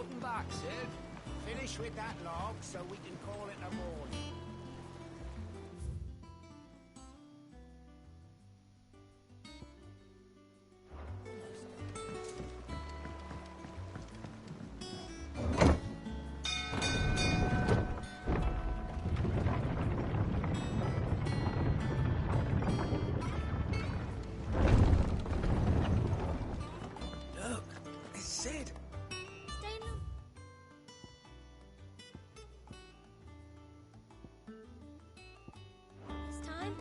Welcome back, Sid. Finish with that log so we can call it a morning. Look, it's Sid. Stay low. It's time.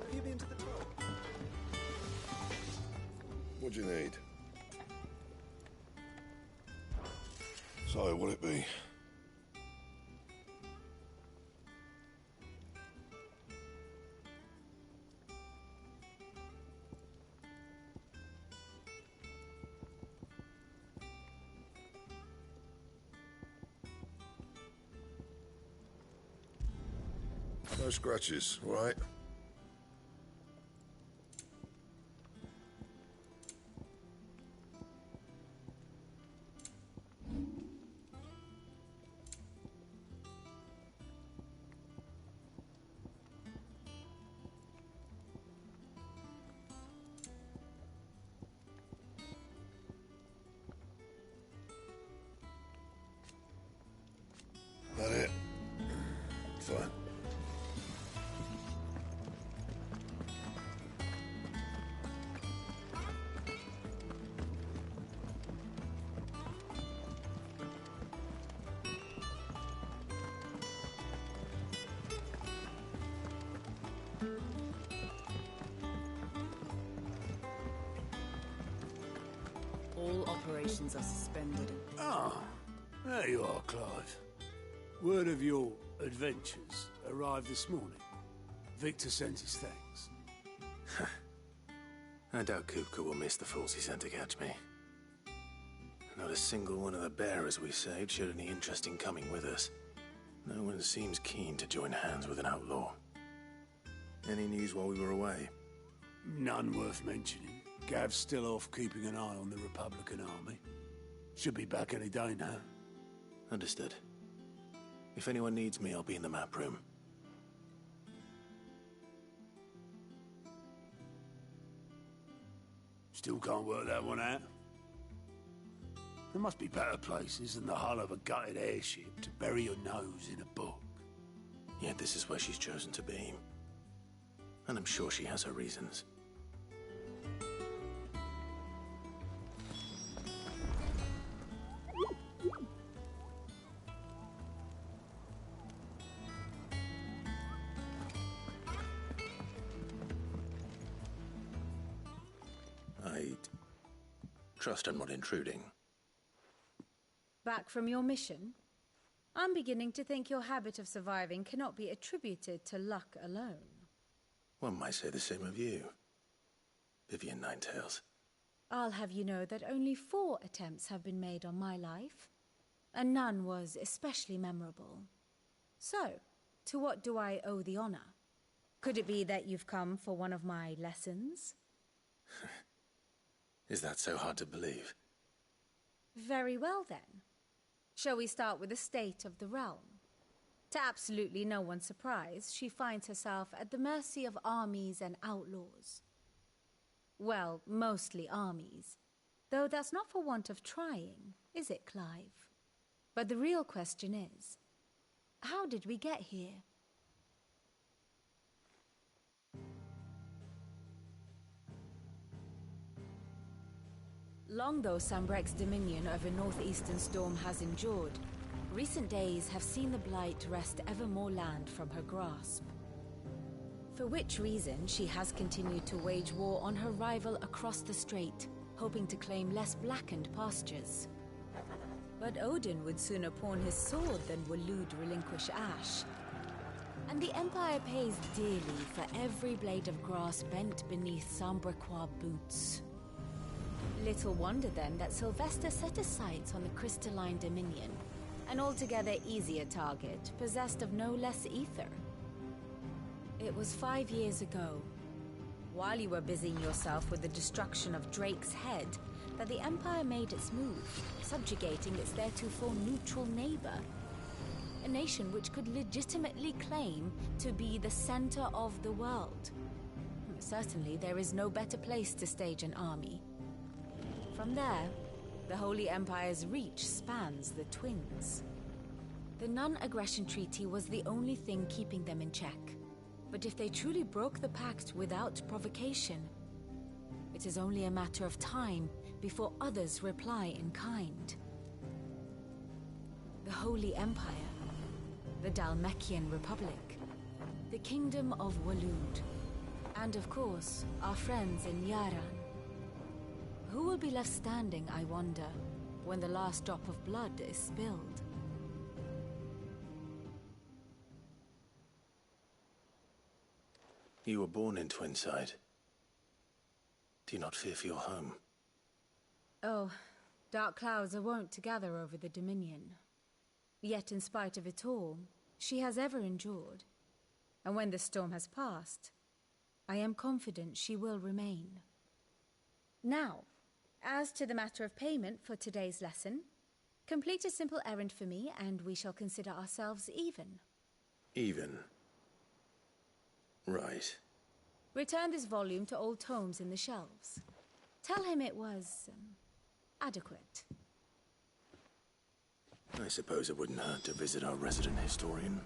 Have you been to the top? What do you need? So, what'll it be? No scratches, all right? That it? Fine. All operations are suspended. Ah, there you are, Clive. Word of your adventures arrived this morning. Victor sent his thanks. I doubt Kupka will miss the fools he sent to catch me. Not a single one of the bearers we saved showed any interest in coming with us. No one seems keen to join hands with an outlaw. Any news while we were away? None worth mentioning. Gav's still off keeping an eye on the Republican army. Should be back any day now. Understood. If anyone needs me, I'll be in the map room. Still can't work that one out. There must be better places than the hull of a gutted airship to bury your nose in a book. Yet this is where she's chosen to be. And I'm sure she has her reasons. I trust I'm not intruding. Back from your mission? I'm beginning to think your habit of surviving cannot be attributed to luck alone. One might say the same of you, Vivian Ninetails. I'll have you know that only 4 attempts have been made on my life, and none was especially memorable. So, to what do I owe the honor? Could it be that you've come for one of my lessons? Is that so hard to believe? Very well then. Shall we start with the state of the realm? To absolutely no one's surprise, she finds herself at the mercy of armies and outlaws. Well, mostly armies. Though that's not for want of trying, is it, Clive? But the real question is, how did we get here? Long though Sambrek's dominion over northeastern Storm has endured, recent days have seen the Blight wrest ever more land from her grasp. For which reason she has continued to wage war on her rival across the strait, hoping to claim less blackened pastures. But Odin would sooner pawn his sword than Waloed relinquish Ash. And the Empire pays dearly for every blade of grass bent beneath Sambrequois boots. Little wonder then that Sylvester set his sights on the crystalline dominion, an altogether easier target, possessed of no less ether. It was 5 years ago, while you were busying yourself with the destruction of Drake's head, that the Empire made its move, subjugating its theretofore neutral neighbor. A nation which could legitimately claim to be the center of the world. Certainly, there is no better place to stage an army. From there, the Holy Empire's reach spans the Twins. The non-aggression treaty was the only thing keeping them in check. But if they truly broke the pact without provocation, it is only a matter of time before others reply in kind. The Holy Empire, the Dhalmekian Republic, the Kingdom of Waloed, and of course, our friends in Yaran. Who will be left standing, I wonder, when the last drop of blood is spilled? You were born in Twinside. Do you not fear for your home? Oh, dark clouds are wont to gather over the Dominion. Yet in spite of it all, she has ever endured. And when the storm has passed, I am confident she will remain. Now, as to the matter of payment for today's lesson, complete a simple errand for me and we shall consider ourselves even. Even? Right. Return this volume to old tomes in the shelves. Tell him it was adequate. I suppose it wouldn't hurt to visit our resident historian.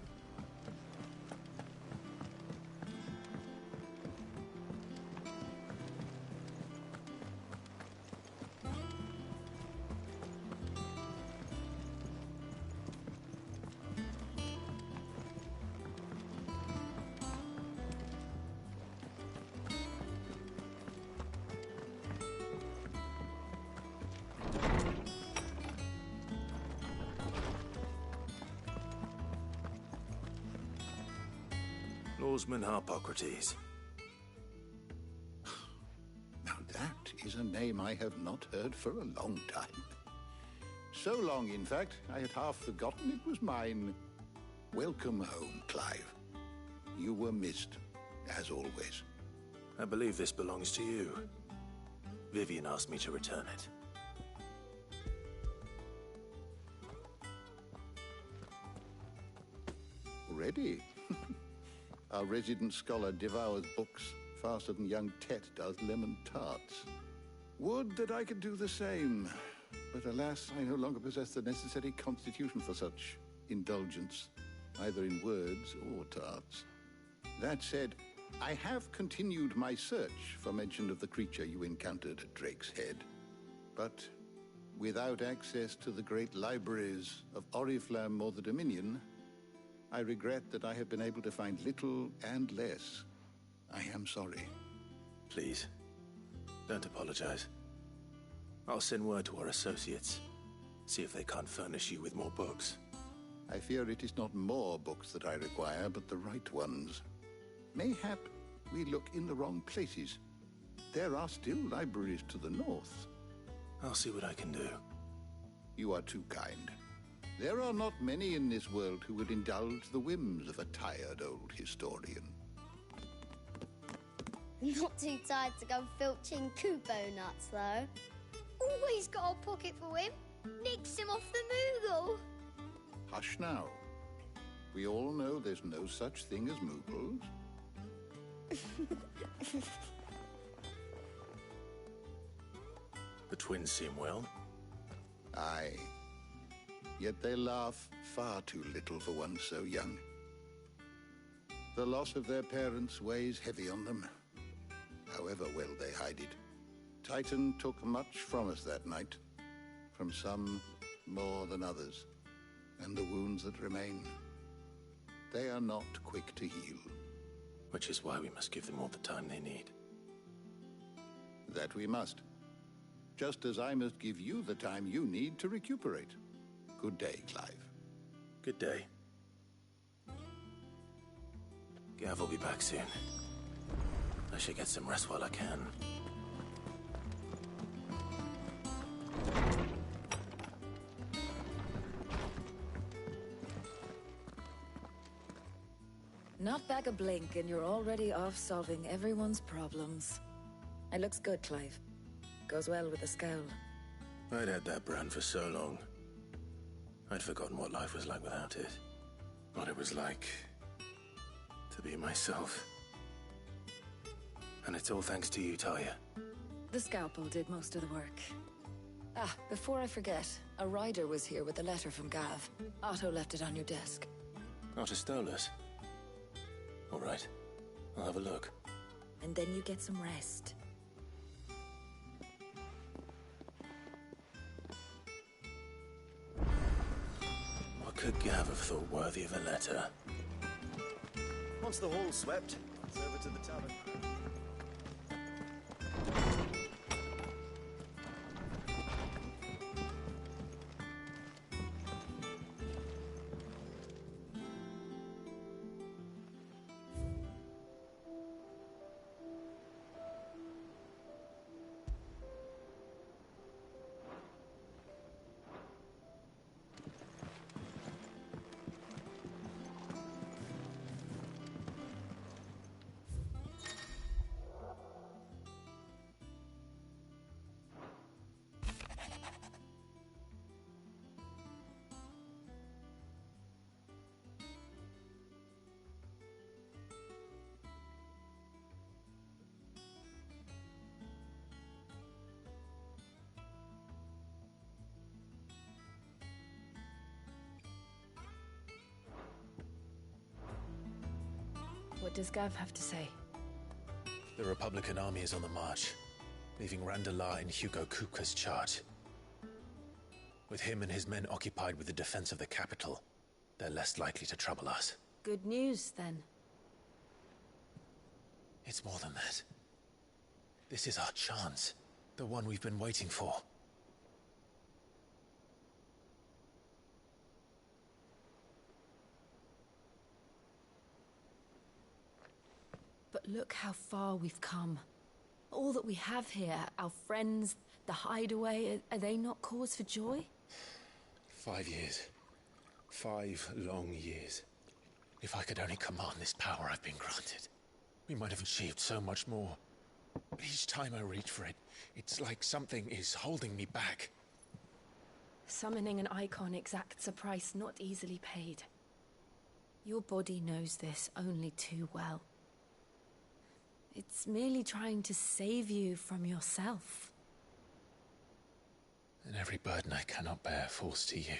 Lawsman Harpocrates. Now that is a name I have not heard for a long time. So long, in fact, I had half forgotten it was mine. Welcome home, Clive. You were missed, as always. I believe this belongs to you. Vivian asked me to return it. Ready? Our resident scholar devours books faster than young Tet does lemon tarts. Would that I could do the same. But alas, I no longer possess the necessary constitution for such indulgence, either in words or tarts. That said, I have continued my search for mention of the creature you encountered at Drake's Head. But without access to the great libraries of Oriflamme or the Dominion, I regret that I have been able to find little and less. I am sorry. Please, don't apologize. I'll send word to our associates. See if they can't furnish you with more books. I fear it is not more books that I require, but the right ones. Mayhap we look in the wrong places. There are still libraries to the north. I'll see what I can do. You are too kind. There are not many in this world who would indulge the whims of a tired old historian. Not too tired to go filching Kubo nuts, though. Always got a pocket for him. Nicks him off the Moogle. Hush now. We all know there's no such thing as Moogles. The twins seem well. Aye. Yet they laugh far too little for one so young. The loss of their parents weighs heavy on them, however well they hide it. Titan took much from us that night, from some more than others, and the wounds that remain, they are not quick to heal. Which is why we must give them all the time they need. That we must. Just as I must give you the time you need to recuperate. Good day, Clive. Good day. Gav will be back soon. I should get some rest while I can. Not back a blink and you're already off solving everyone's problems. It looks good, Clive. Goes well with the scowl. I'd had that brand for so long. I'd forgotten what life was like without it. What it was like to be myself. And it's all thanks to you, Talia. The scalpel did most of the work. Ah, before I forget, a rider was here with a letter from Gav. Otto left it on your desk. Otto stole us. All right, I'll have a look. And then you get some rest. What could Gav have thought worthy of a letter? Once the hall's swept, it's over to the tavern. What does Gav have to say? The Republican army is on the march, leaving Randalar in Hugo Kupka's charge. With him and his men occupied with the defense of the capital, they're less likely to trouble us. Good news, then. It's more than that. This is our chance. The one we've been waiting for. But look how far we've come. All that we have here, our friends, the hideaway, are they not cause for joy? 5 years. 5 long years. If I could only command this power I've been granted, we might have achieved so much more. But each time I reach for it, it's like something is holding me back. Summoning an icon exacts a price not easily paid. Your body knows this only too well. It's merely trying to save you from yourself. And every burden I cannot bear falls to you.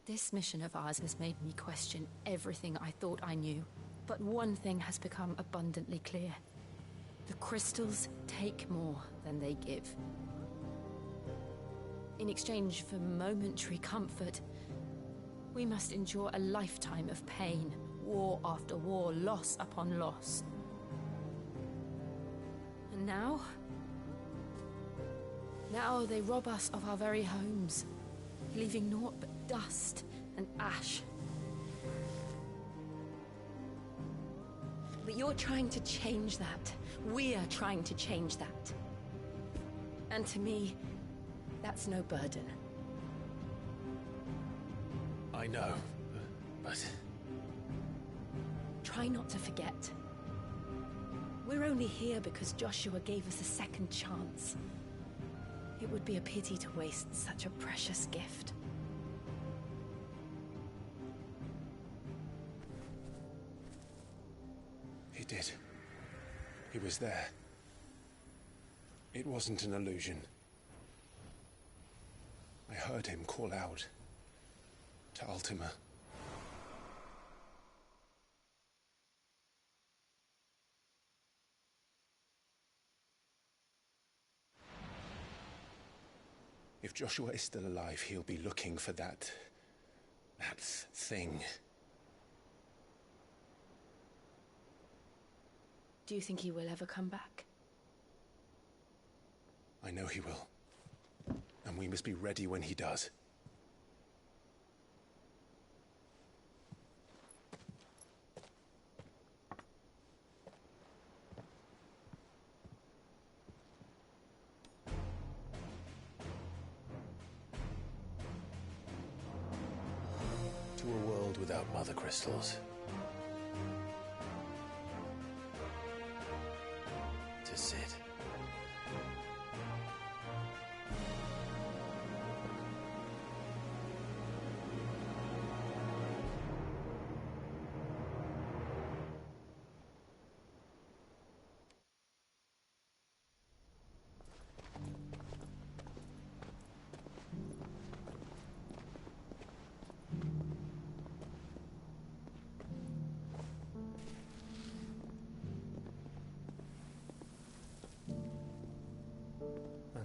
This mission of ours has made me question everything I thought I knew. But one thing has become abundantly clear. The crystals take more than they give. In exchange for momentary comfort, we must endure a lifetime of pain, war after war, loss upon loss. And now they rob us of our very homes, leaving naught but dust and ash. But you're trying to change that. We're trying to change that. And to me, that's no burden. I know, but... Try not to forget. We're only here because Joshua gave us a second chance. It would be a pity to waste such a precious gift. He did. He was there. It wasn't an illusion. I heard him call out to Ultima. If Joshua is still alive, he'll be looking for that thing. Do you think he will ever come back? I know he will. And we must be ready when he does. To a world without mother crystals,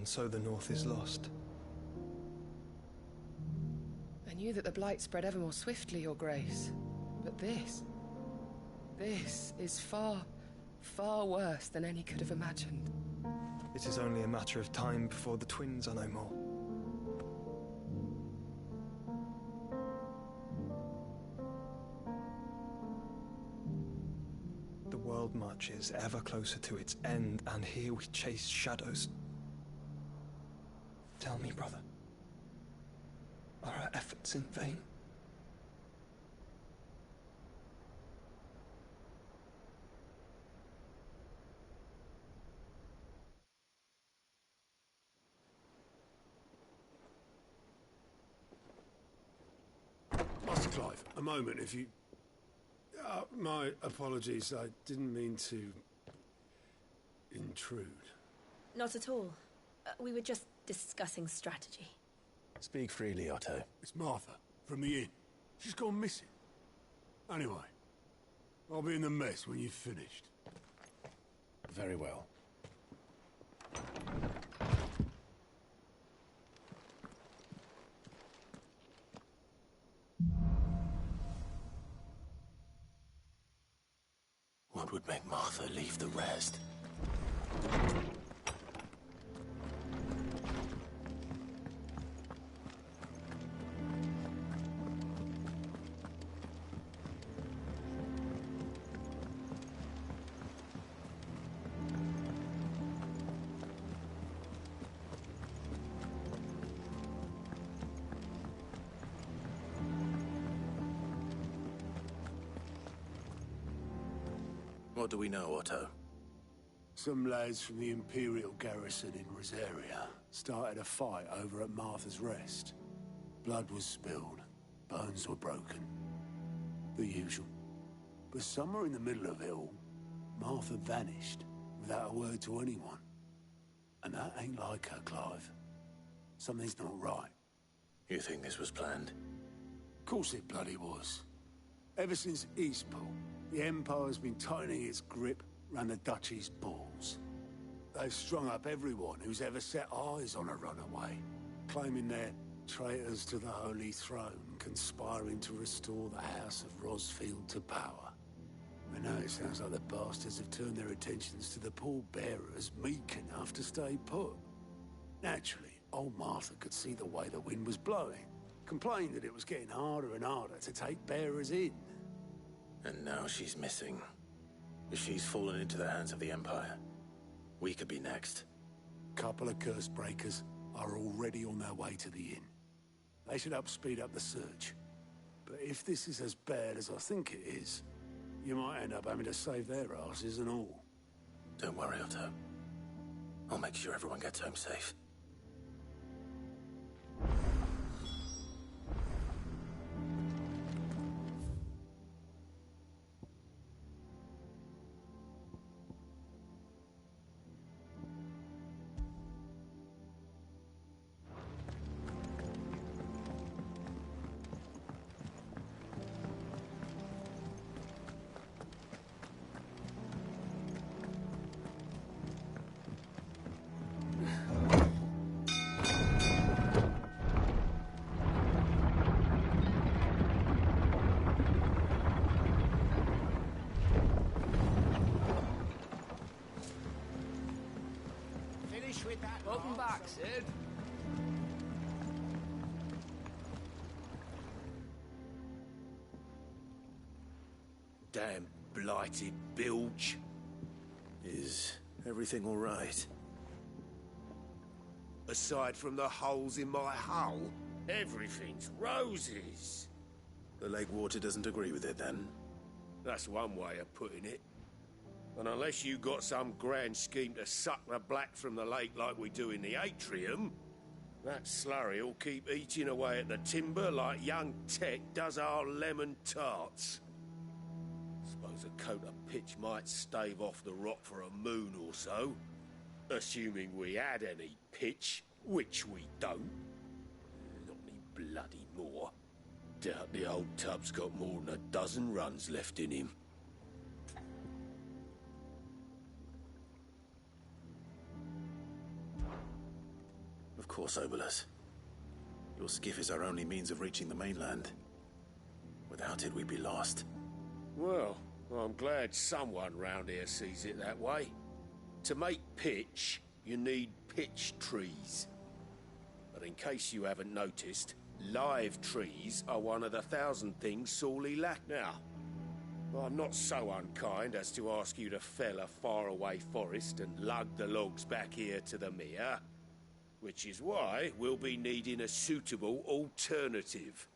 And so the North is lost. I knew that the Blight spread ever more swiftly, Your Grace. But this is far, far worse than any could have imagined. It is only a matter of time before the twins are no more. The world marches ever closer to its end, and here we chase shadows. Tell me, brother, are our efforts in vain? Master Clive, a moment, if you... my apologies, I didn't mean to... intrude. Not at all. We were just discussing strategy. Speak freely, Otto. It's Martha, from the inn. She's gone missing. Anyway, I'll be in the mess when you've finished. Very well. What would make Martha leave the rest? What do we know, Otto? Some lads from the Imperial garrison in Rosaria started a fight over at Martha's Rest. Blood was spilled, bones were broken. The usual. But somewhere in the middle of it all, Martha vanished without a word to anyone. And that ain't like her, Clive. Something's not right. You think this was planned? Of course it bloody was. Ever since Eastpool, the Empire's been tightening its grip round the Duchy's balls. They've strung up everyone who's ever set eyes on a runaway, claiming they're traitors to the Holy Throne, conspiring to restore the House of Rosfield to power. And now it sounds like the bastards have turned their attentions to the pallbearers meek enough to stay put. Naturally, old Martha could see the way the wind was blowing, complained that it was getting harder and harder to take bearers in. And now she's missing. If she's fallen into the hands of the Empire, we could be next. Couple of curse breakers are already on their way to the inn. They should speed up the search. But if this is as bad as I think it is, you might end up having to save their asses and all. Don't worry, Otto. I'll make sure everyone gets home safe. With that Welcome lot, back, so- Sid. Damn blighted bilge. Is everything all right? Aside from the holes in my hull, everything's roses. The lake water doesn't agree with it, then? That's one way of putting it. And unless you got some grand scheme to suck the black from the lake like we do in the atrium, that slurry'll keep eating away at the timber like young Tech does our lemon tarts. Suppose a coat of pitch might stave off the rot for a moon or so, assuming we had any pitch, which we don't. Not any bloody more. Doubt the old tub's got more than a dozen runs left in him. course, Obolus. Your skiff is our only means of reaching the mainland. Without it, we'd be lost. Well, I'm glad someone round here sees it that way. To make pitch, you need pitch trees. But in case you haven't noticed, live trees are one of the 1,000 things sorely lack now. I'm not so unkind as to ask you to fell a faraway forest and lug the logs back here to the mere, which is why we'll be needing a suitable alternative.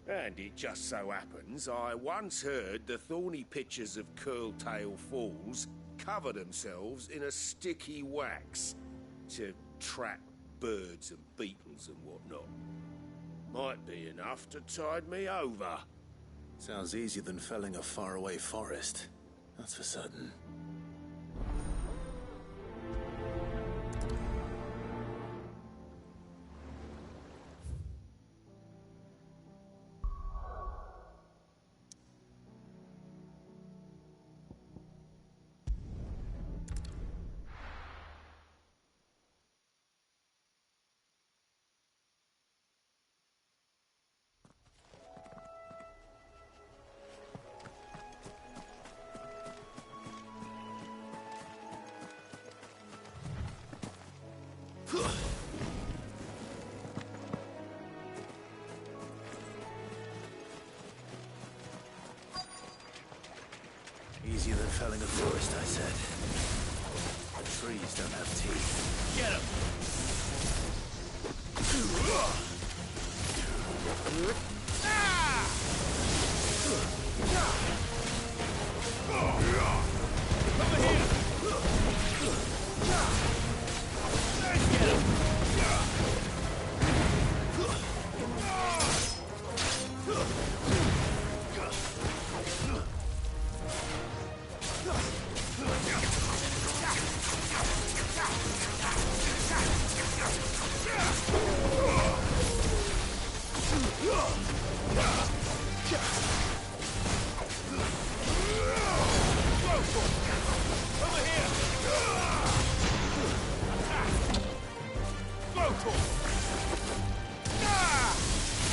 And it just so happens I once heard the thorny pitchers of Curltail Falls cover themselves in a sticky wax to trap birds and beetles and whatnot. Might be enough to tide me over. Sounds easier than felling a faraway forest. That's for certain. Easier than felling a forest, I said. The trees don't have teeth. Get 'em!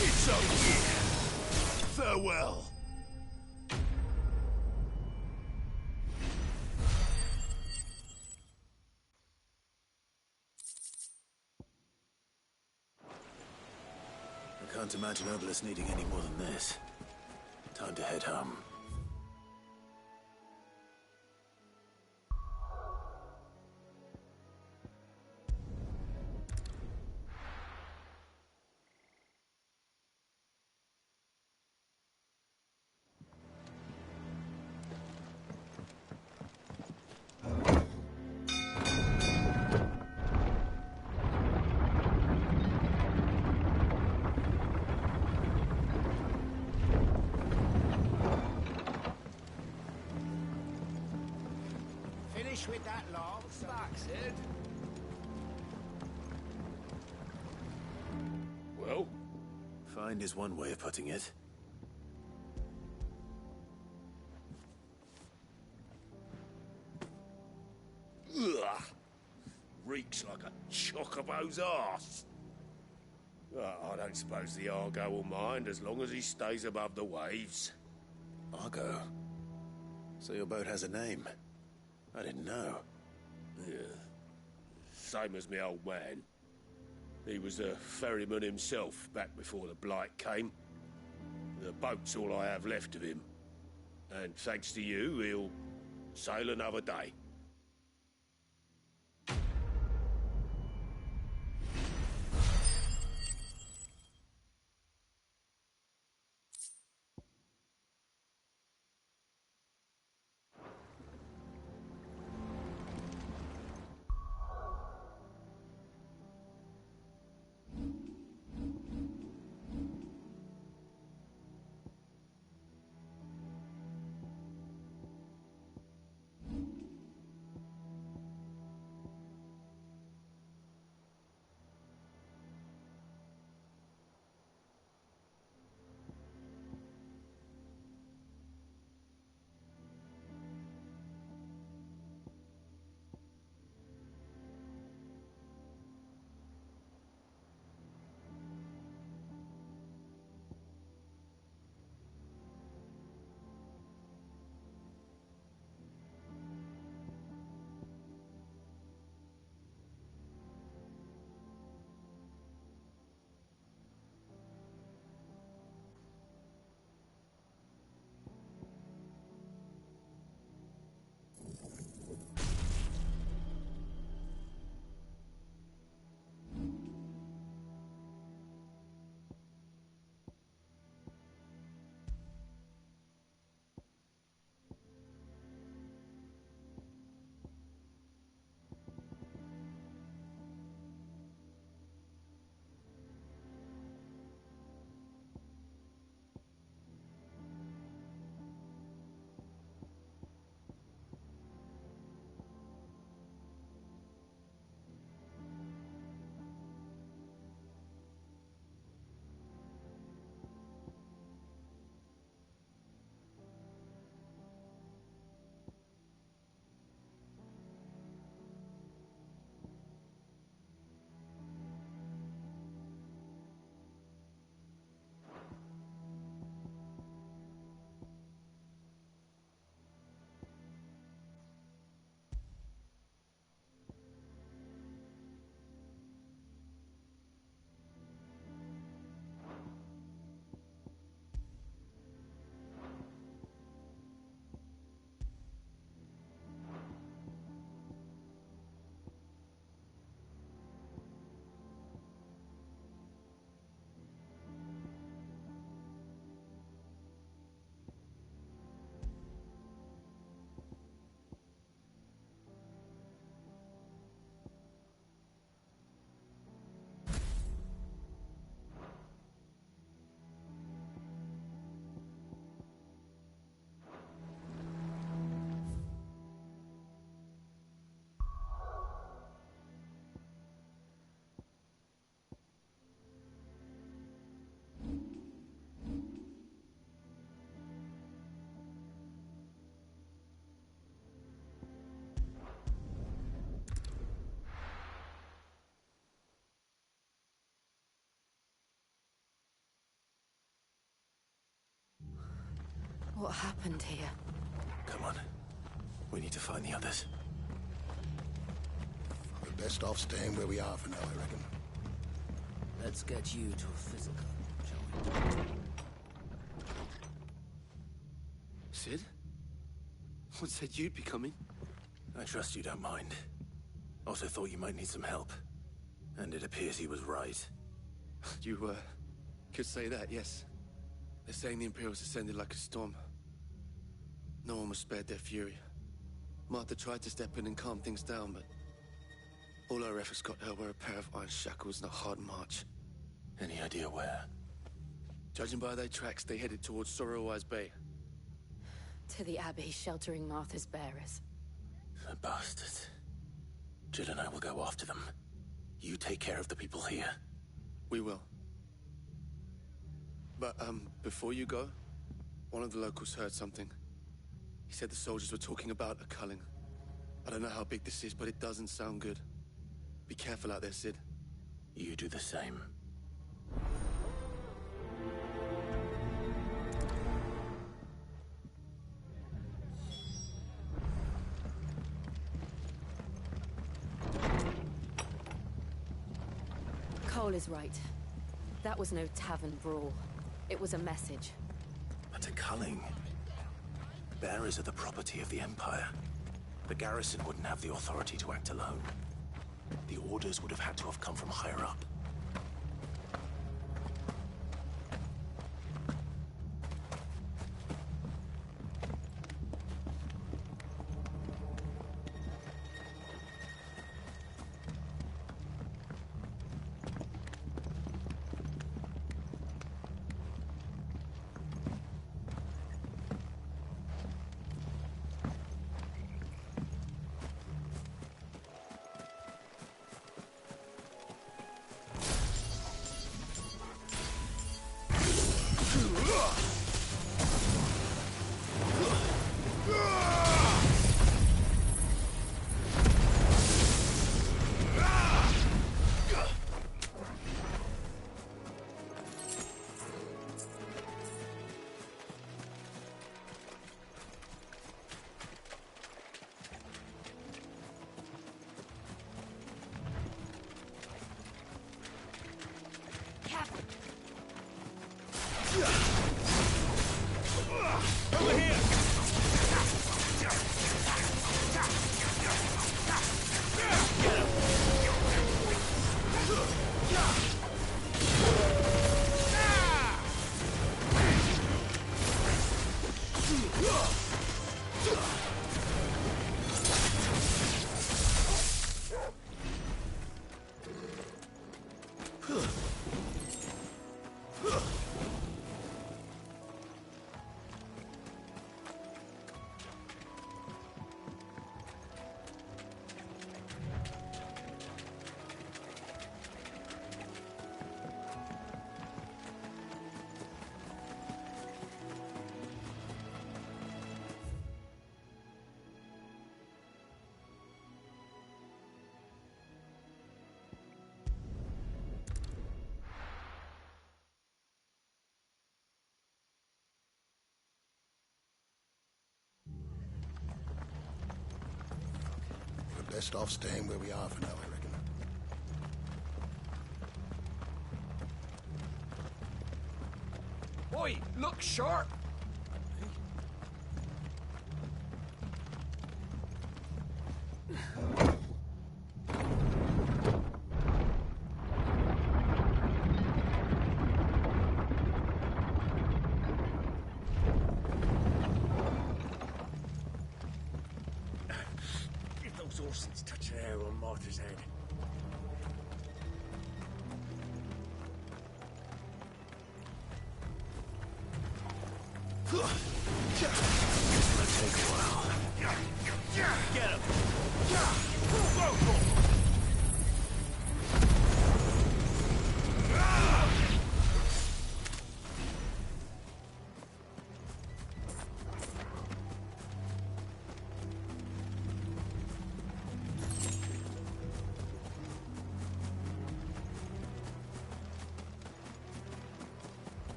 It's over here. Farewell. I can't imagine Obolus needing any more than this. Time to head home. Finish with that log. That's it. Well? Find is one way of putting it. Ugh. Reeks like a chocobo's arse. I don't suppose the Argo will mind as long as he stays above the waves. Argo? So your boat has a name? I didn't know. Yeah. Same as me old man. He was a ferryman himself back before the Blight came. The boat's all I have left of him. And thanks to you, he'll sail another day. What happened here? Come on. We need to find the others. We're best off staying where we are for now, I reckon. Let's get you to a physical, shall we? Sid? What said you'd be coming? I trust you don't mind. Also thought you might need some help. And it appears he was right. You, could say that, yes. They're saying the Imperials ascended like a storm. No one was spared their fury. Martha tried to step in and calm things down, but all our efforts got her were a pair of iron shackles and a hard march. Any idea where? Judging by their tracks, they headed towards Sorrowwise Bay. To the Abbey, sheltering Martha's bearers. The bastards. Jill and I will go after them. You take care of the people here. We will. But, before you go, one of the locals heard something. He said the soldiers were talking about a culling. I don't know how big this is, but it doesn't sound good. Be careful out there, Sid. You do the same. Cole is right. That was no tavern brawl. It was a message. But a culling. Bearers are the property of the Empire. The garrison wouldn't have the authority to act alone. The orders would have had to have come from higher up. Best off staying where we are for now, I reckon. Oi, look sharp! Orsons touch an arrow on Martha's head. It's gonna take a while. Get him! Go!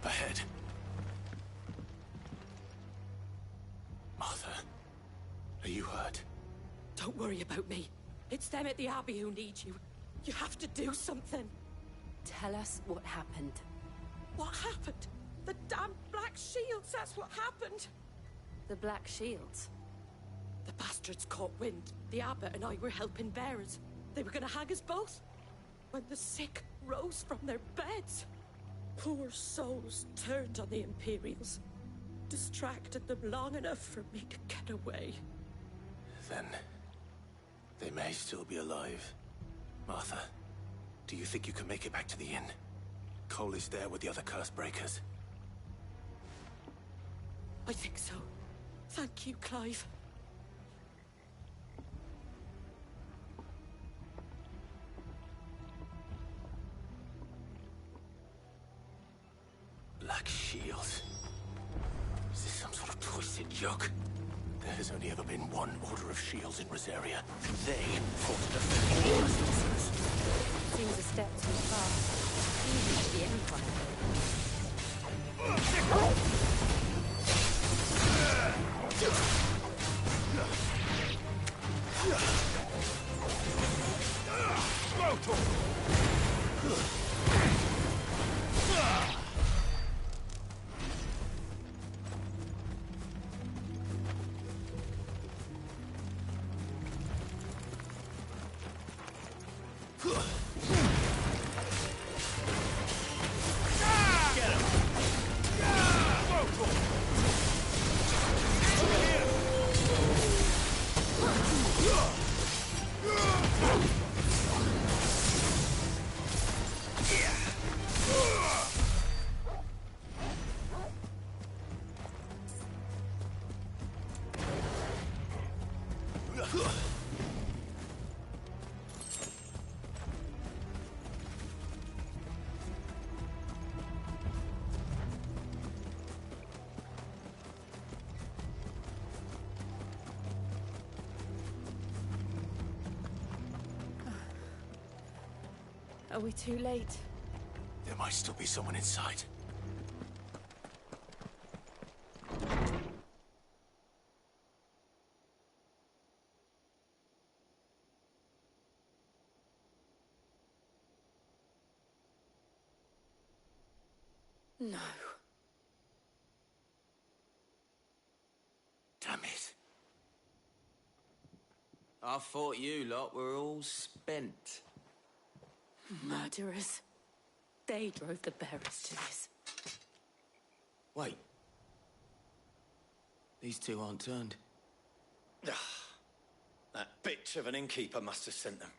up ahead. Martha, are you hurt? Don't worry about me. It's them at the Abbey who need you. You have to do something. Tell us what happened. What happened? The damn Black Shields, that's what happened. The Black Shields? The bastards caught wind. The abbot and I were helping bearers. They were gonna hang us both. When the sick rose from their beds, poor souls turned on the Imperials. Distracted them long enough for me to get away. Then they may still be alive. Martha, do you think you can make it back to the inn? Cole is there with the other curse breakers. I think so. Thank you, Clive. Black Shields? Is this some sort of twisted joke? There has only ever been one Order of Shields in Rosaria. They fought to defend all citizens. Seems a step too far. Even for the Empire. Are we too late? There might still be someone inside. No. Damn it. I thought you lot were all spent. Murderers. They drove the bearers to this. Wait. These two aren't turned. That bitch of an innkeeper must have sent them.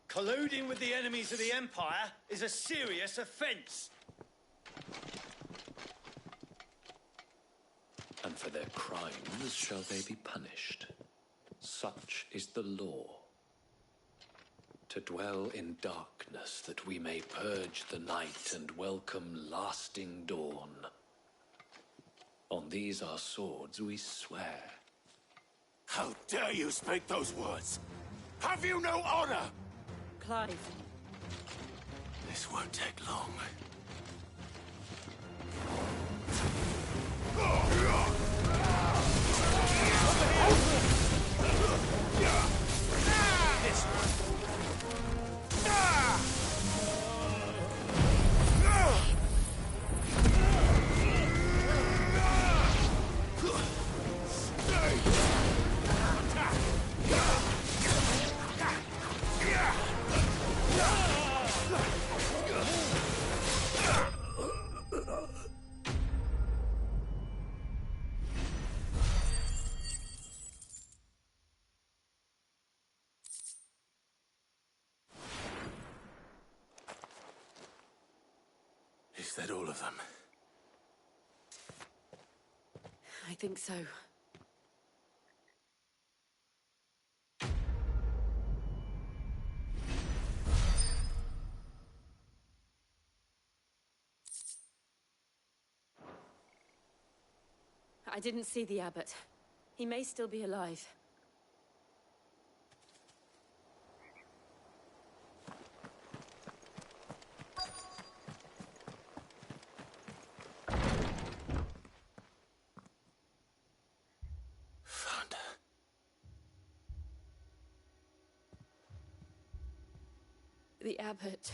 Colluding with the enemies of the Empire is a serious offence. And for their crimes shall they be punished. Such is the law. To dwell in darkness that we may purge the night and welcome lasting dawn. On these our swords we swear. How dare you speak those words? Have you no honor? Clive. This won't take long. This one. Is that all of them? I think so. I didn't see the abbot. He may still be alive. the abbot.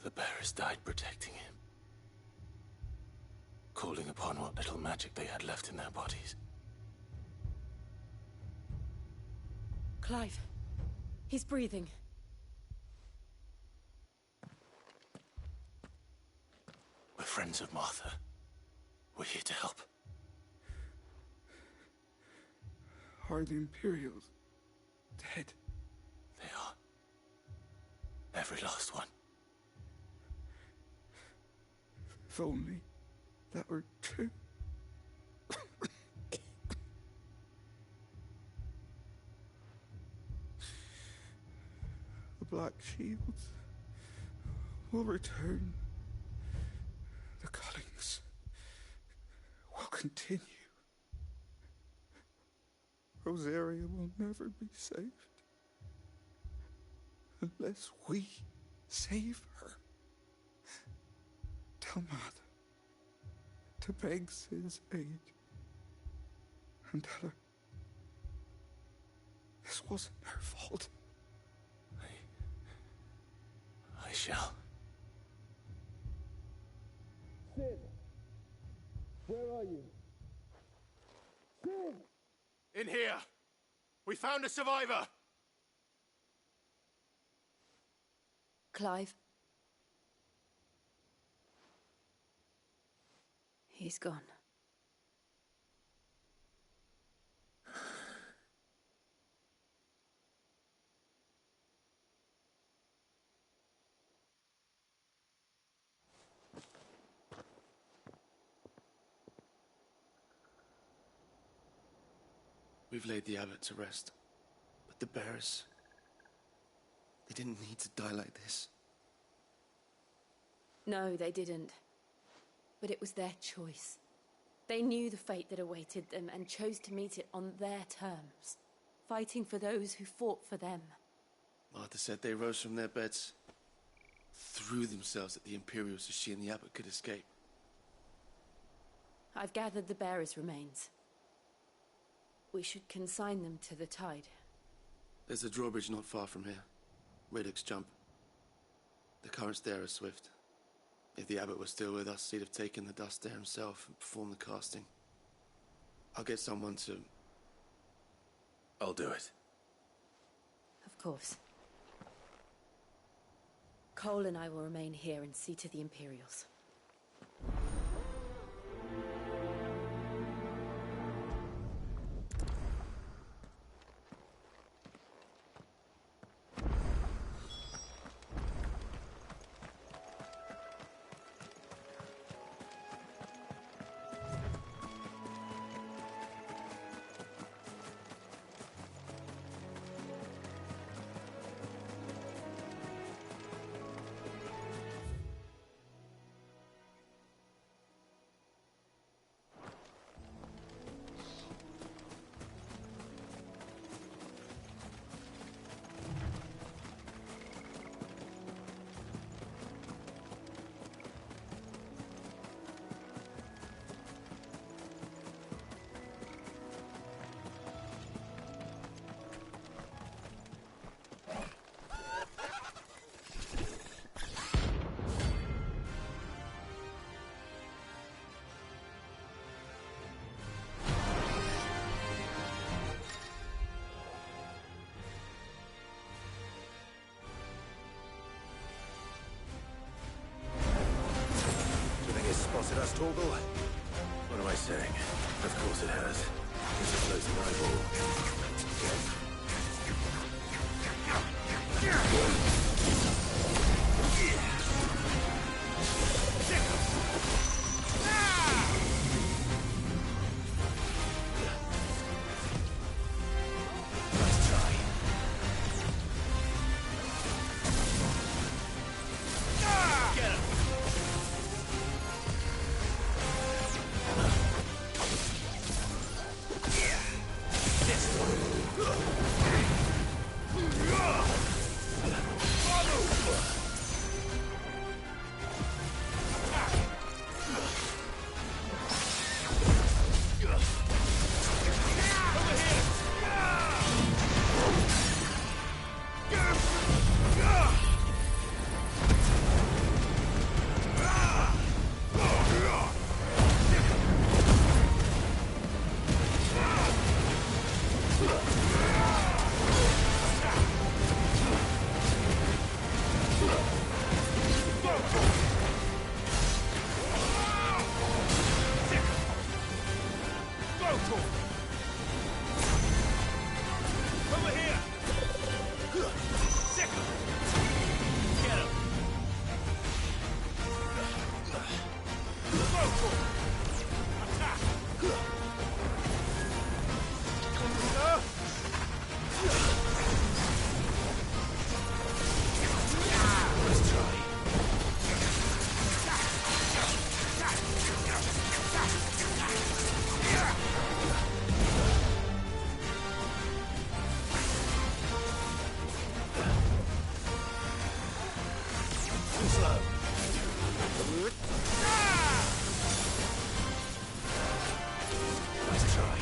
The bearers died protecting him, calling upon what little magic they had left in their bodies. Clive, he's breathing. We're friends of Martha. We're here to help. Are the Imperials dead? They are. Every last one. If only that were true. The Black Shields will return. The cuttings will continue. Rosaria will never be saved unless we save her. Tell Mother to beg Sid's aid and tell her this wasn't her fault. I shall. Sid, where are you? Sid! In here! We found a survivor! Clive. He's gone. We've laid the abbot to rest. But the bearers... they didn't need to die like this. No, they didn't. But it was their choice. They knew the fate that awaited them and chose to meet it on their terms, fighting for those who fought for them. Martha said they rose from their beds, threw themselves at the Imperials so she and the abbot could escape. I've gathered the bearers' remains. We should consign them to the tide. There's a drawbridge not far from here. Radix Jump. The currents there are swift. If the abbot was still with us, he'd have taken the dust there himself and performed the casting. I'll get someone to... I'll do it. Of course. Cole and I will remain here and see to the Imperials. Spotted us, Torgal? What am I saying? Of course it has. It's a floating eyeball. Over here! Second! Get him! Attack! Let's try. Slow. Nice try.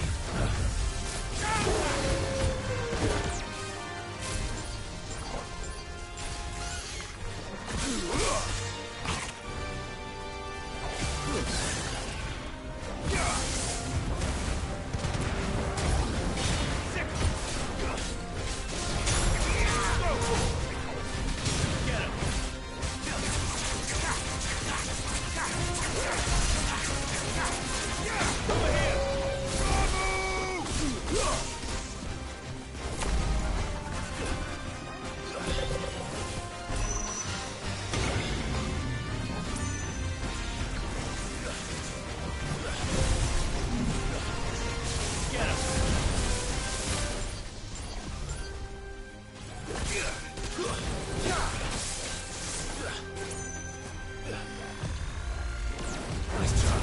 Nice try.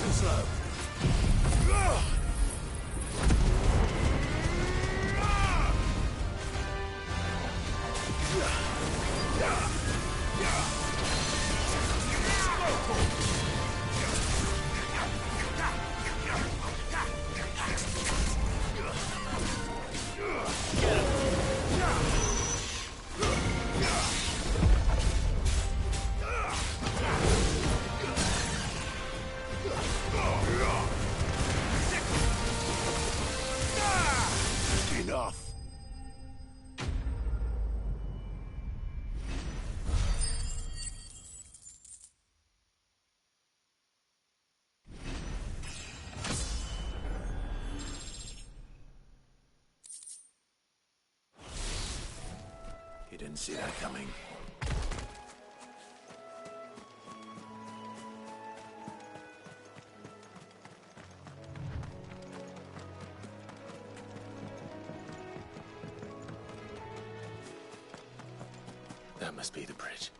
Too slow. Enough. You didn't see that coming. That must be the bridge.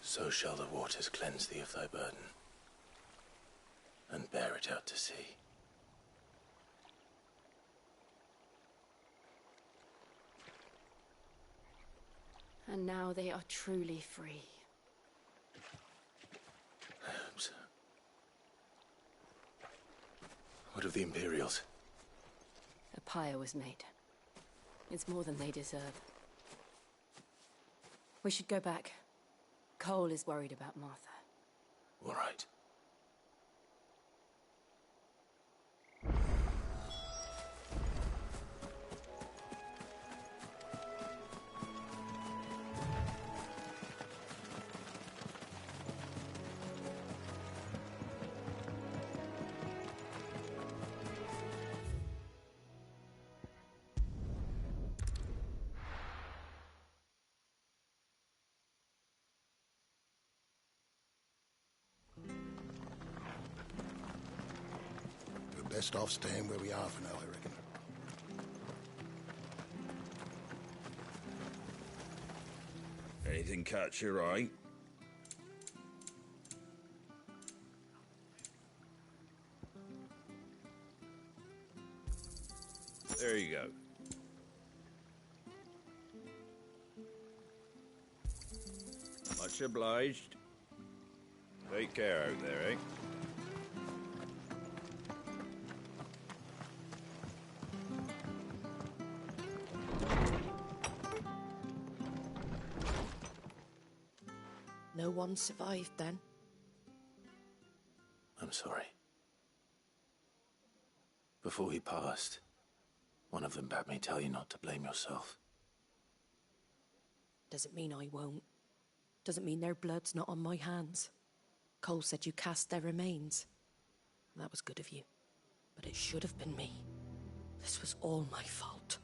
So shall the waters cleanse thee of thy burden, and bear it out to sea. And now they are truly free. I hope so. What of the Imperials? A pyre was made. It's more than they deserve. We should go back. Cole is worried about Martha. All right. Best off staying where we are for now, I reckon. Anything catch your eye? There you go. Much obliged. Take care out there, eh? No one survived then. I'm sorry. Before he passed, one of them bade me tell you not to blame yourself. Doesn't mean I won't. Doesn't mean their blood's not on my hands. Cole said you cast their remains. That was good of you. But it should have been me. This was all my fault.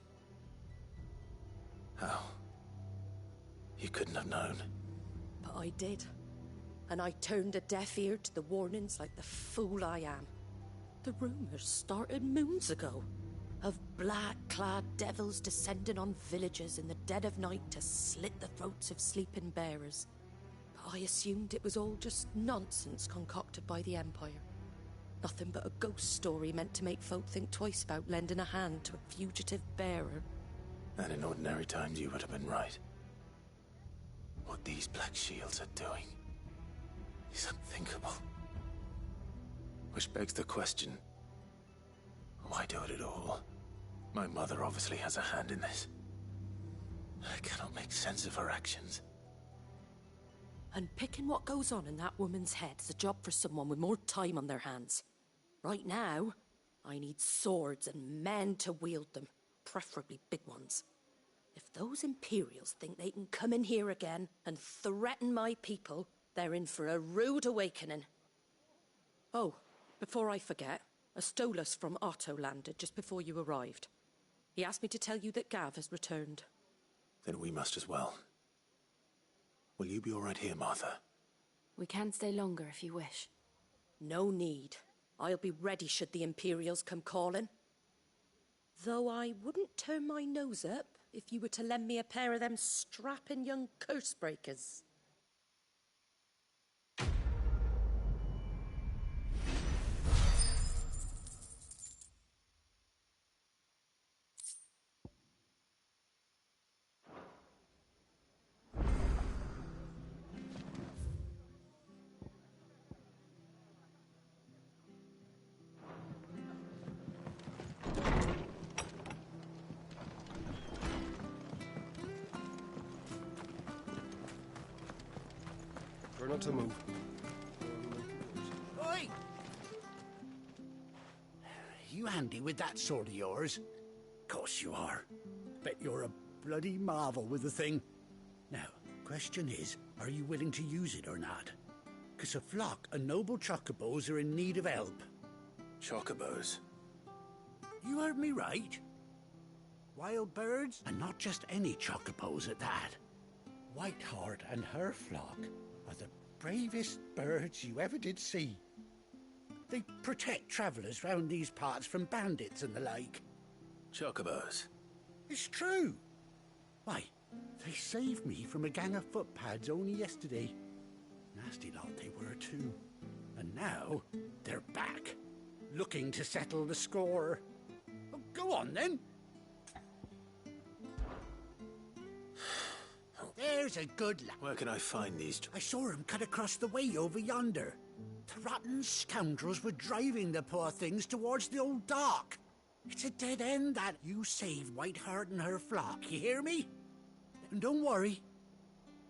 How? You couldn't have known. But I did. And I turned a deaf ear to the warnings like the fool I am. The rumours started moons ago. Of black-clad devils descending on villages in the dead of night to slit the throats of sleeping bearers. But I assumed it was all just nonsense concocted by the Empire. Nothing but a ghost story meant to make folk think twice about lending a hand to a fugitive bearer. And in ordinary times you would have been right. What these Black Shields are doing is unthinkable. Which begs the question, why do it at all? My mother obviously has a hand in this. I cannot make sense of her actions. And picking what goes on in that woman's head is a job for someone with more time on their hands. Right now, I need swords and men to wield them, preferably big ones. If those Imperials think they can come in here again and threaten my people, they're in for a rude awakening. Oh, before I forget, a Stolas from Otto landed just before you arrived. He asked me to tell you that Gav has returned. Then we must as well. Will you be all right here, Martha? We can stay longer if you wish. No need. I'll be ready should the Imperials come calling. Though I wouldn't turn my nose up if you were to lend me a pair of them strapping young curse breakers. Try not to move. Oi! You handy with that sword of yours? Course you are. Bet you're a bloody marvel with the thing. Now, question is, are you willing to use it or not? 'Cause a flock of noble chocobos are in need of help. Chocobos? You heard me right. Wild birds, and not just any chocobos at that. Whiteheart and her flock are the bravest birds you ever did see. They protect travellers round these parts from bandits and the like. Chocobos? It's true. Why, they saved me from a gang of footpads only yesterday. Nasty lot they were too. And now they're back, looking to settle the score. Well, go on then. There's a good lad. Where can I find these? I saw him cut across the way over yonder. The rotten scoundrels were driving the poor things towards the old dock. It's a dead end that. You save Whiteheart and her flock, you hear me? And don't worry.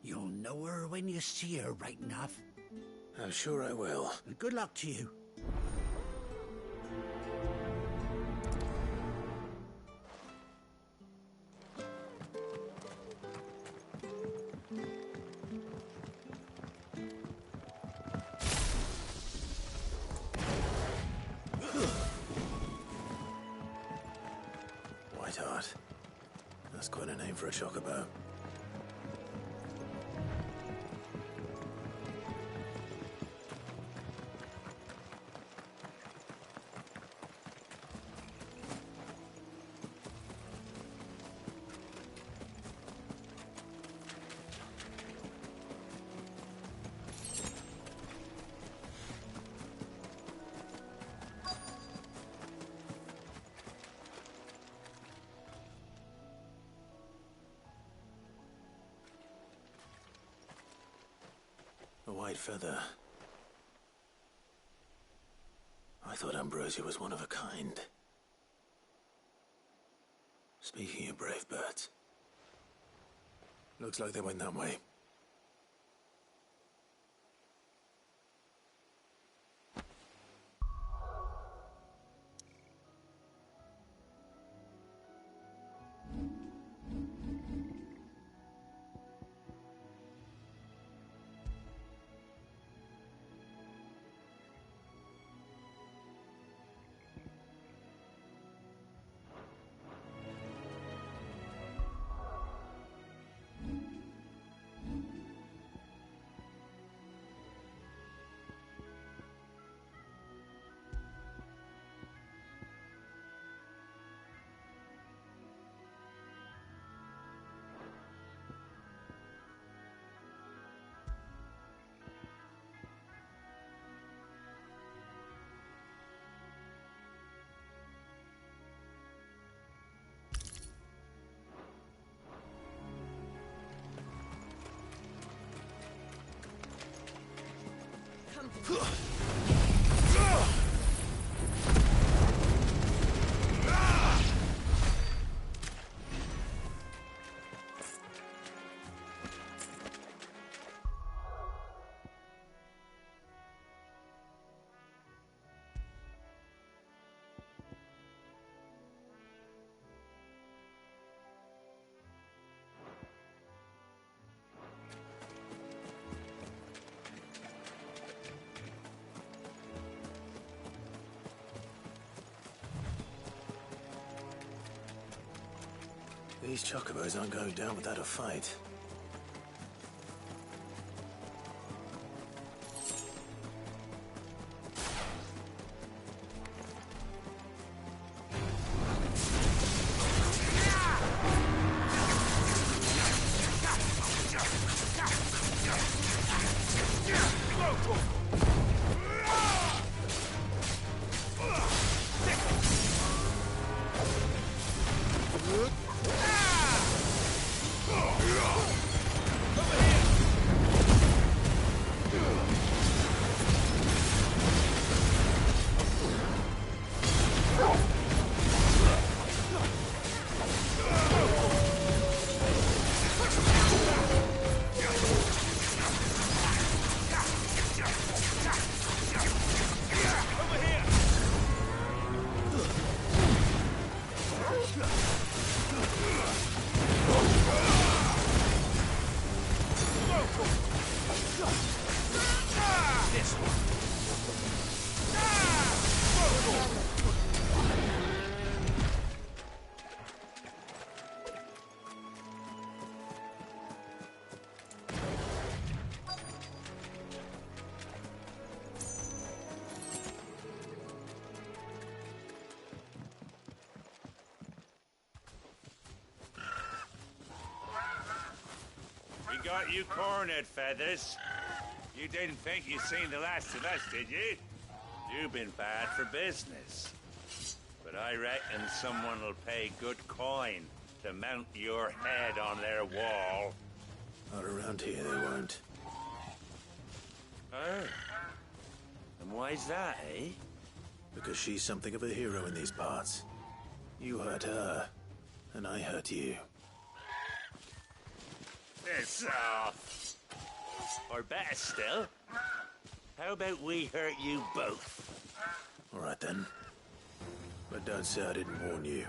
You'll know her when you see her right enough. I'm sure I will. And good luck to you. Whiteheart. That's quite a name for a chocobo. A white feather. I thought Ambrosia was one of a kind. Speaking of brave birds, looks like they went that way. These chocobos aren't going down without a fight. Got you cornered, Feathers. You didn't think you'd seen the last of us, did you? You've been bad for business. But I reckon someone will pay good coin to mount your head on their wall. Not around here, they won't. Oh. And why's that, eh? Because she's something of a hero in these parts. You hurt her, and I hurt you. Piss off. Or better still, how about we hurt you both? All right, then. But don't say I didn't warn you.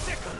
Sick 'em.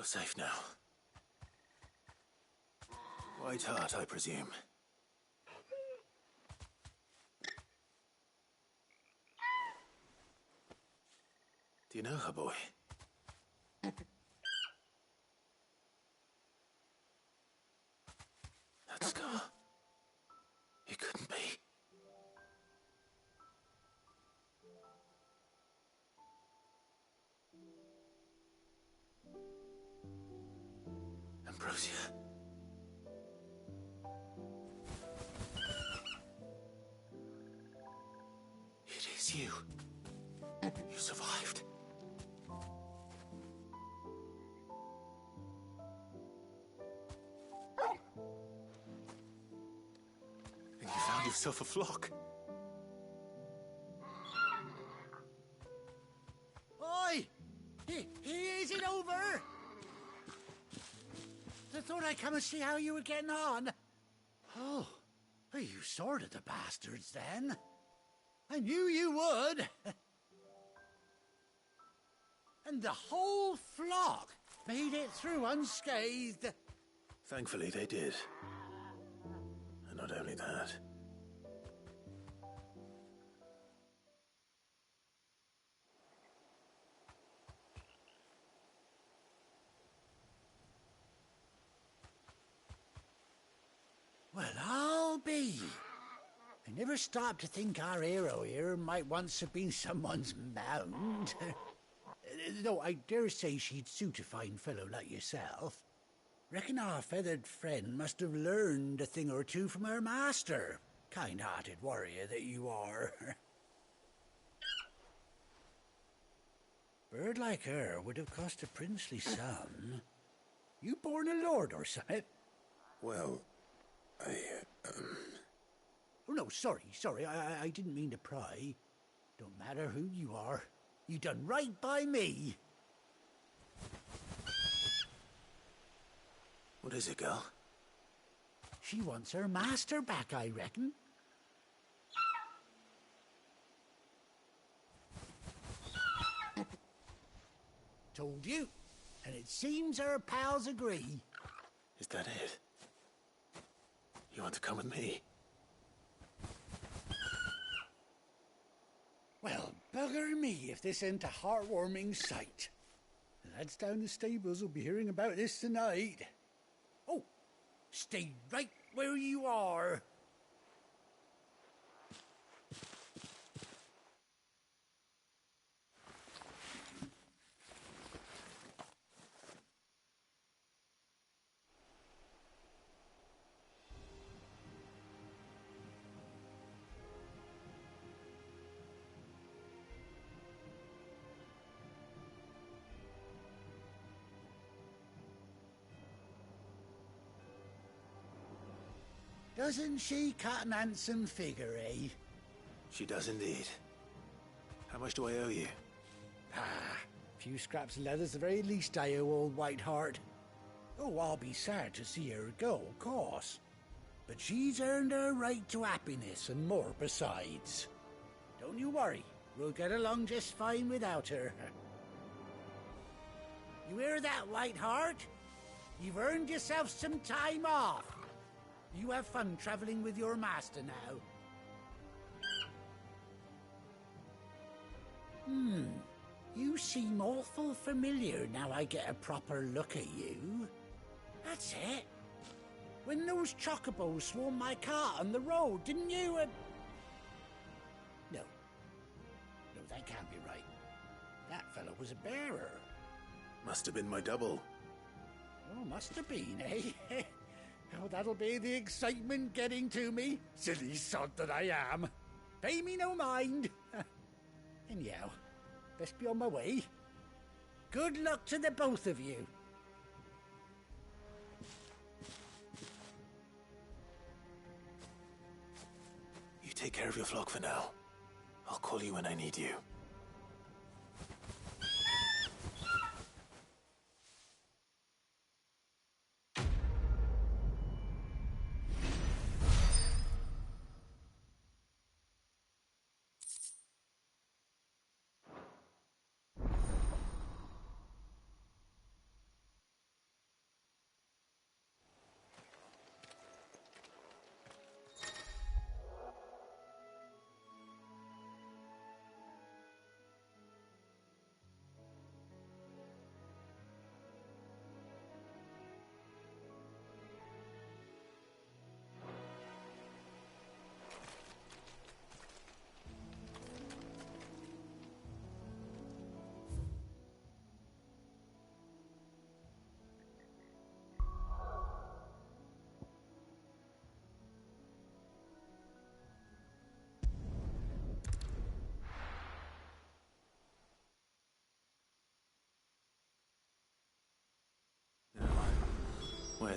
You're safe now. White Hart, I presume. Do you know her, boy? That scar. It couldn't be. Ambrosia. It is you. You survived. And you found yourself a flock. Oi! Is it over? I thought I'd come and see how you were getting on. Oh, you sorted the bastards then. I knew you would. And the whole flock made it through unscathed. Thankfully, they did. And not only that. Well, I'll be. I never stopped to think our hero here might once have been someone's mount. Though I dare say she'd suit a fine fellow like yourself. Reckon our feathered friend must have learned a thing or two from her master. Kind-hearted warrior that you are. Bird like her would have cost a princely sum. You born a lord or something? Well, Oh, no, sorry. I didn't mean to pry. Don't matter who you are. You done right by me. What is it, girl? She wants her master back, I reckon. Told you. And it seems her pals agree. Is that it? You want to come with me? Well, bugger me if this ain't a heartwarming sight. The lads down the stables will be hearing about this tonight. Oh, stay right where you are. Doesn't she cut an handsome figure, eh? She does indeed. How much do I owe you? A few scraps of leather's the very least I owe old White Hart. Oh, I'll be sad to see her go, of course. But she's earned her right to happiness and more besides. Don't you worry, we'll get along just fine without her. You hear that, White Hart? You've earned yourself some time off. You have fun traveling with your master now. You seem awful familiar now I get a proper look at you. That's it. When those chocobos swarmed my cart on the road, didn't you? No, that can't be right. That fellow was a bearer. Must have been my double. Oh, must have been, eh? Oh, that'll be the excitement getting to me. Silly sod that I am. Pay me no mind. Anyhow, best be on my way. Good luck to the both of you. You take care of your flock for now. I'll call you when I need you.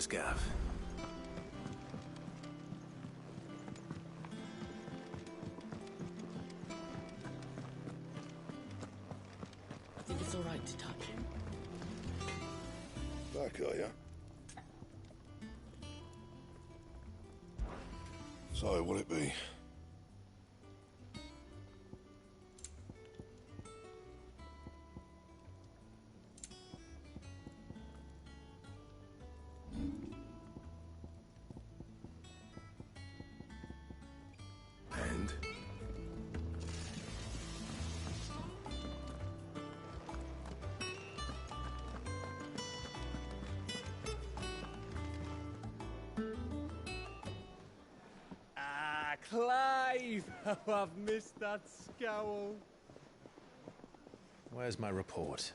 Where's Gav? I think it's all right to touch him. Back, are ya? So, what'll it be? And? Ah, Clive! How I've missed that scowl. Where's my report?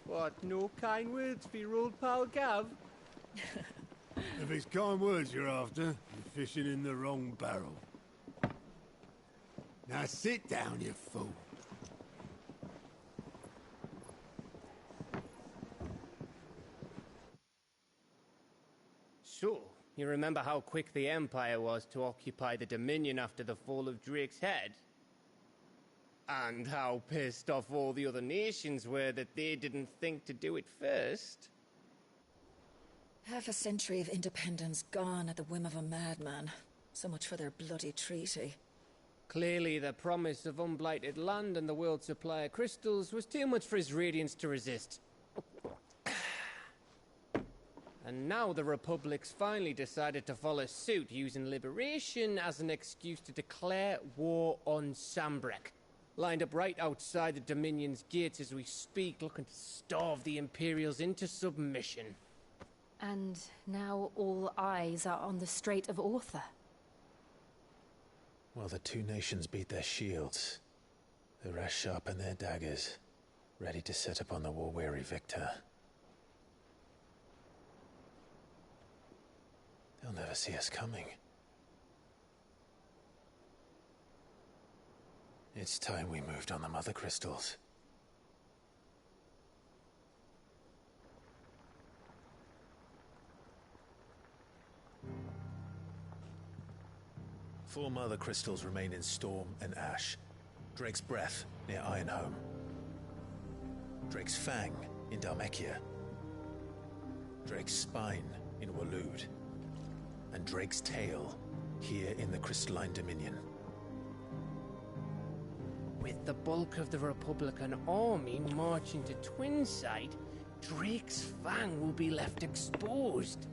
What, no kind words for your old pal Gav? If it's kind words you're after, you're fishing in the wrong barrel. Now sit down, you fool. So, you remember how quick the Empire was to occupy the Dominion after the fall of Drake's head? And how pissed off all the other nations were that they didn't think to do it first? Half a century of independence gone at the whim of a madman. So much for their bloody treaty. Clearly, the promise of unblighted land and the world's supply of crystals was too much for his radiance to resist. And now the Republic's finally decided to follow suit, using liberation as an excuse to declare war on Sambrek. Lined up right outside the Dominion's gates as we speak, looking to starve the Imperials into submission. And now all eyes are on the Strait of Author. Well, the two nations beat their shields. The rest sharpen their daggers, ready to set upon the war-weary victor. They'll never see us coming. It's time we moved on the Mother Crystals. Four Mother Crystals remain in Storm and Ash. Drake's Breath, near Ironhome. Drake's Fang, in Dhalmekia. Drake's Spine, in Waloed. And Drake's Tail, here in the Crystalline Dominion. With the bulk of the Republican army marching to Twinside, Drake's Fang will be left exposed.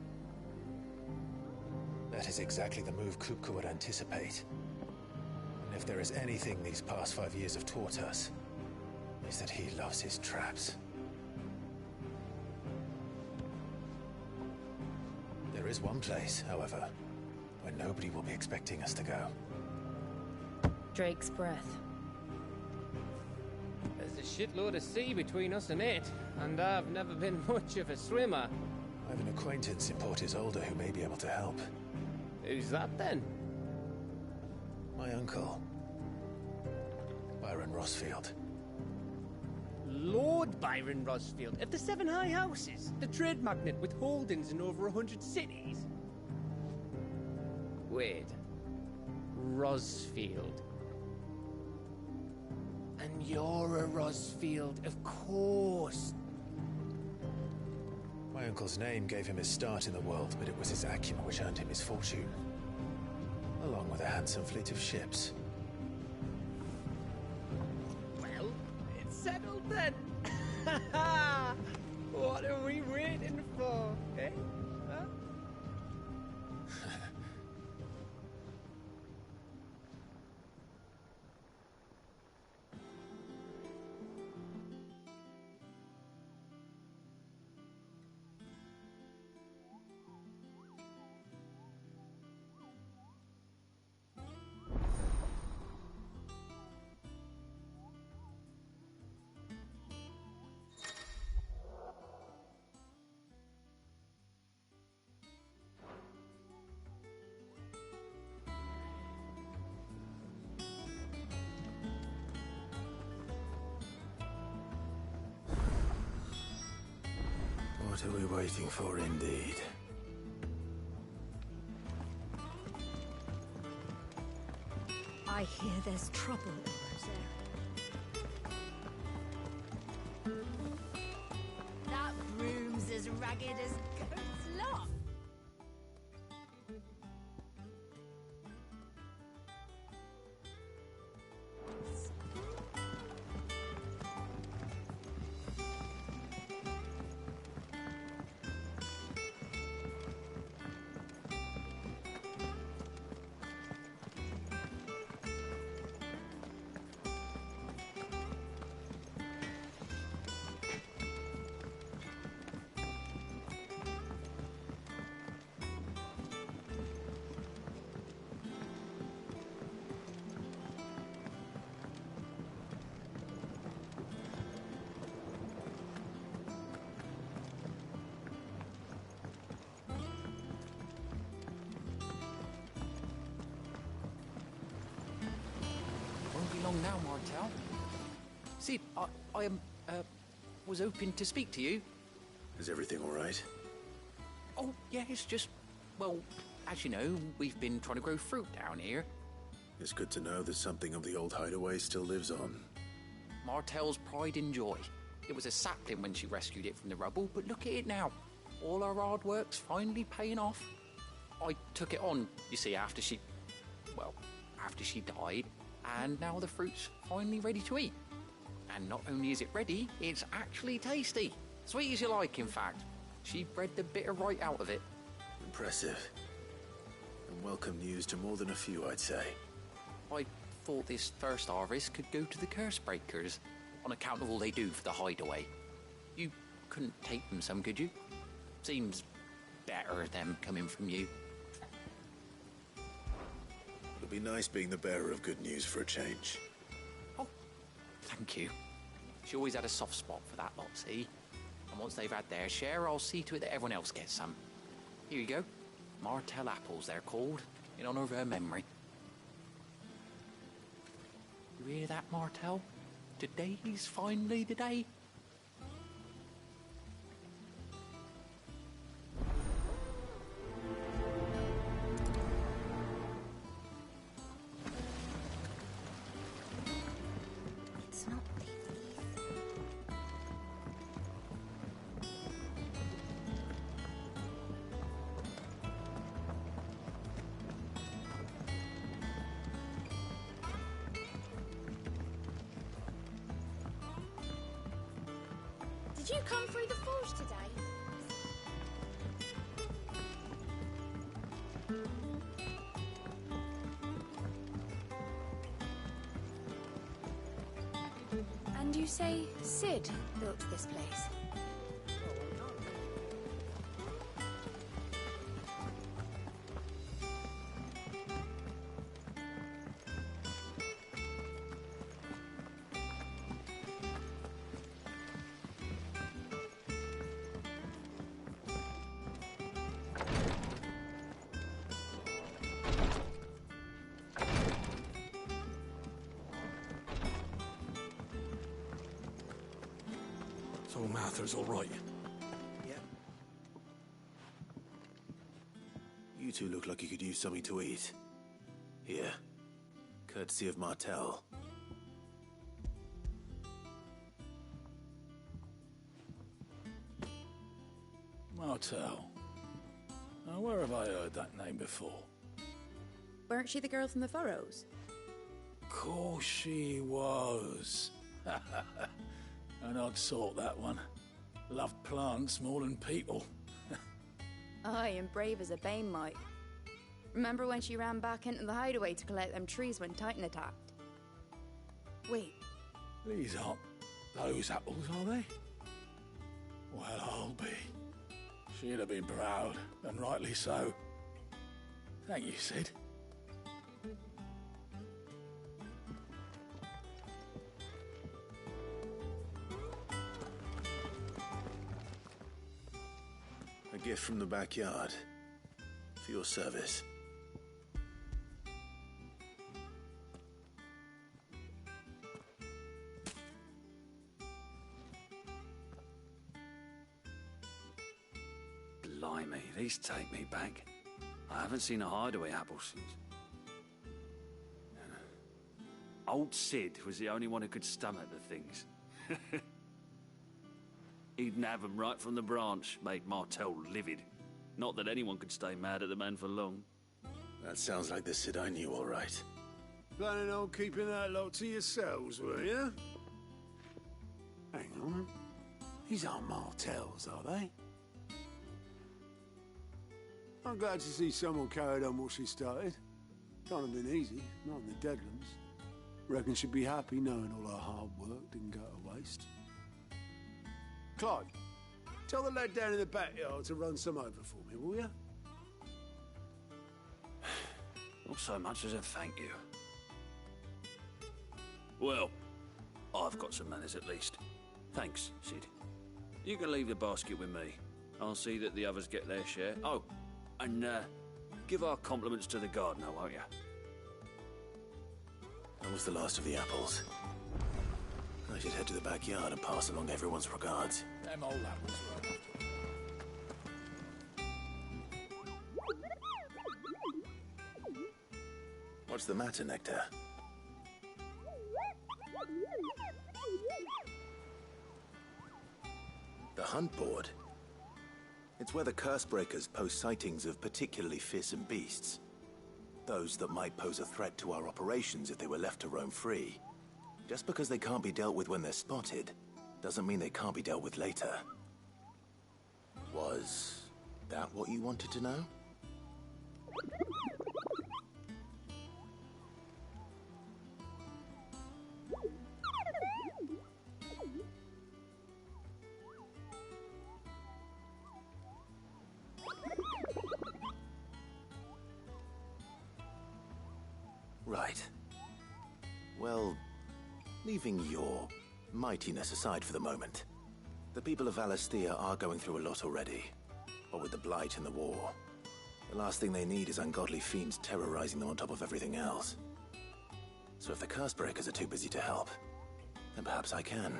That is exactly the move Kupka would anticipate. And if there is anything these past 5 years have taught us, is that he loves his traps. There is one place, however, where nobody will be expecting us to go. Drake's Breath. There's a shitload of sea between us and it, and I've never been much of a swimmer. I have an acquaintance in Port Isolde who may be able to help. Who's that then? My uncle, Byron Rosfield. Lord Byron Rosfield of the Seven High Houses, the trade magnate with holdings in over 100 cities. Wait, Rosfield. And you're a Rosfield, of course. My uncle's name gave him his start in the world, but it was his acumen which earned him his fortune. Along with a handsome fleet of ships. Well, it's settled then. What are we waiting for, eh? Huh? What are we waiting for, indeed? I hear there's trouble in Rosaria. That room's as ragged as goat's lot. Won't be long now, Martel. Sid, I was hoping to speak to you. Is everything all right? Oh, yeah, it's just, well, as you know, we've been trying to grow fruit down here. It's good to know that something of the old hideaway still lives on. Martel's pride and joy. It was a sapling when she rescued it from the rubble, but look at it now. All our hard work's finally paying off. I took it on, you see, after she died, and now the fruit's finally ready to eat. And not only is it ready, it's actually tasty. Sweet as you like, in fact. She bred the bitter right out of it. Impressive. And welcome news to more than a few, I'd say. I thought this first harvest could go to the curse breakers, on account of all they do for the hideaway. You couldn't take them some, could you? Seems better them coming from you. It'll be nice being the bearer of good news for a change. Oh, thank you. She always had a soft spot for that lot, see? And once they've had their share, I'll see to it that everyone else gets some. Here you go. Martel apples, they're called, in honor of her memory. You hear that, Martel? Today's finally the day. It's not the Did you come through the forge today? And you say Sid built this place? So Mather's all right. Yeah. You two look like you could use something to eat. Here. Courtesy of Martel. Martel. Now, where have I heard that name before? Weren't she the girl from the Furrows? Course she was. An odd sort, that one. Loved plants more than people. Aye, and brave as a bane might. Remember when she ran back into the hideaway to collect them trees when Titan attacked? Wait, These aren't those apples, are they? Well, I'll be. She'd have been proud, and rightly so. Thank you, Sid. A gift from the backyard. For your service. Blimey, these take me back. I haven't seen a hideaway apple since. Old Sid was the only one who could stomach the things. He'd nab them right from the branch, made Martel livid. Not that anyone could stay mad at the man for long. That sounds like the Sid I knew, all right. Planning on keeping that lot to yourselves, were you? Hang on. These aren't Martels, are they? I'm glad to see someone carried on what she started. Can't have been easy, not in the Deadlands. Reckon she'd be happy knowing all her hard work didn't go to waste. Clive, tell the lad down in the backyard to run some over for me, will you? Not so much as a thank you. Well, I've got some manners at least. Thanks, Sid. You can leave the basket with me. I'll see that the others get their share. Oh, and give our compliments to the gardener, won't you? That was the last of the apples. I should head to the backyard and pass along everyone's regards. Them old apples were after. What's the matter, Nectar? The hunt board? It's where the Cursebreakers post sightings of particularly fearsome beasts. Those that might pose a threat to our operations if they were left to roam free. Just because they can't be dealt with when they're spotted, doesn't mean they can't be dealt with later. Was that what you wanted to know? Right. Well, leaving your mightiness aside for the moment, the people of Valisthea are going through a lot already. What with the Blight and the war, the last thing they need is ungodly fiends terrorizing them on top of everything else. So if the Cursebreakers are too busy to help, then perhaps I can.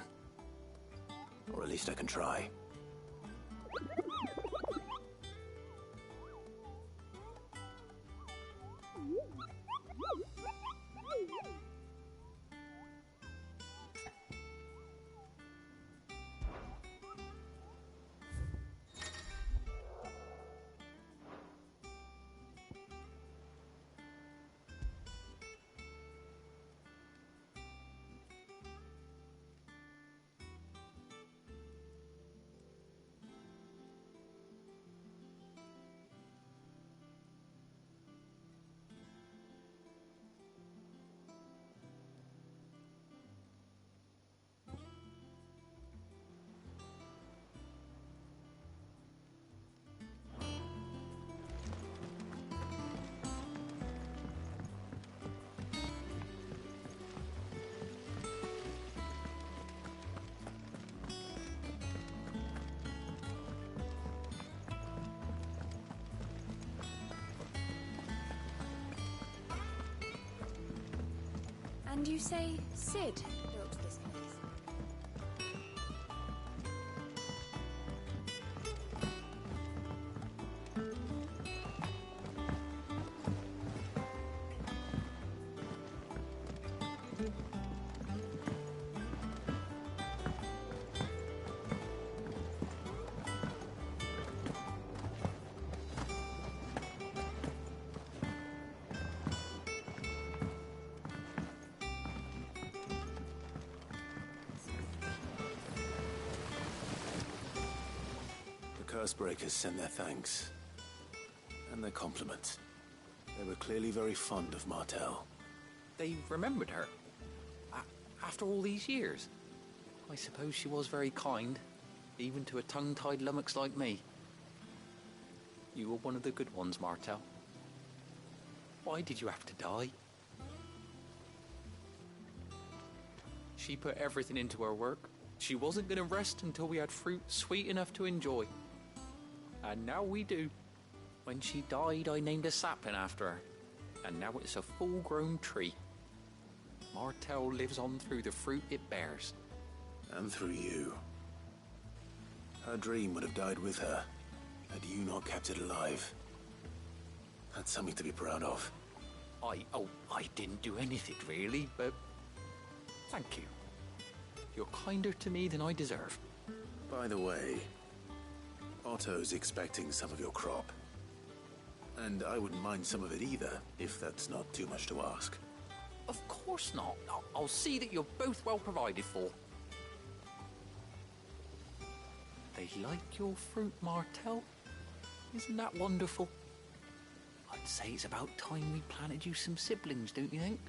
Or at least I can try. And you say Sid built this place? Cursebreakers send their thanks. And their compliments. They were clearly very fond of Martel. They remembered her. After all these years. I suppose she was very kind, even to a tongue-tied lummox like me. You were one of the good ones, Martel. Why did you have to die? She put everything into her work. She wasn't going to rest until we had fruit sweet enough to enjoy. And now we do. When she died, I named a sapling after her. And now it's a full-grown tree. Martel lives on through the fruit it bears. And through you. Her dream would have died with her. Had you not kept it alive, that's something to be proud of. I didn't do anything really, but thank you. You're kinder to me than I deserve. By the way, Otto's expecting some of your crop. And I wouldn't mind some of it either, if that's not too much to ask. Of course not. I'll see that you're both well provided for. They like your fruit, Martel. Isn't that wonderful? I'd say it's about time we planted you some siblings, don't you think?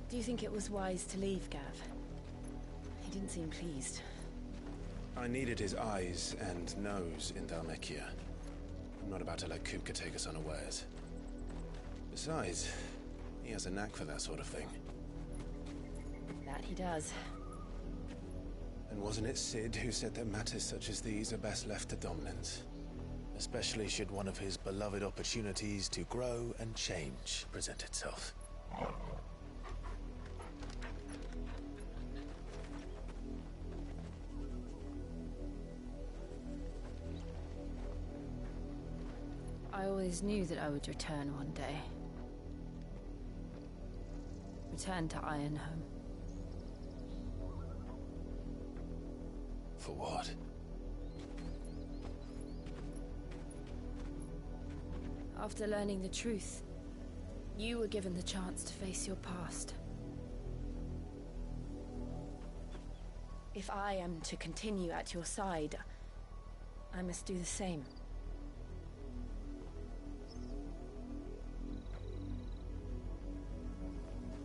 Do you think it was wise to leave, Gav? He didn't seem pleased. I needed his eyes and nose in Dhalmekia. I'm not about to let Kupka take us unawares. Besides, he has a knack for that sort of thing. That he does. And wasn't it Sid who said that matters such as these are best left to dominance? Especially should one of his beloved opportunities to grow and change present itself. I always knew that I would return one day. Return to Ironhome. For what? After learning the truth, you were given the chance to face your past. If I am to continue at your side, I must do the same.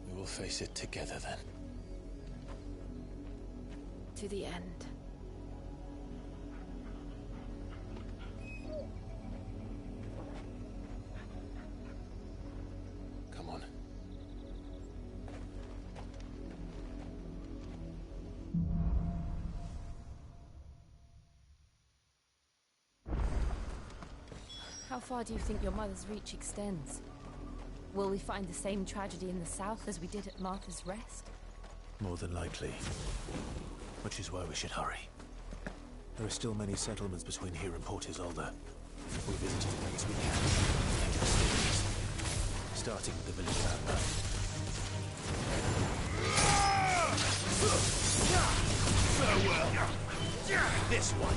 We will face it together then. To the end. Come on. How far do you think your mother's reach extends? Will we find the same tragedy in the south as we did at Martha's Rest? More than likely. Which is why we should hurry. There are still many settlements between here and Port Isolde. We'll visit as many as we can. Take our stages. Starting with the village of Amber. Farewell. This one.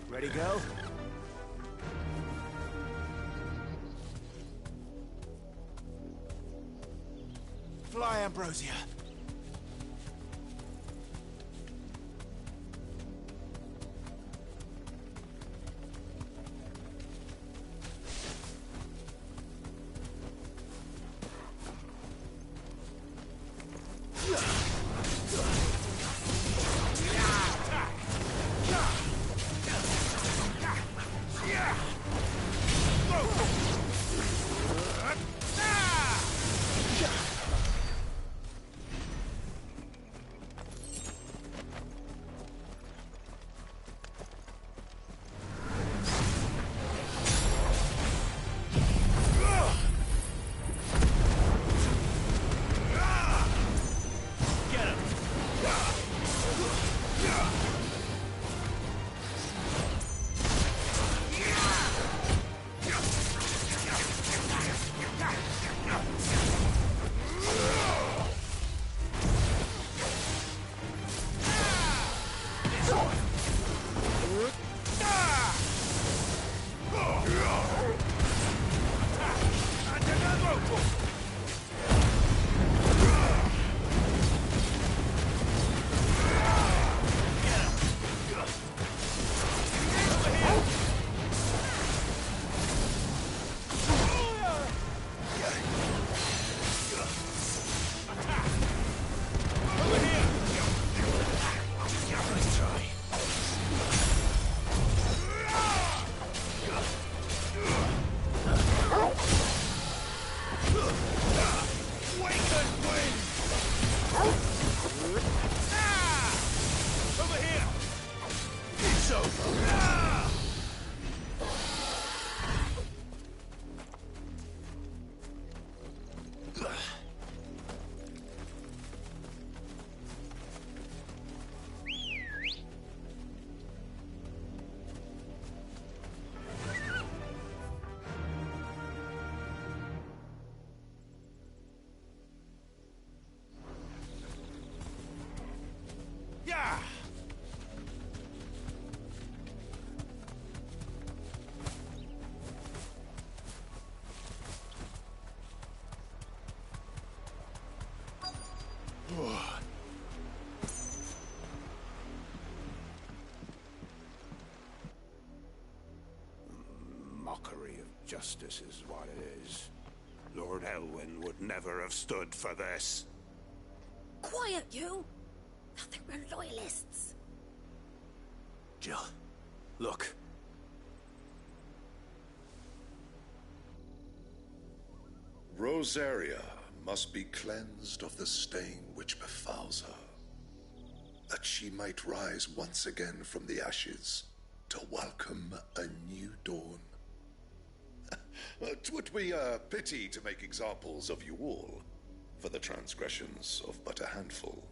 Ready, go? Fly, Ambrosia. Mockery of justice is what it is. Lord Elwyn would never have stood for this. Quiet, you! I think we're loyalists. Jill, look. Rosaria must be cleansed of the stain which befouls her, that she might rise once again from the ashes to welcome a new dawn. It would be a pity to make examples of you all for the transgressions of but a handful.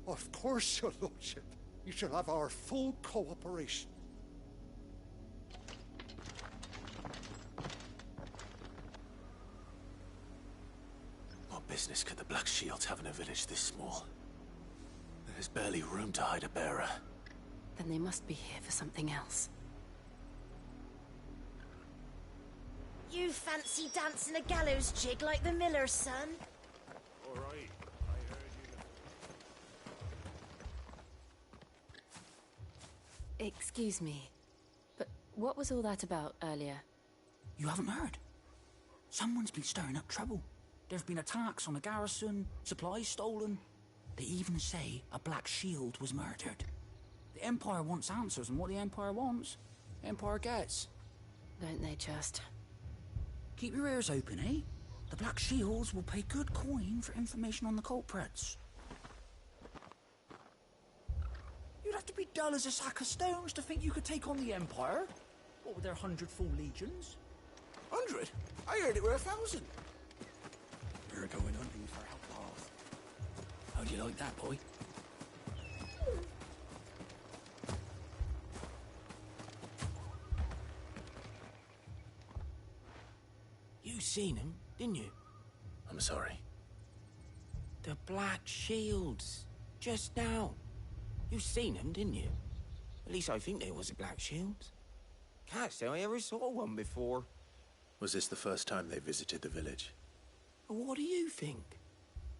Of course, your lordship. You shall have our full cooperation. What business could the Black Shields have in a village this small? There's barely room to hide a bearer. Then they must be here for something else. You fancy dancing a gallows jig like the miller's son? All right. Excuse me, but what was all that about earlier? You haven't heard? Someone's been stirring up trouble. There've been attacks on the garrison, supplies stolen. They even say a Black Shield was murdered. The Empire wants answers, and what the Empire wants, the Empire gets. Don't they just? Keep your ears open, eh? The Black Shields will pay good coin for information on the culprits. You'd have to be dull as a sack of stones to think you could take on the Empire. What with their 100 full legions? 100? I heard it were 1,000. We're going hunting for outlaws. How do you like that, boy? You seen him, didn't you? I'm sorry. The Black Shields. Just now. You seen them, didn't you? At least I think they was a Black Shields. Can't say I ever saw one before. Was this the first time they visited the village? What do you think?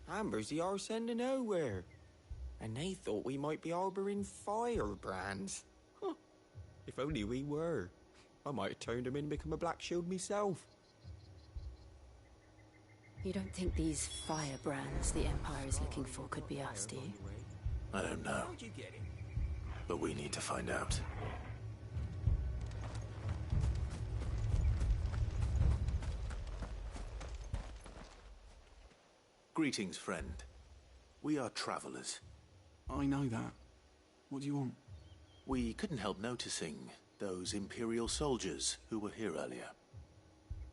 Amber's the arse end of nowhere. And they thought we might be harbouring firebrands. Huh. If only we were. I might have turned them in and become a Black Shield myself. You don't think these firebrands the Empire is looking for could be us, do you? I don't know. But we need to find out. Greetings, friend. We are travelers. I know that. What do you want? We couldn't help noticing those Imperial soldiers who were here earlier.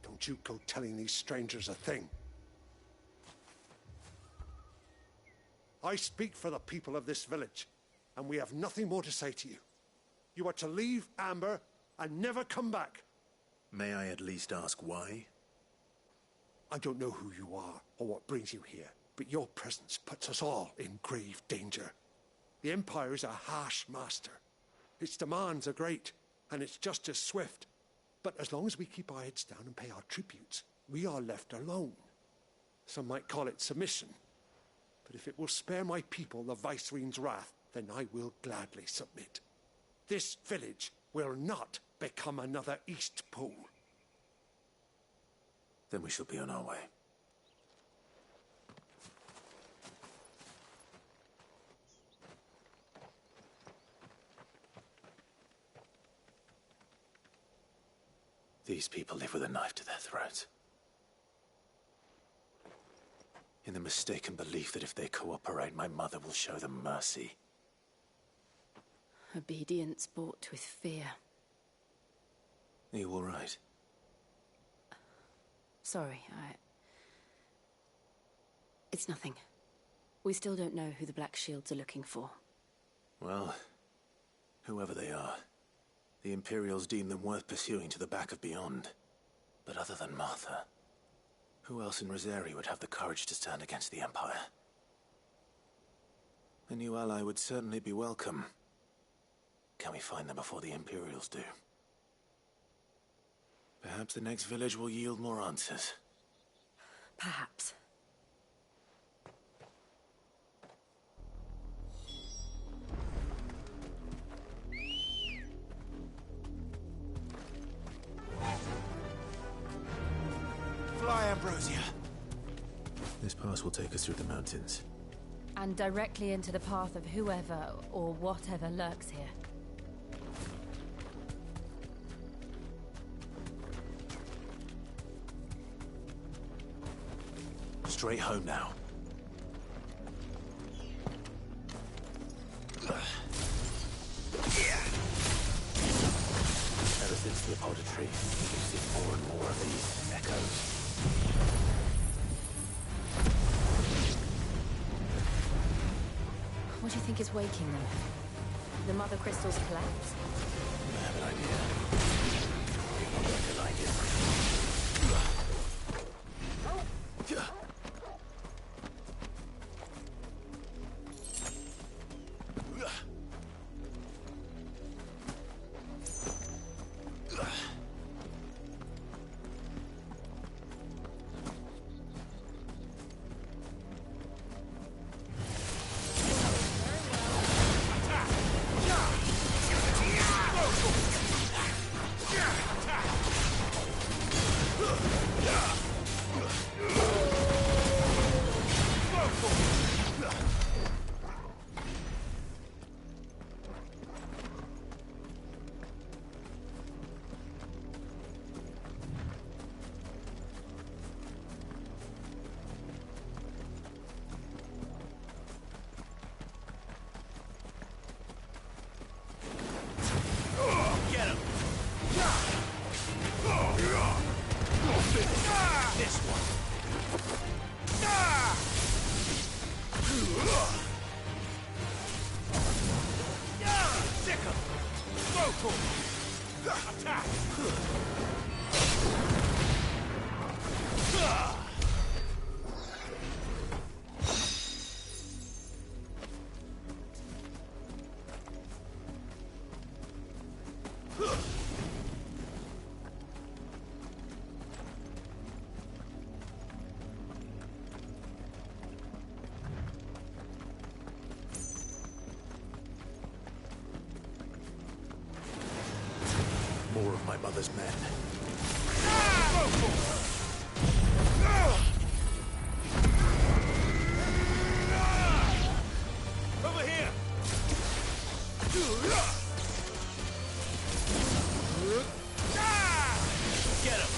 Don't you go telling these strangers a thing. I speak for the people of this village, and we have nothing more to say to you. You are to leave Amber and never come back. May I at least ask why? I don't know who you are or what brings you here, but your presence puts us all in grave danger. The Empire is a harsh master. Its demands are great, and its justice swift. But as long as we keep our heads down and pay our tributes, we are left alone. Some might call it submission. But if it will spare my people the Viceroy's wrath, then I will gladly submit. This village will not become another East Pole. Then we shall be on our way. These people live with a knife to their throats. In the mistaken belief that if they cooperate, my mother will show them mercy. Obedience bought with fear. Are you all right? Sorry, It's nothing. We still don't know who the Black Shields are looking for. Well, whoever they are, the Imperials deem them worth pursuing to the back of beyond. But other than Martha, who else in Rosaria would have the courage to stand against the Empire? A new ally would certainly be welcome. Can we find them before the Imperials do? Perhaps the next village will yield more answers. Perhaps. Fly, Ambrosia! This pass will take us through the mountains. And directly into the path of whoever or whatever lurks here. Straight home now. Ever since the apothecary, we've seen more and more of these echoes. What do you think is waking them? The Mother Crystal's collapse? I have an idea. I'm going to like it. More of my mother's men. Over here! Get him!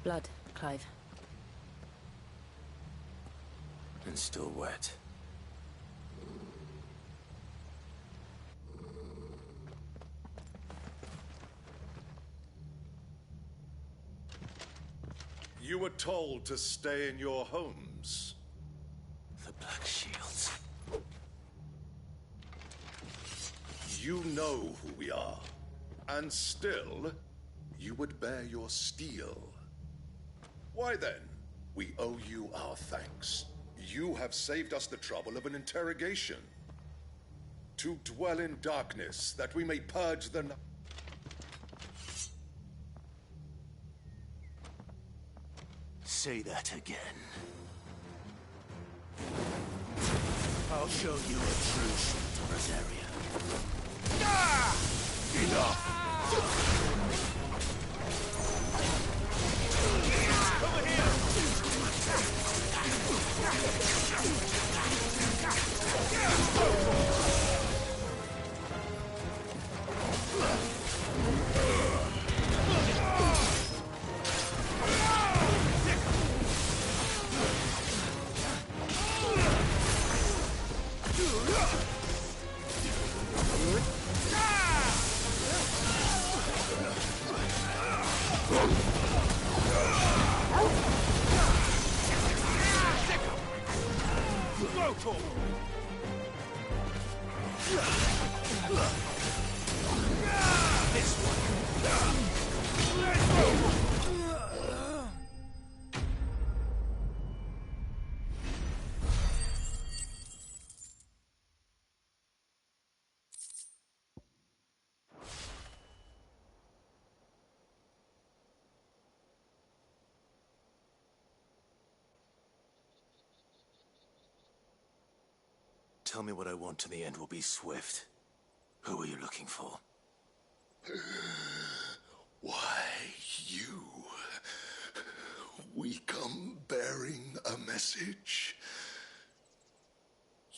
Blood, Clive. And still wet. You were told to stay in your homes. The Black Shields. You know who we are. And still, you would bear your steel. Why then, we owe you our thanks. You have saved us the trouble of an interrogation. To dwell in darkness, that we may purge the night. Say that again. I'll show you a true Shelter's area. Enough! Over here! come. This one. Let's go. Tell me what I want and the end will be swift. Who are you looking for? Why, you. We come bearing a message.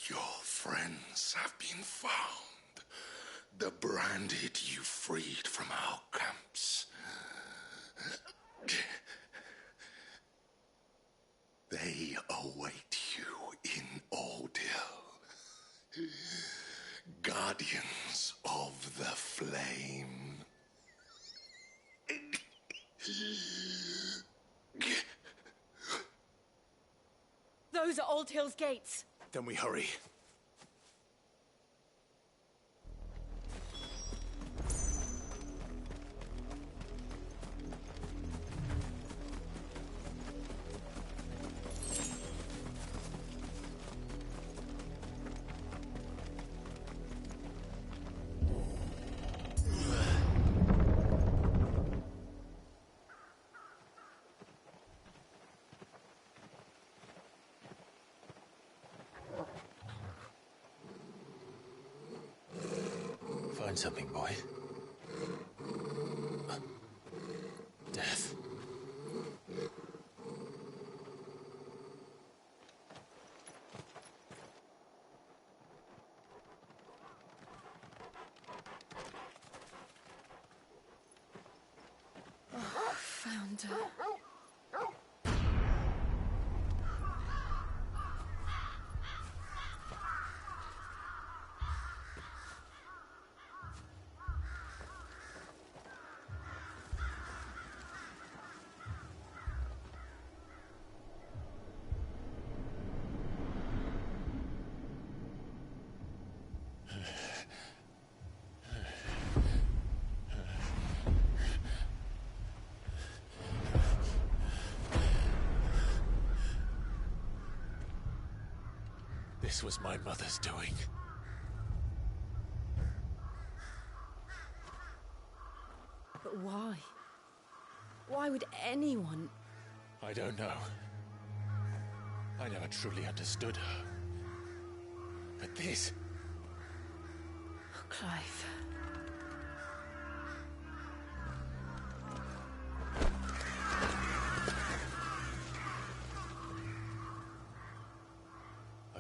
Your friends have been found. The branded you freed from our camps. They await you in Ordeal. Guardians of the Flame. Those are Old Hill's gates. Then we hurry. Find something, boy. Death. Oh, found her. This was my mother's doing. But why? Why would anyone... I don't know. I never truly understood her. But this... Oh, Clive.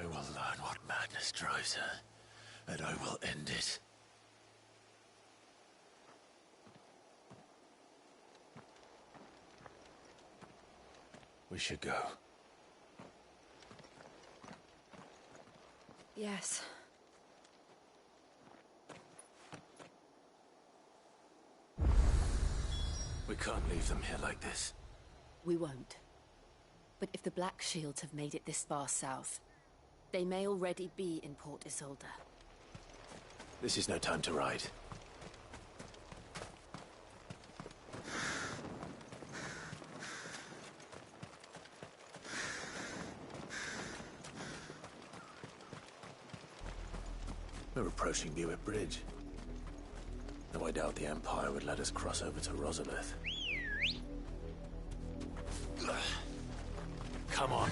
I will learn what madness drives her, and I will end it. We should go. Yes. We can't leave them here like this. We won't. But if the Black Shields have made it this far south, they may already be in Port Isolde. This is no time to ride. We're approaching Buick Bridge. Though I doubt the Empire would let us cross over to Rosalith. Come on.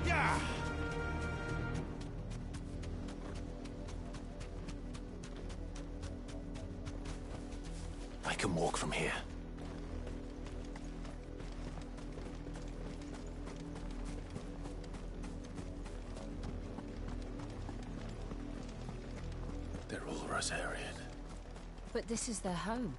Yeah! I can walk from here. They're all Rosarian. But this is their home.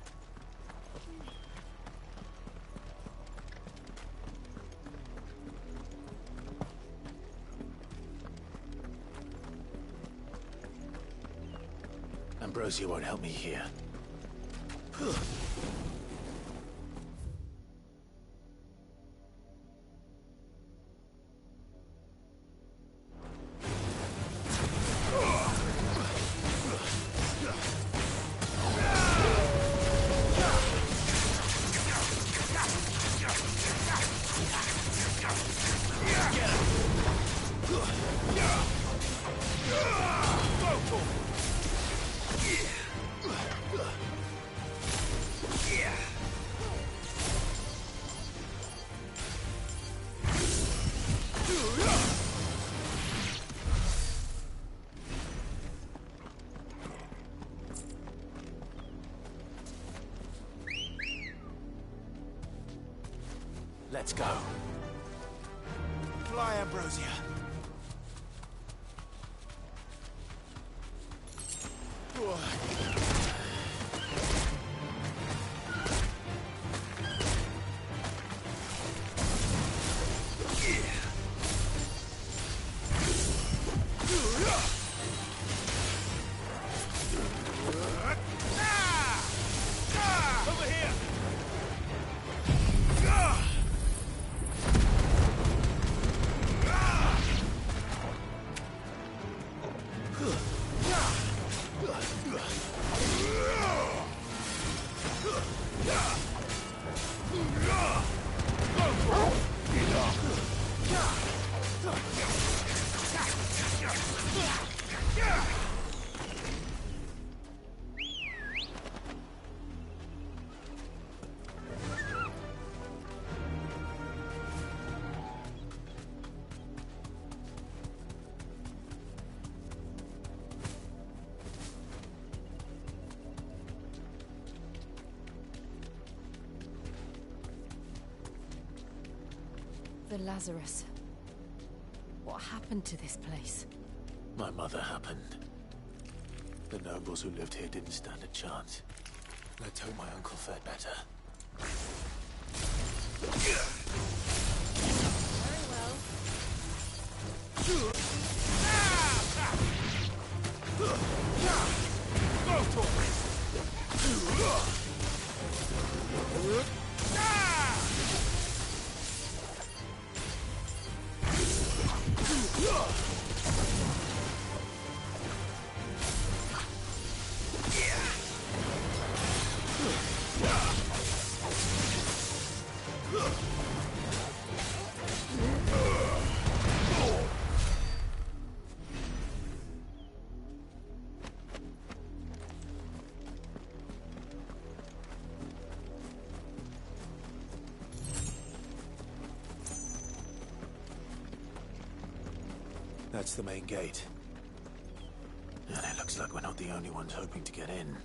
Ambrosia won't help me here. Let's go. Fly, Ambrosia. The Lazarus. What happened to this place? My mother happened. The nobles who lived here didn't stand a chance. Let's hope my uncle fared better. Very well. That's the main gate. And it looks like we're not the only ones hoping to get in.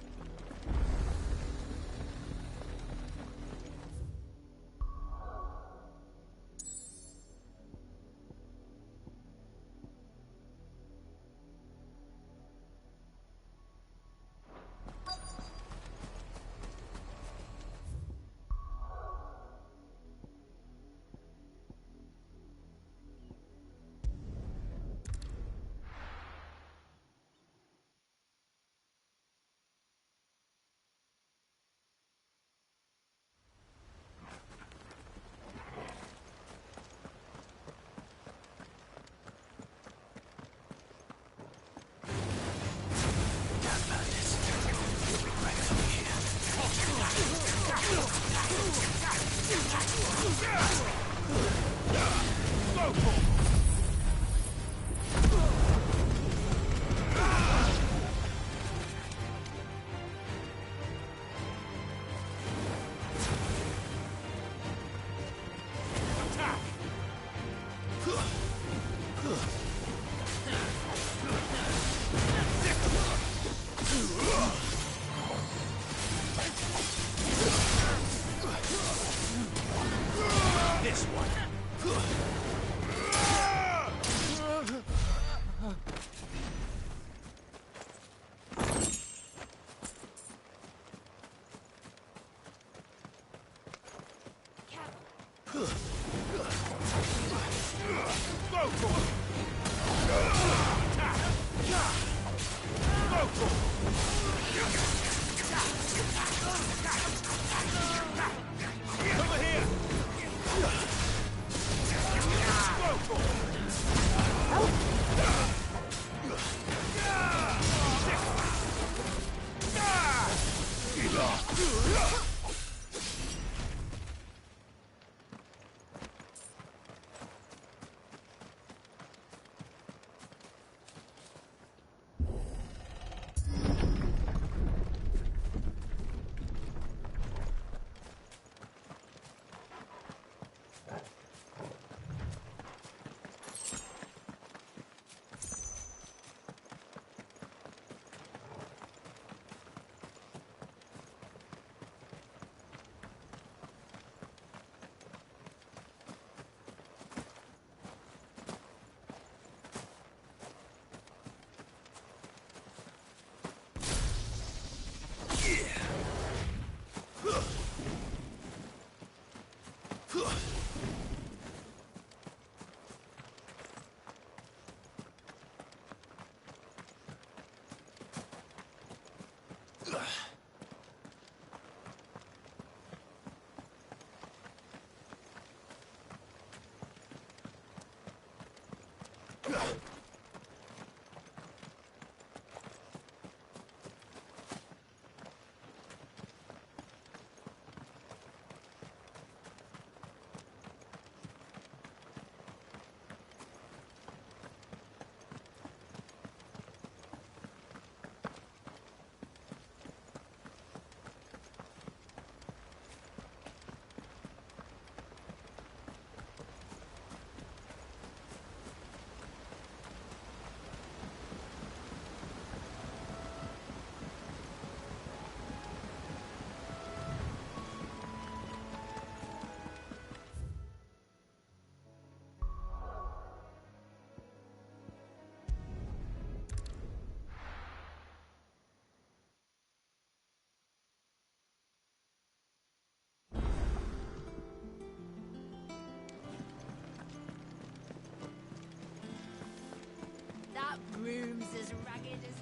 That room's as ragged as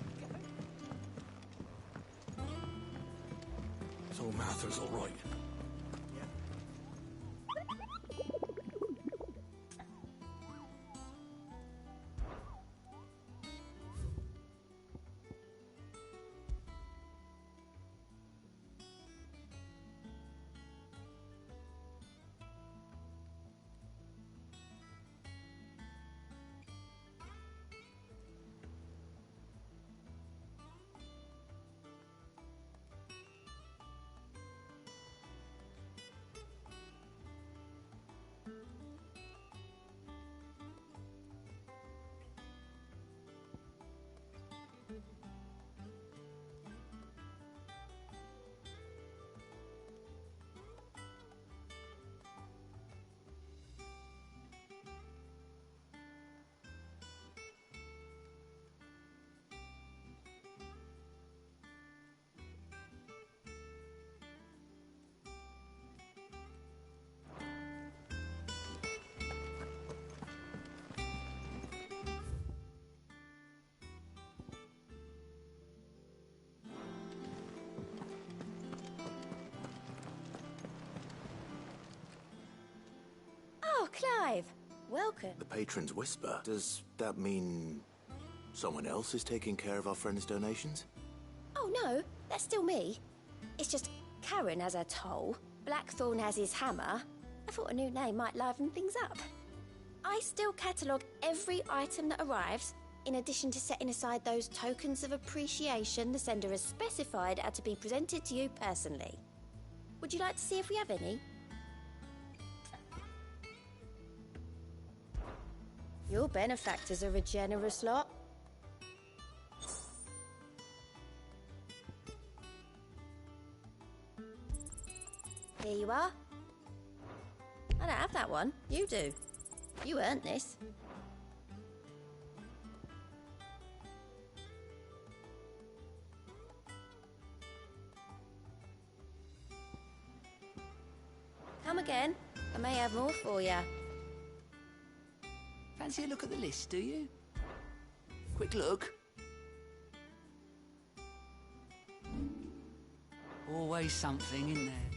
So Martha's all right. Oh, Clive! Welcome. The patron's whisper. Does that mean someone else is taking care of our friend's donations? Oh, no, that's still me. It's just Karen has her toll, Blackthorn has his hammer. I thought a new name might liven things up. I still catalogue every item that arrives, in addition to setting aside those tokens of appreciation the sender has specified are to be presented to you personally. Would you like to see if we have any? Your benefactors are a generous lot. Here you are. I don't have that one. You do. You earned this. Come again. I may have more for you. Fancy a look at the list, do you? Quick look. Always something in there.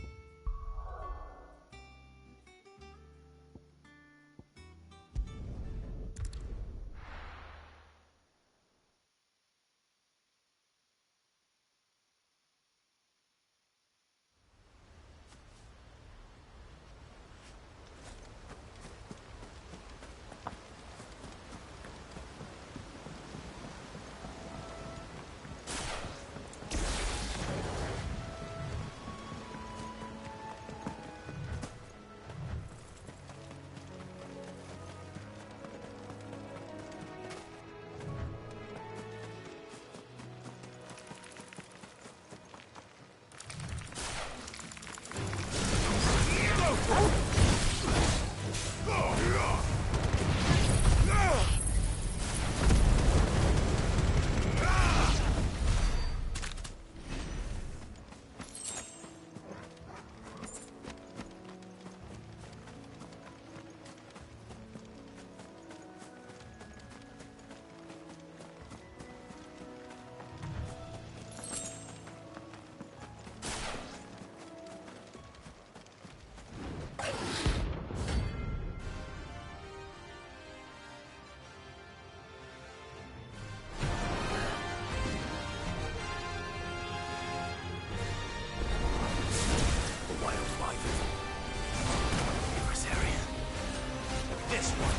This one.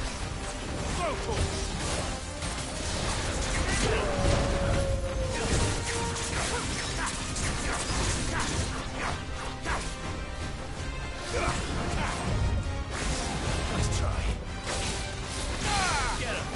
Go for it. Let's try. Get him.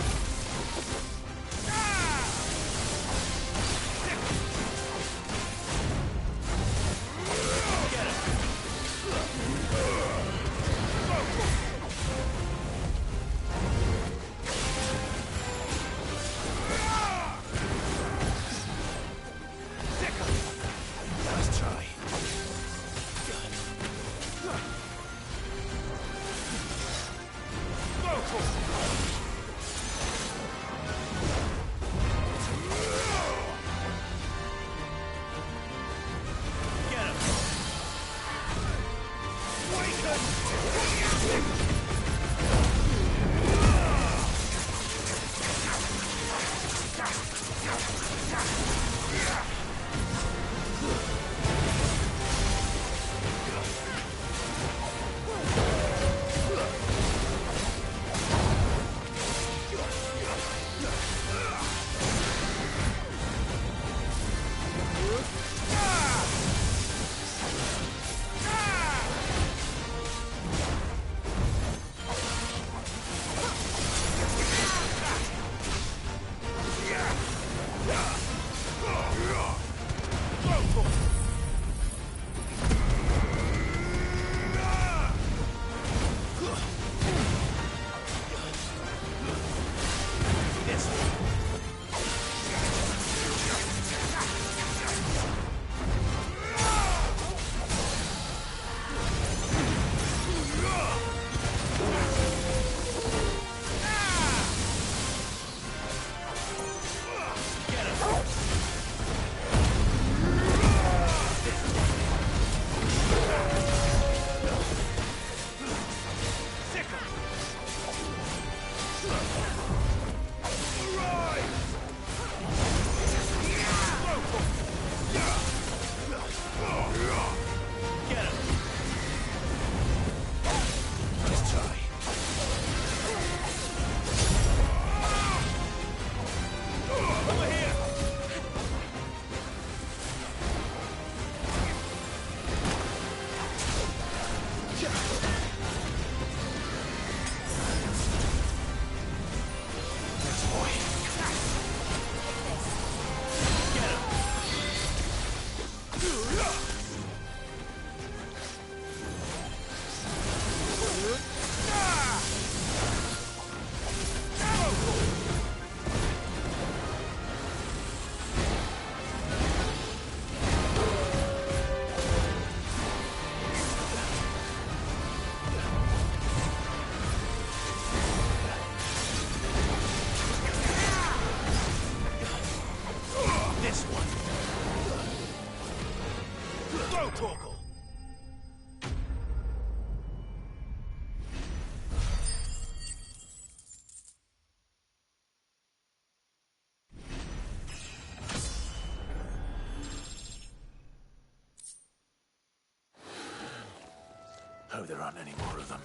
Hope there aren't any more of them.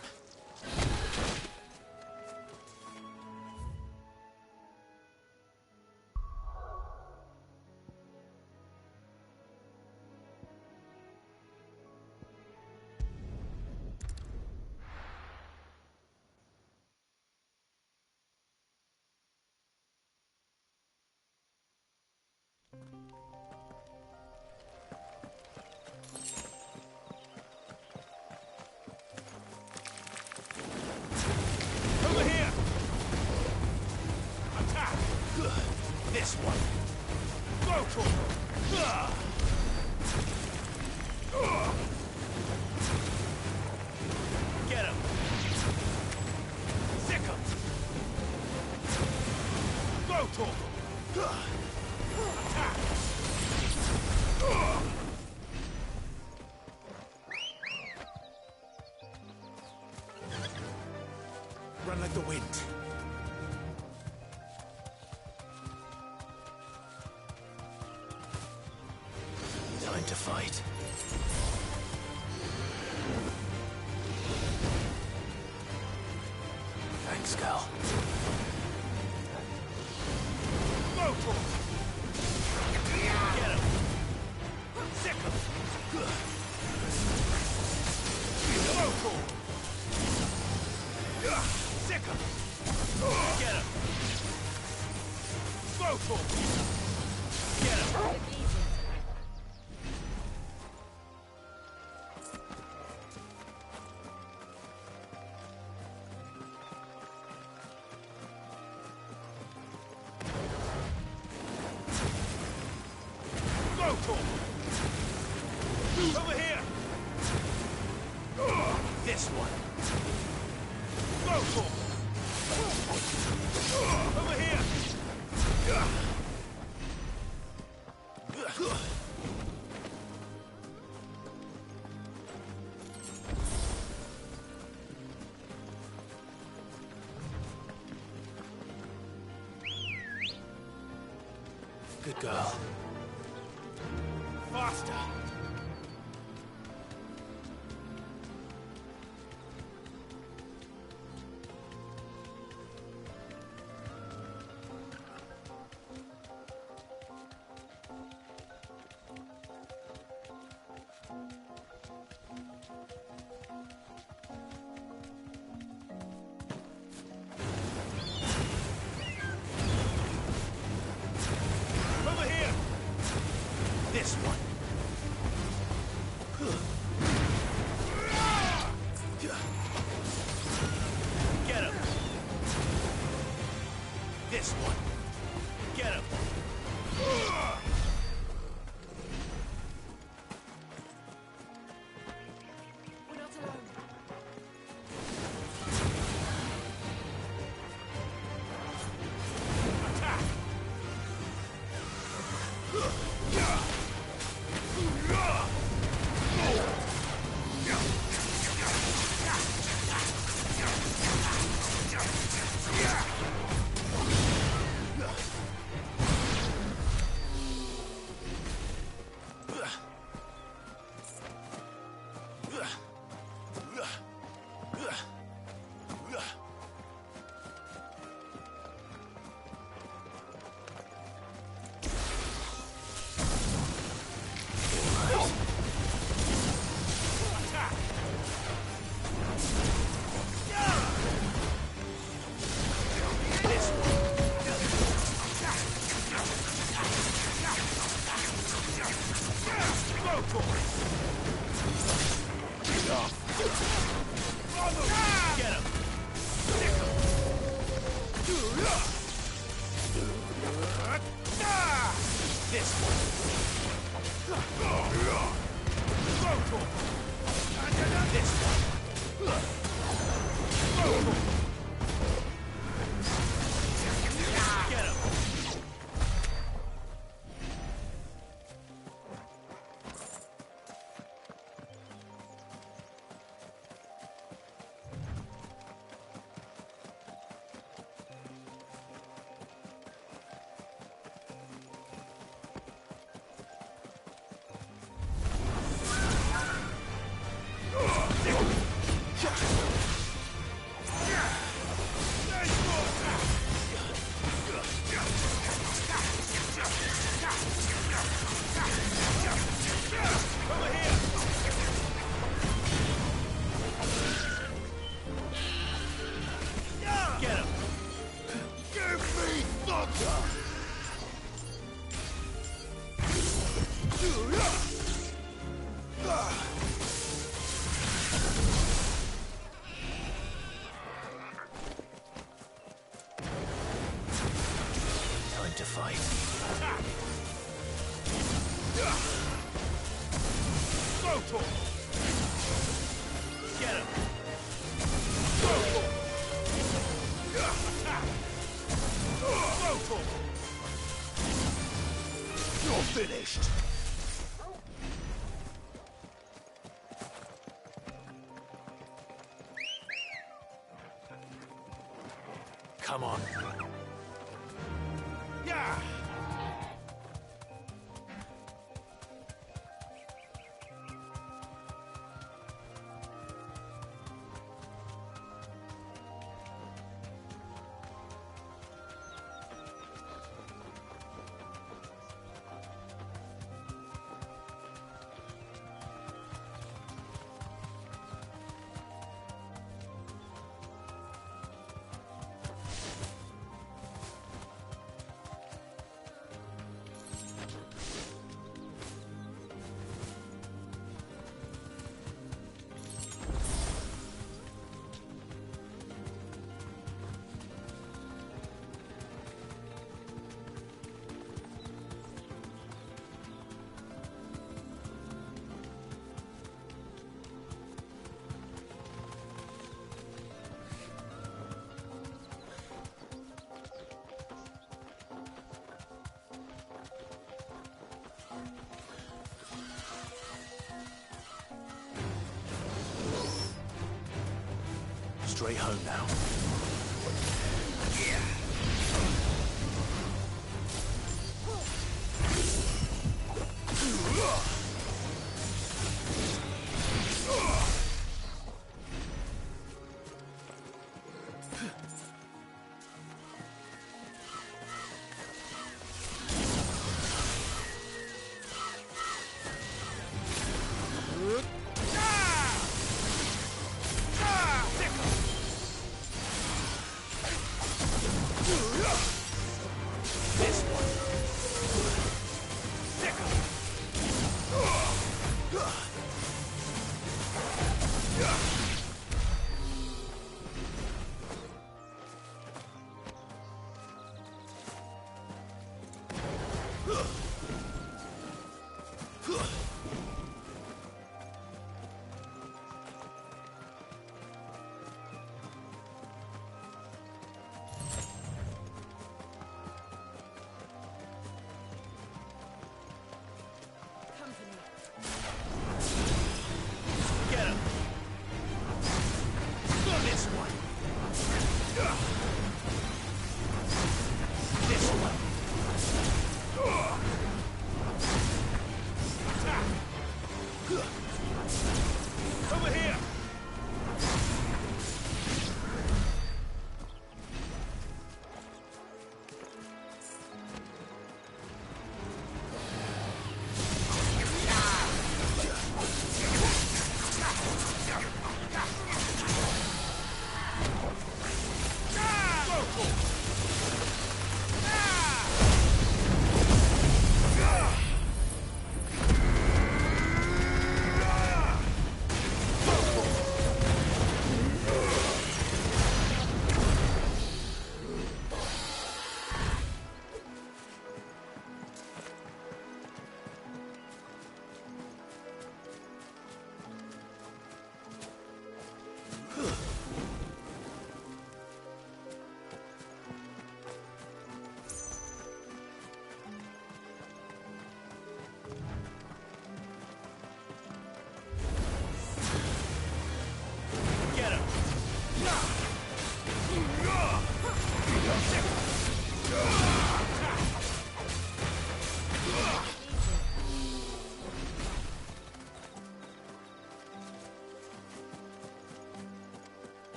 This one. Go for it. Get him. Sick him. Go for it. Attack. Run like the wind. Time to fight. Thanks, Cal. Go for it! Get him! Sick him! Go for it! Sick him! Get him! Go for it! Get him! Go for it! Over here! This one! Go for it! Over here! Good girl. Faster! Over here! This one! Get him! This one! Get him! We're not alone. Attack! Get him! This one! This one! Get him! Time to fight. Go for it! Get him! Go for it! Attack! Go for it! You're finished! Come on. Yeah! straight home now.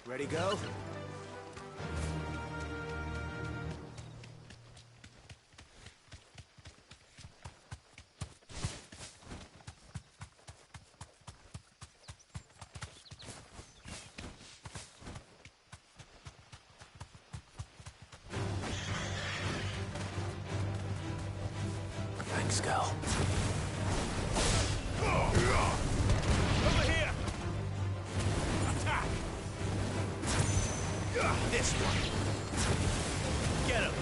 Ready, go? Thanks, Gal. Over here! Attack! This one. Get him!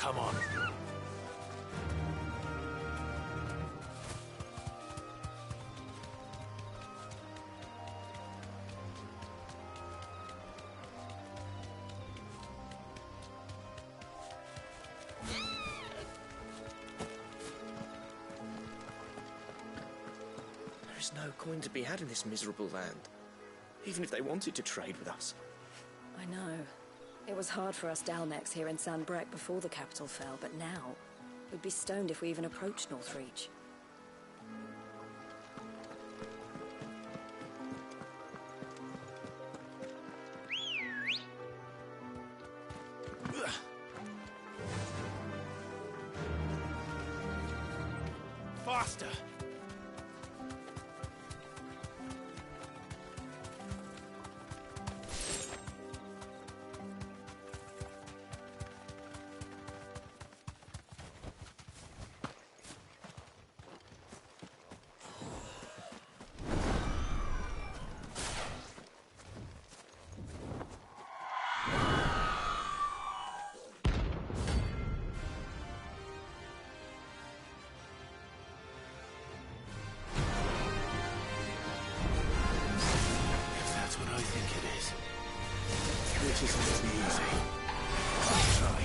Come on. There's no coin to be had in this miserable land, even if they wanted to trade with us. I know. It was hard for us Dalmex here in Sanbreque before the capital fell, but now we'd be stoned if we even approached Northreach. Faster! Which isn't easy. Let's try.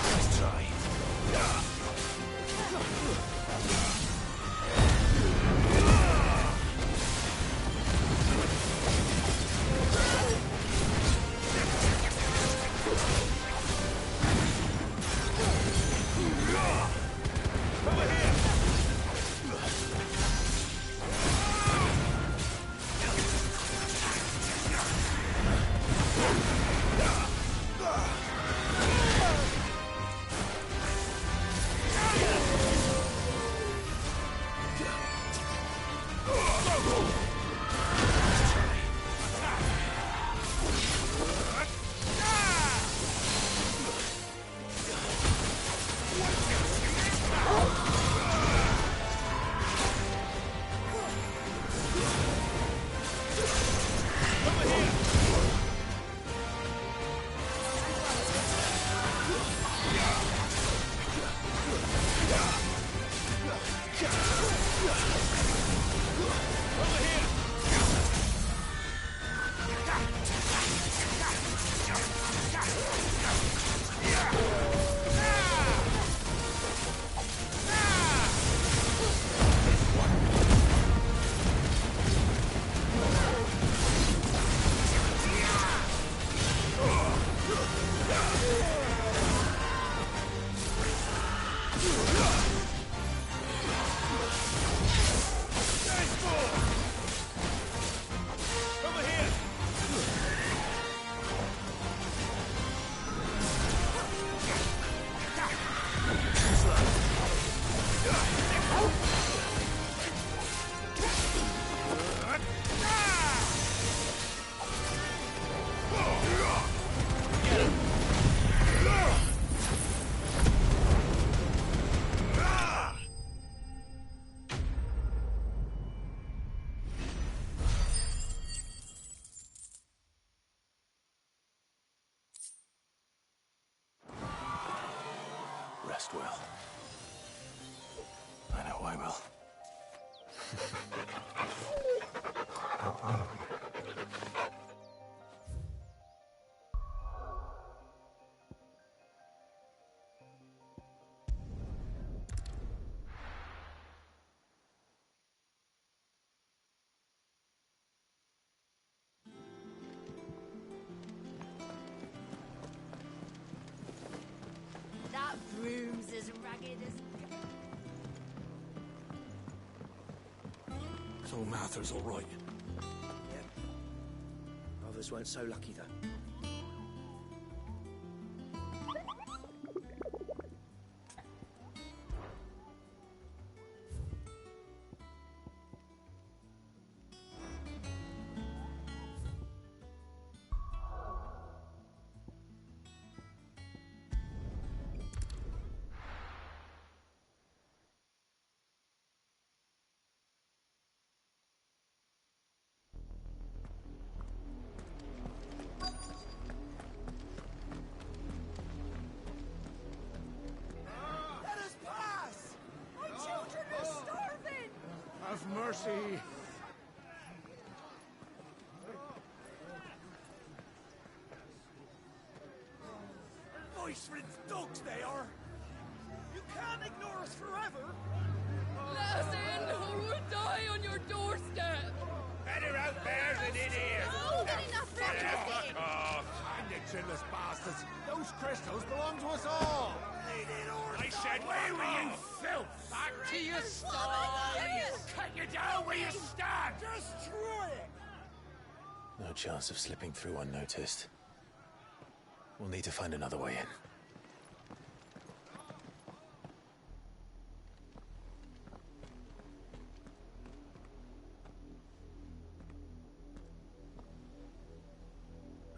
Let's try. Rest well. I know I will. That broom's as ragged as... So Mather's all right. Yep. Others weren't so lucky, though. Nice rinse dogs they are. You can't ignore us forever. Let us in, or we'll die on your doorstep. Better out bears than in here. Oh, good enough for everything. Fuck off. Hang the chinless bastards. Those crystals belong to us all. I said, where were you, filth? Back to your sties. Cut you down where you stand. Destroy it. No chance of slipping through unnoticed. We'll need to find another way in.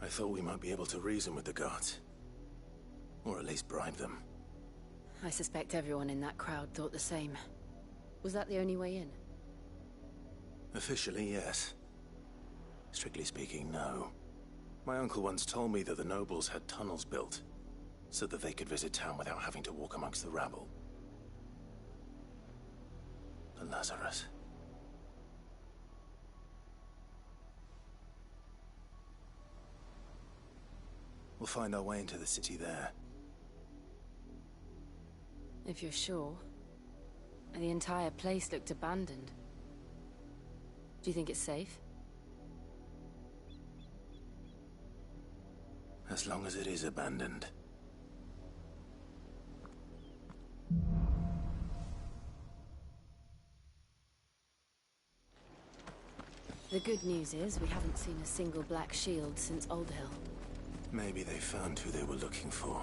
I thought we might be able to reason with the guards. Or at least bribe them. I suspect everyone in that crowd thought the same. Was that the only way in? Officially, yes. Strictly speaking, no. My uncle once told me that the nobles had tunnels built, so that they could visit town without having to walk amongst the rabble. The Lazarus. We'll find our way into the city there. If you're sure. The entire place looked abandoned. Do you think it's safe? As long as it is abandoned. The good news is we haven't seen a single black shield since Old Hill. Maybe they found who they were looking for.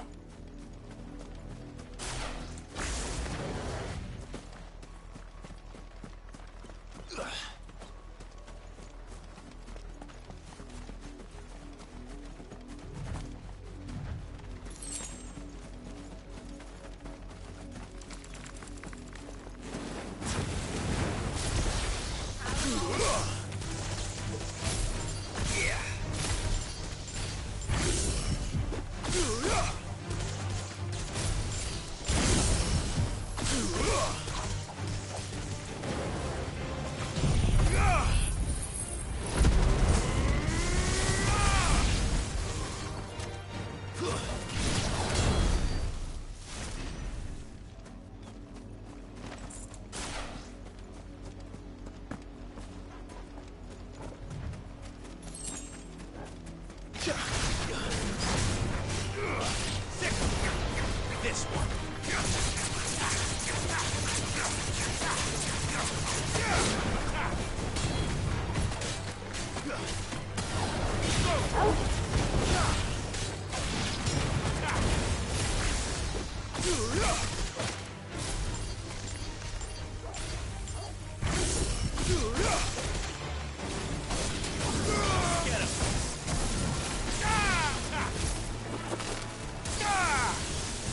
This one.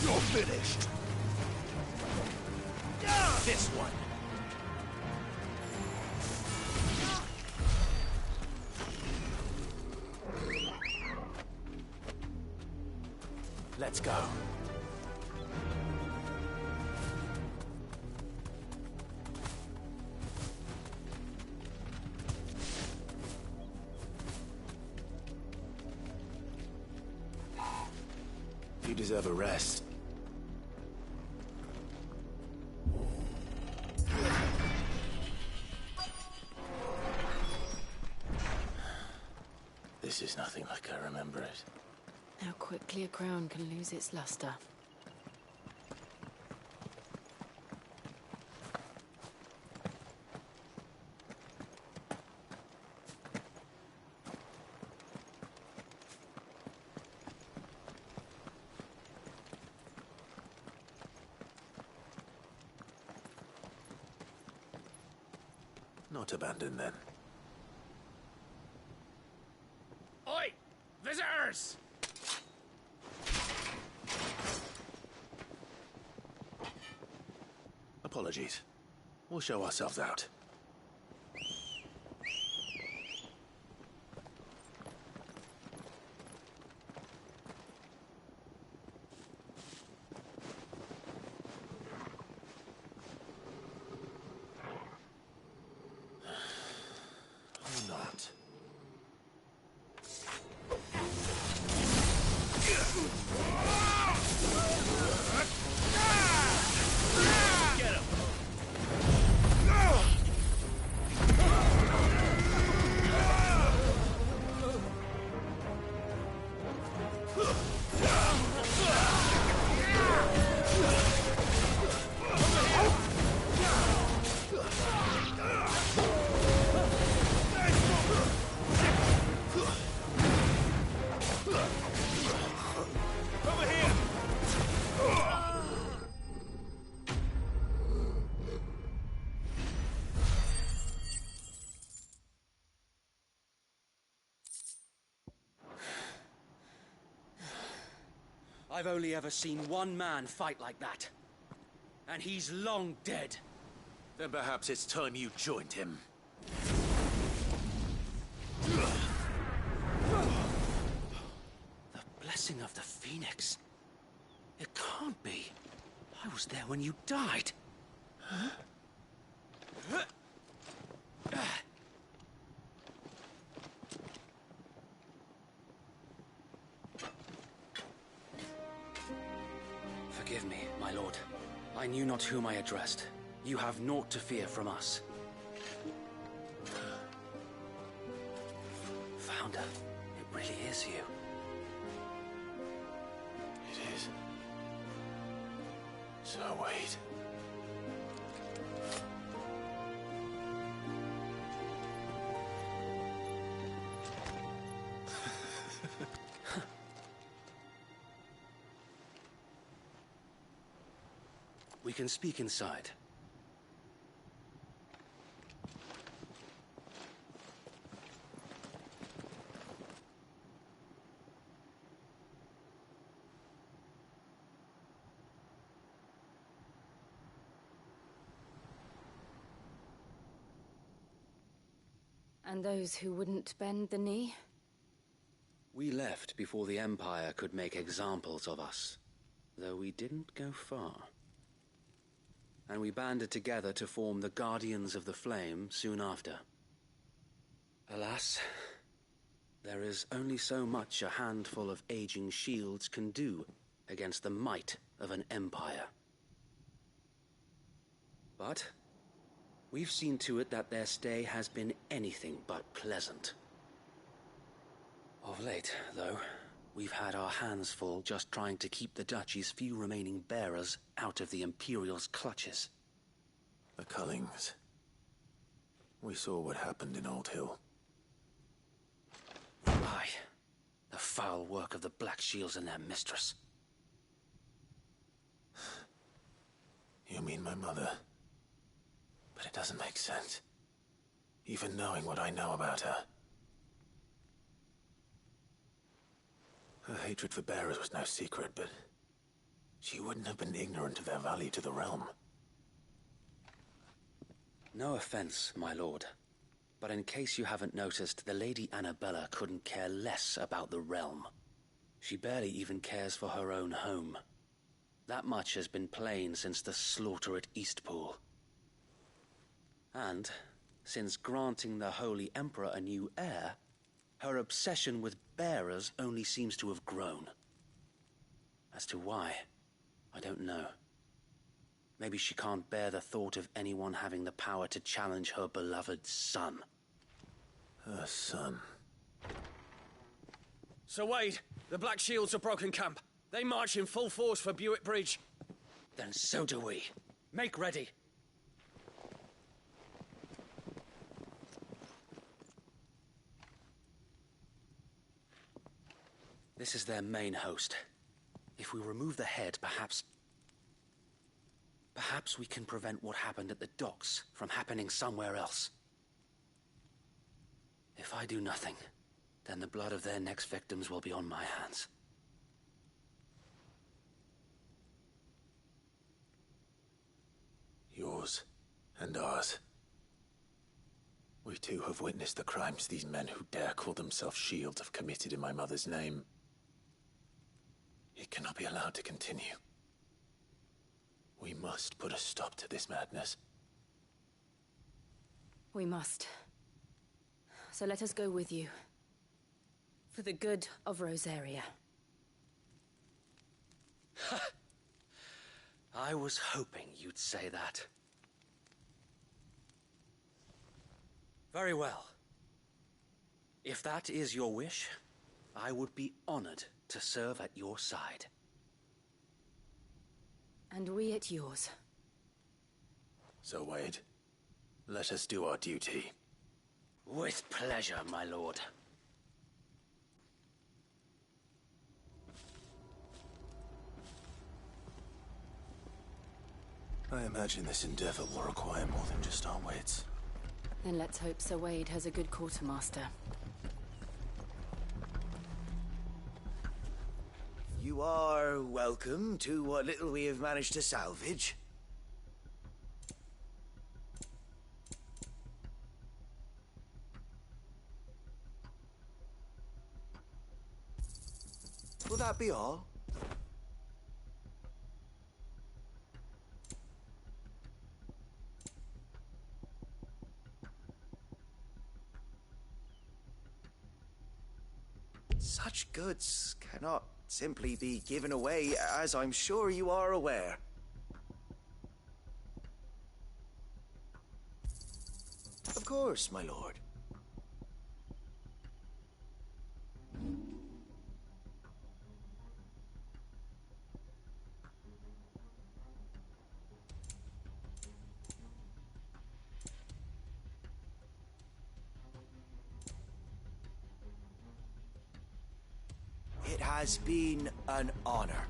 You're finished. This one. Let's go. You deserve a rest. This is nothing like I remember it. How quickly a crown can lose its luster. Not abandoned then. Oi! Visitors! Apologies. We'll show ourselves out. Or not. I've only ever seen one man fight like that. And he's long dead. Then perhaps it's time you joined him. The blessing of the Phoenix. It can't be. I was there when you died. Huh? Forgive me, my lord. I knew not whom I addressed. You have naught to fear from us. Founder, it really is you. It is. So wait. We can speak inside. And those who wouldn't bend the knee? We left before the Empire could make examples of us, though we didn't go far. And we banded together to form the Guardians of the Flame soon after. Alas, there is only so much a handful of aging shields can do against the might of an empire. But we've seen to it that their stay has been anything but pleasant. Of late, though, we've had our hands full just trying to keep the Duchy's few remaining bearers out of the Imperial's clutches. The Cullings. We saw what happened in Old Hill. Aye. The foul work of the Black Shields and their mistress. You mean my mother? But it doesn't make sense. Even knowing what I know about her. Her hatred for bearers was no secret, but she wouldn't have been ignorant of their value to the realm. No offense, my lord, but in case you haven't noticed, the Lady Annabella couldn't care less about the realm. She barely even cares for her own home. That much has been plain since the slaughter at Eastpool. And, since granting the Holy Emperor a new heir, her obsession with bearers only seems to have grown. As to why, I don't know. Maybe she can't bear the thought of anyone having the power to challenge her beloved son. Her son? Sir Wade, the Black Shields have broken camp. They march in full force for Buick Bridge. Then so do we. Make ready. This is their main host. If we remove the head, perhaps we can prevent what happened at the docks from happening somewhere else. If I do nothing, then the blood of their next victims will be on my hands. Yours and ours. We too have witnessed the crimes these men who dare call themselves Shields have committed in my mother's name. It cannot be allowed to continue. We must put a stop to this madness. We must. So let us go with you. For the good of Rosaria. I was hoping you'd say that. Very well. If that is your wish, I would be honored to serve at your side. And we at yours. So, Wade, let us do our duty. With pleasure, my lord. I imagine this endeavor will require more than just our wits. Then let's hope Sir Wade has a good quartermaster. You are welcome to what little we have managed to salvage. Will that be all? Such goods cannot simply be given away, as I'm sure you are aware. Of course, my lord. It has been an honor.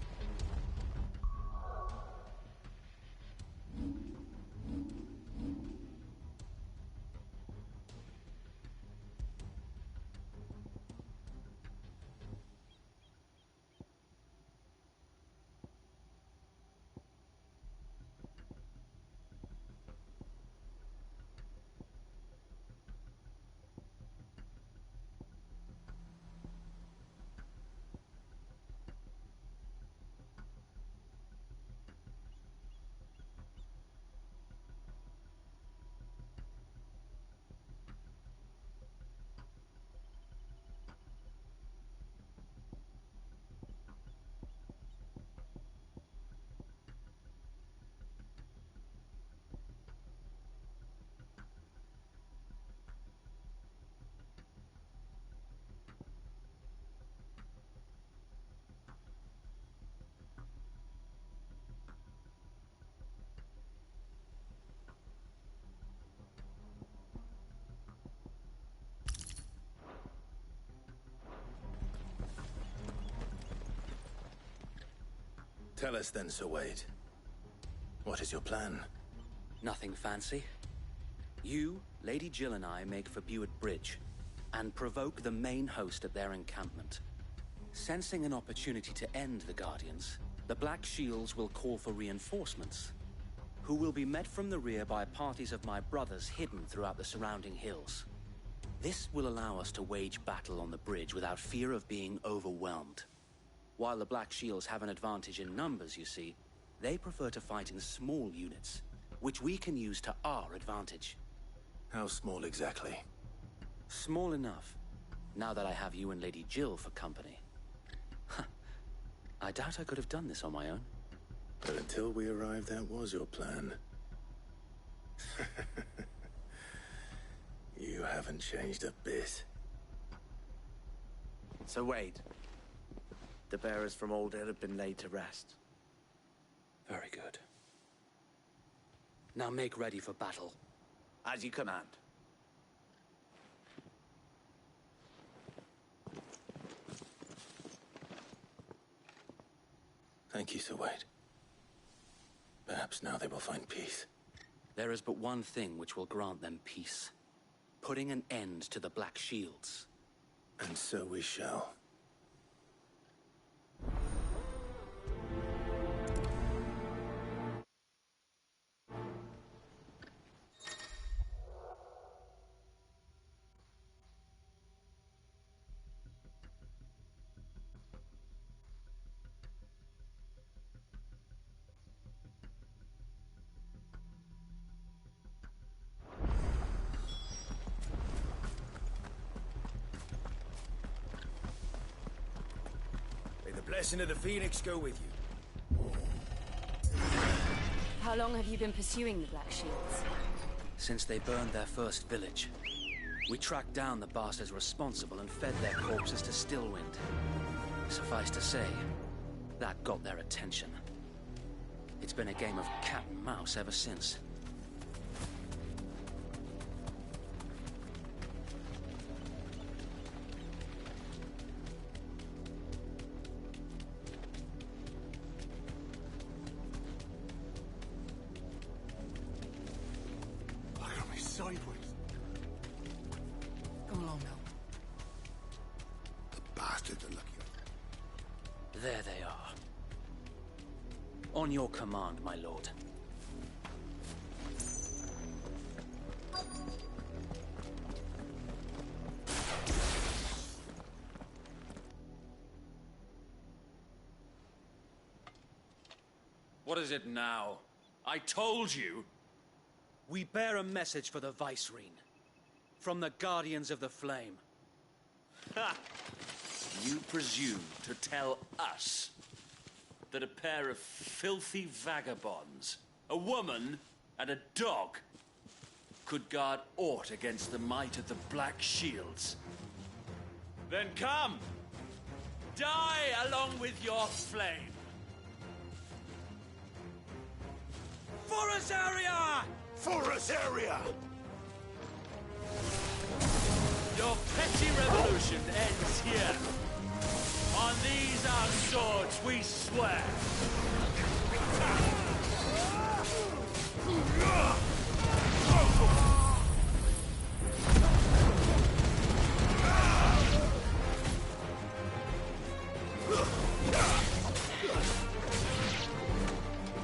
Tell us then, Sir Wade. What is your plan? Nothing fancy. You, Lady Jill and I make for Buett Bridge and provoke the main host at their encampment. Sensing an opportunity to end the Guardians, the Black Shields will call for reinforcements, who will be met from the rear by parties of my brothers hidden throughout the surrounding hills. This will allow us to wage battle on the bridge without fear of being overwhelmed. While the Black Shields have an advantage in numbers, you see, they prefer to fight in small units, which we can use to our advantage. How small exactly? Small enough, now that I have you and Lady Jill for company. I doubt I could have done this on my own. But until we arrived, that was your plan. You haven't changed a bit. So Wade, the bearers from Old Hill have been laid to rest. Very good. Now make ready for battle. As you command. Thank you, Sir Wade. Perhaps now they will find peace. There is but one thing which will grant them peace. Putting an end to the Black Shields. And so we shall. Blessing of the Phoenix go with you. How long have you been pursuing the Black Shields? Since they burned their first village. We tracked down the bastards responsible and fed their corpses to Stillwind. Suffice to say, that got their attention. It's been a game of cat and mouse ever since. There they are. On your command, my lord. What is it now? I told you! We bear a message for the Vicereine. From the Guardians of the Flame. Ha! You presume to tell us that a pair of filthy vagabonds, a woman and a dog, could guard aught against the might of the Black Shields? Then come! Die along with your flame! Forestaria! Forestaria! Your petty revolution ends here. On these our swords we swear.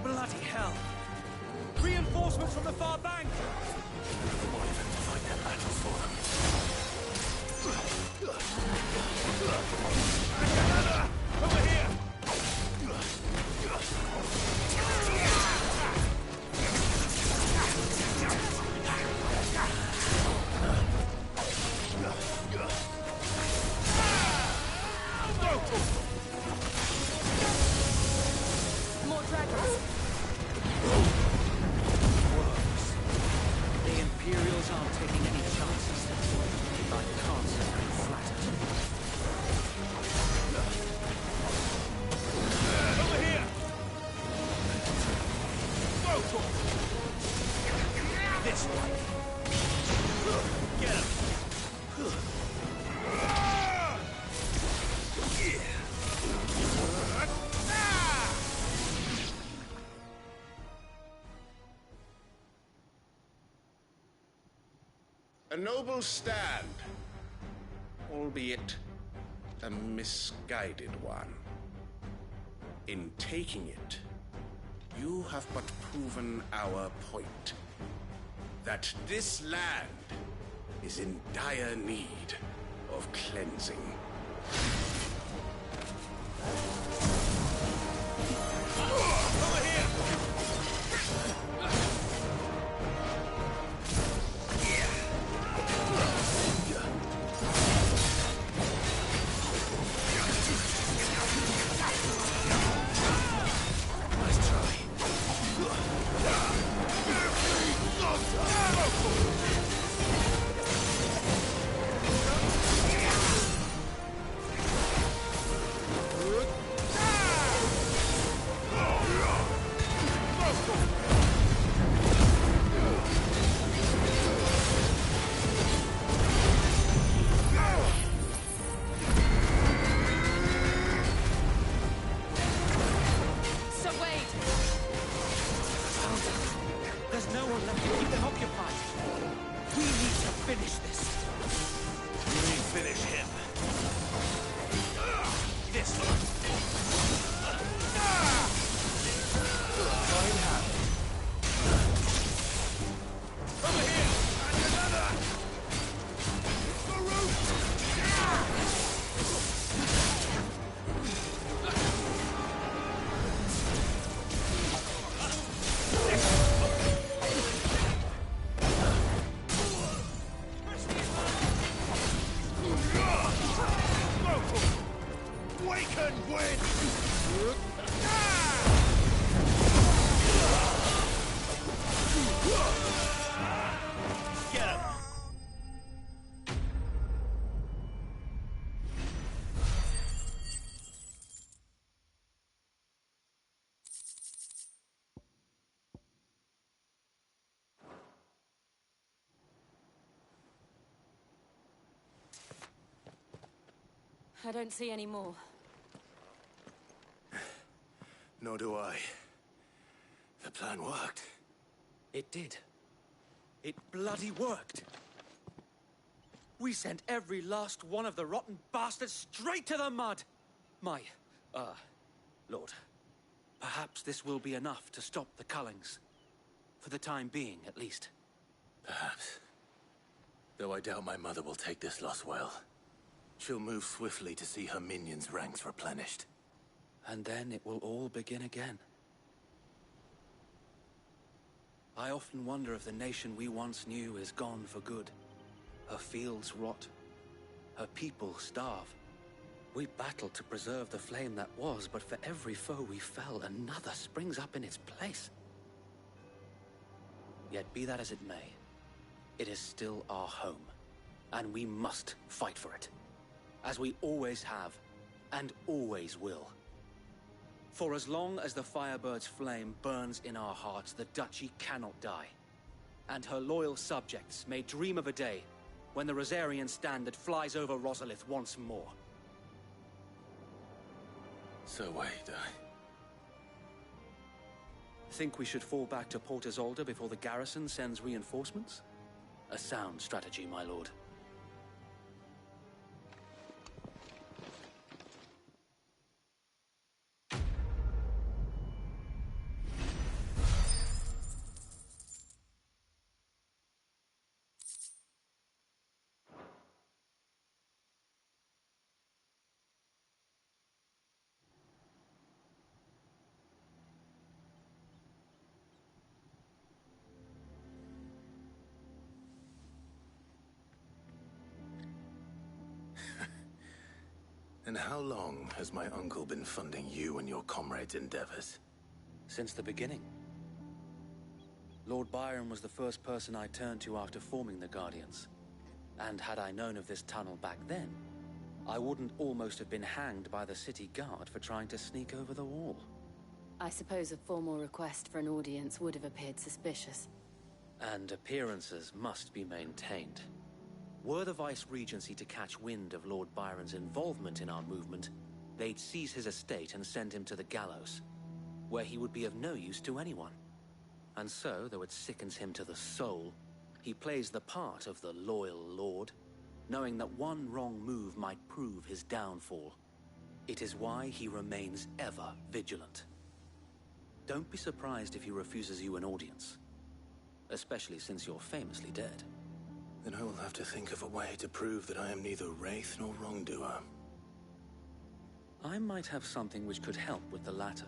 Bloody hell! Reinforcements from the far bank! We'll even fight that battle for them. Over here! More dragons. The Imperials aren't taking any chances. I can't say I'm flattered. Over here! This way. Get him! A noble stand, albeit a misguided one. In taking it, you have but proven our point. That this land is in dire need of cleansing. Over here! Nice try. Sir Wade! There's no one left to keep them occupied. We need to finish this. We finish him. This one. Over here! And another! Waken wind! Get him! I don't see any more. Nor do I. The plan worked. It did. It bloody worked. We sent every last one of the rotten bastards straight to the mud. My, Lord. Perhaps this will be enough to stop the Cullings. For the time being, at least. Perhaps. Though I doubt my mother will take this loss well. She'll move swiftly to see her minions' ranks replenished. And then it will all begin again. I often wonder if the nation we once knew is gone for good. Her fields rot. Her people starve. We battled to preserve the flame that was, but for every foe we fell, another springs up in its place. Yet be that as it may, it is still our home, and we must fight for it, as we always have, and always will. For as long as the Firebird's flame burns in our hearts, the Duchy cannot die, and her loyal subjects may dream of a day when the Rosarian standard flies over Rosalith once more. So wait, Think we should fall back to Port Isolde before the garrison sends reinforcements? A sound strategy, my lord. And how long has my uncle been funding you and your comrades' endeavors? Since the beginning. Lord Byron was the first person I turned to after forming the Guardians. And had I known of this tunnel back then, I wouldn't almost have been hanged by the city guard for trying to sneak over the wall. I suppose a formal request for an audience would have appeared suspicious. And appearances must be maintained. Were the Vice-Regency to catch wind of Lord Byron's involvement in our movement, they'd seize his estate and send him to the gallows, where he would be of no use to anyone. And so, though it sickens him to the soul, he plays the part of the loyal lord, knowing that one wrong move might prove his downfall. It is why he remains ever vigilant. Don't be surprised if he refuses you an audience, especially since you're famously dead. Then I will have to think of a way to prove that I am neither wraith nor wrongdoer. I might have something which could help with the latter.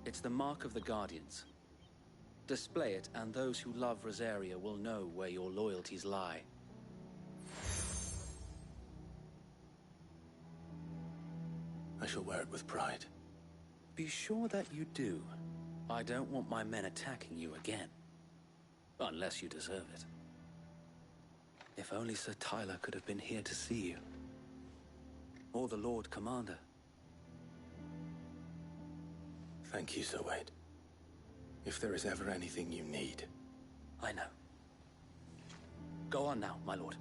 It's the mark of the Guardians. Display it, and those who love Rosaria will know where your loyalties lie. I shall wear it with pride. Be sure that you do. I don't want my men attacking you again. Unless you deserve it. If only Sir Tyler could have been here to see you. Or the Lord Commander. Thank you, Sir Wade. If there is ever anything you need. I know. Go on now, my lord.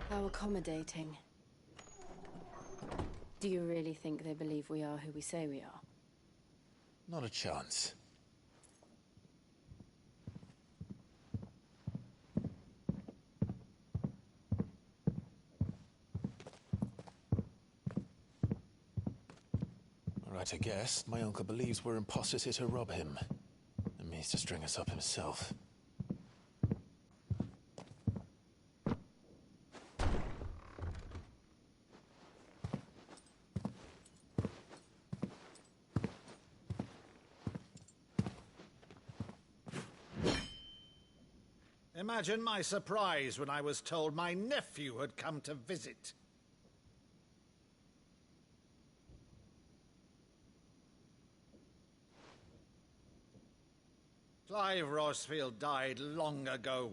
How accommodating. Do you really think they believe we are who we say we are? Not a chance. Right to guess, my uncle believes we're imposters here to rob him, and means to string us up himself. Imagine my surprise when I was told my nephew had come to visit. Clive Rosfield died long ago.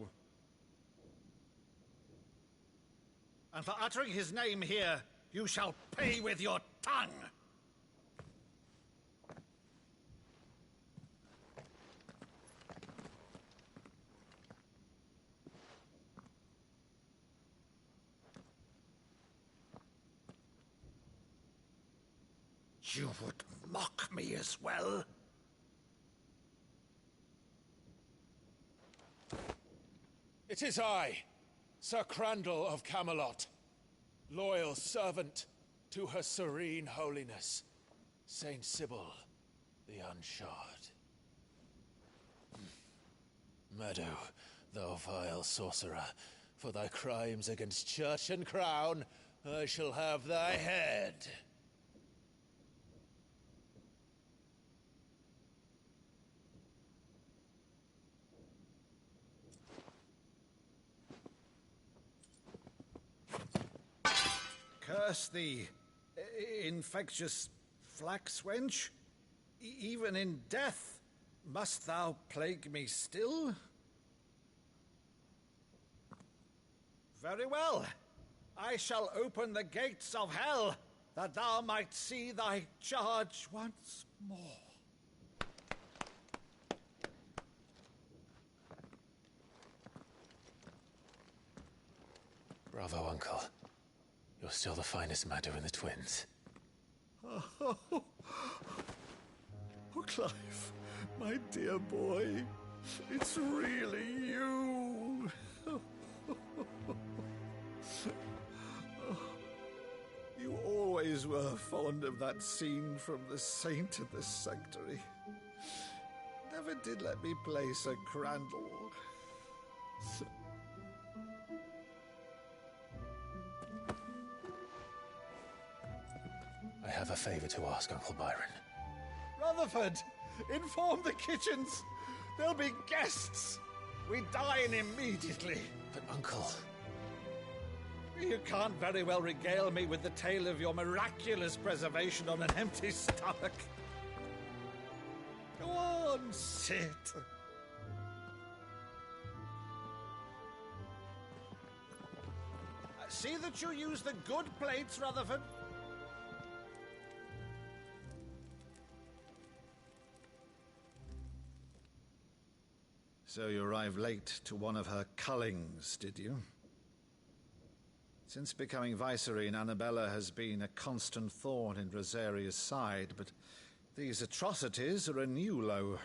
And for uttering his name here, you shall pay with your tongue! you would mock me as well. It is I, Sir Crandall of Camelot, loyal servant to Her Serene Holiness, Saint Sybil the Unshod. Meadow, thou vile sorcerer, for thy crimes against church and crown, I shall have thy head. Curse thee, infectious flax wench. Even in death must thou plague me still? Very well. I shall open the gates of hell, that thou might see thy charge once more. Bravo, Uncle. You're still the finest Meadow in the twins. Oh, Clive, my dear boy, it's really you. You always were fond of that scene from The Saint of the Sanctuary. Never did let me play Sir Crandall. I have a favor to ask, Uncle Byron. Rutherford, inform the kitchens. There'll be guests. We dine immediately. But, Uncle... You can't very well regale me with the tale of your miraculous preservation on an empty stomach. Go on, sit. See that you use the good plates, Rutherford. So you arrived late to one of her cullings, did you? Since becoming Vicereine, Annabella has been a constant thorn in Rosaria's side, but these atrocities are a new low.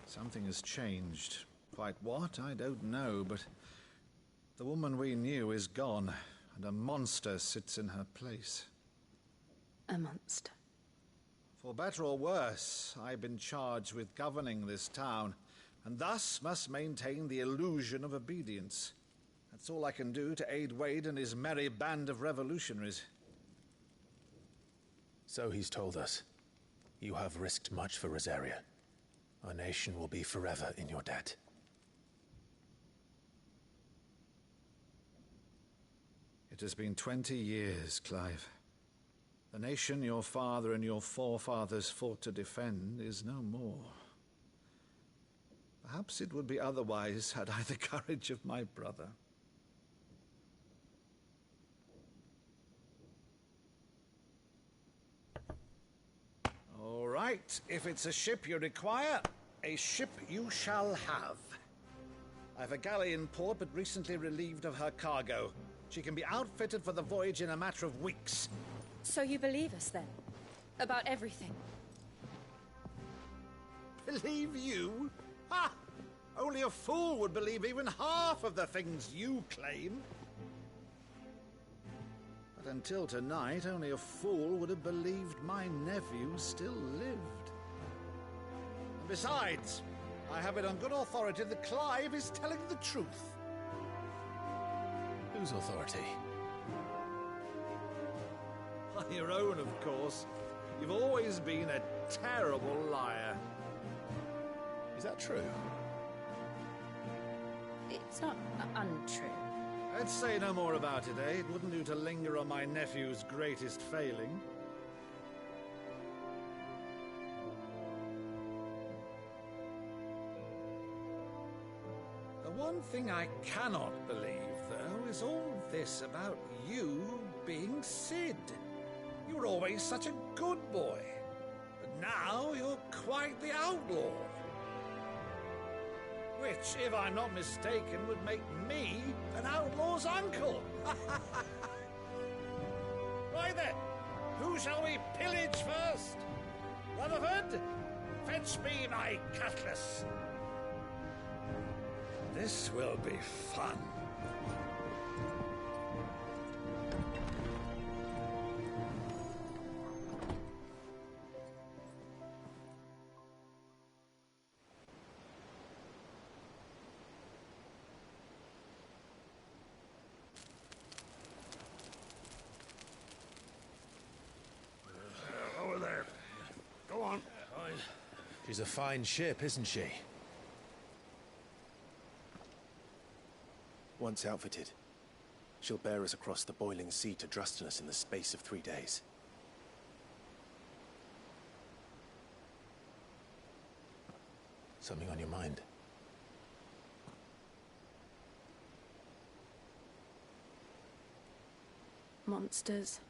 Something has changed. Quite what, I don't know, but the woman we knew is gone, and a monster sits in her place. A monster? For better or worse, I've been charged with governing this town, and thus must maintain the illusion of obedience. That's all I can do to aid Wade and his merry band of revolutionaries. So he's told us. You have risked much for Rosaria. Our nation will be forever in your debt. It has been 20 years, Clive. The nation your father and your forefathers fought to defend is no more. Perhaps it would be otherwise had I the courage of my brother. All right, if it's a ship you require, a ship you shall have. I've a galley in port, but recently relieved of her cargo. She can be outfitted for the voyage in a matter of weeks. So you believe us, then? About everything? Believe you? Ha! Only a fool would believe even half of the things you claim. But until tonight, only a fool would have believed my nephew still lived. And besides, I have it on good authority that Clive is telling the truth. Whose authority? On your own, of course. You've always been a terrible liar. Is that true? It's not untrue. Let's say no more about it, eh? It wouldn't do to linger on my nephew's greatest failing. The one thing I cannot believe, though, is all this about you being Sid. You were always such a good boy, but now you're quite the outlaw. Which, if I'm not mistaken, would make me an outlaw's uncle. Right then, Who shall we pillage first? Rutherford, fetch me my cutlass. This will be fun. Over there. Go on. She's a fine ship, isn't she? Once outfitted, she'll bear us across the boiling sea to Drustinus in the space of 3 days. Something on your mind? Monsters.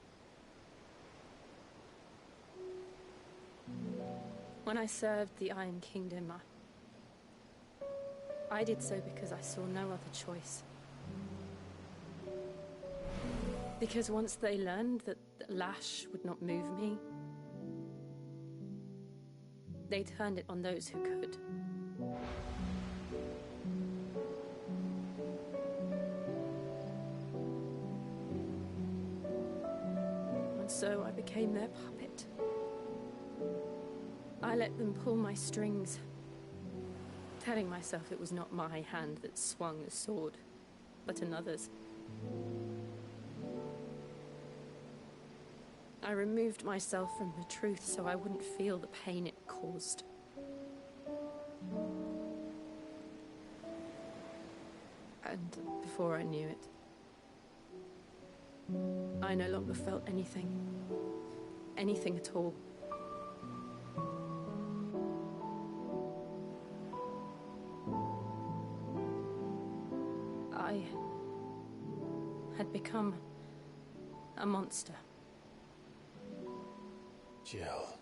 When I served the Iron Kingdom, I did so because I saw no other choice. Because once they learned that the lash would not move me, they turned it on those who could. And so I became their puppet. I let them pull my strings, telling myself it was not my hand that swung the sword, but another's. I removed myself from the truth so I wouldn't feel the pain it caused. And before I knew it, I no longer felt anything. Anything at all. I had become a monster. Jill.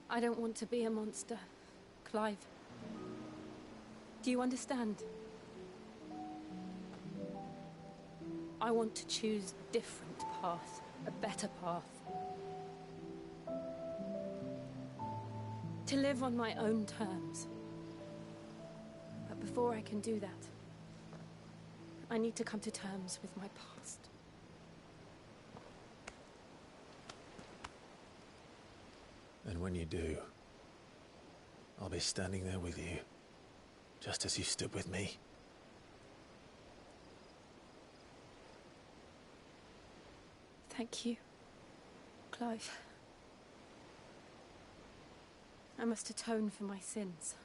I don't want to be a monster, Clive. Do you understand? I want to choose a different path, a better path. To live on my own terms. But before I can do that, I need to come to terms with my past. And when you do, I'll be standing there with you, just as you stood with me. Thank you, Clive. I must atone for my sins.